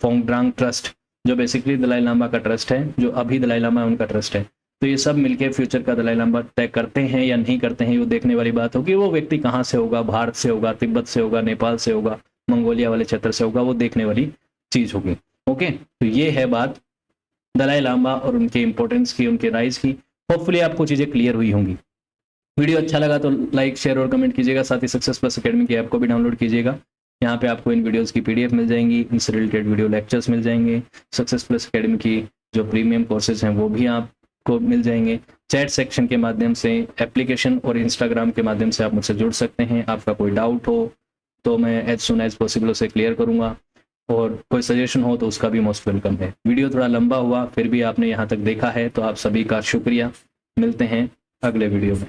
फोंगड्रांग ट्रस्ट, जो बेसिकली दलाई लामा का ट्रस्ट है, जो अभी दलाई लामा है उनका ट्रस्ट है। तो ये सब मिलके फ्यूचर का दलाई लामा तय करते हैं या नहीं करते हैं, वो देखने वाली बात होगी। वो व्यक्ति कहाँ से होगा, भारत से होगा, तिब्बत से होगा, नेपाल से होगा, मंगोलिया वाले क्षेत्र से होगा, वो देखने वाली चीज होगी। ओके, तो ये है बात दलाई लामा और उनके इंपॉर्टेंस की, उनके राइज की। होपफुली आपको चीजें क्लियर हुई होंगी। वीडियो अच्छा लगा तो लाइक, शेयर और कमेंट कीजिएगा। साथ ही सक्सेस प्लस एकेडमी की ऐप को भी डाउनलोड कीजिएगा। यहाँ पे आपको इन वीडियोस की PDF मिल जाएंगी, इनसे रिलेटेड वीडियो लेक्चर्स मिल जाएंगे। सक्सेस प्लस एकेडमी की जो प्रीमियम कोर्सेज हैं वो भी आपको मिल जाएंगे। चैट सेक्शन के माध्यम से, एप्लीकेशन और इंस्टाग्राम के माध्यम से आप मुझसे जुड़ सकते हैं। आपका कोई डाउट हो तो मैं एज सुन एज पॉसिबल उसे क्लियर करूँगा, और कोई सजेशन हो तो उसका भी मोस्ट वेलकम है। वीडियो थोड़ा लंबा हुआ, फिर भी आपने यहाँ तक देखा है तो आप सभी का शुक्रिया। मिलते हैं अगले वीडियो में।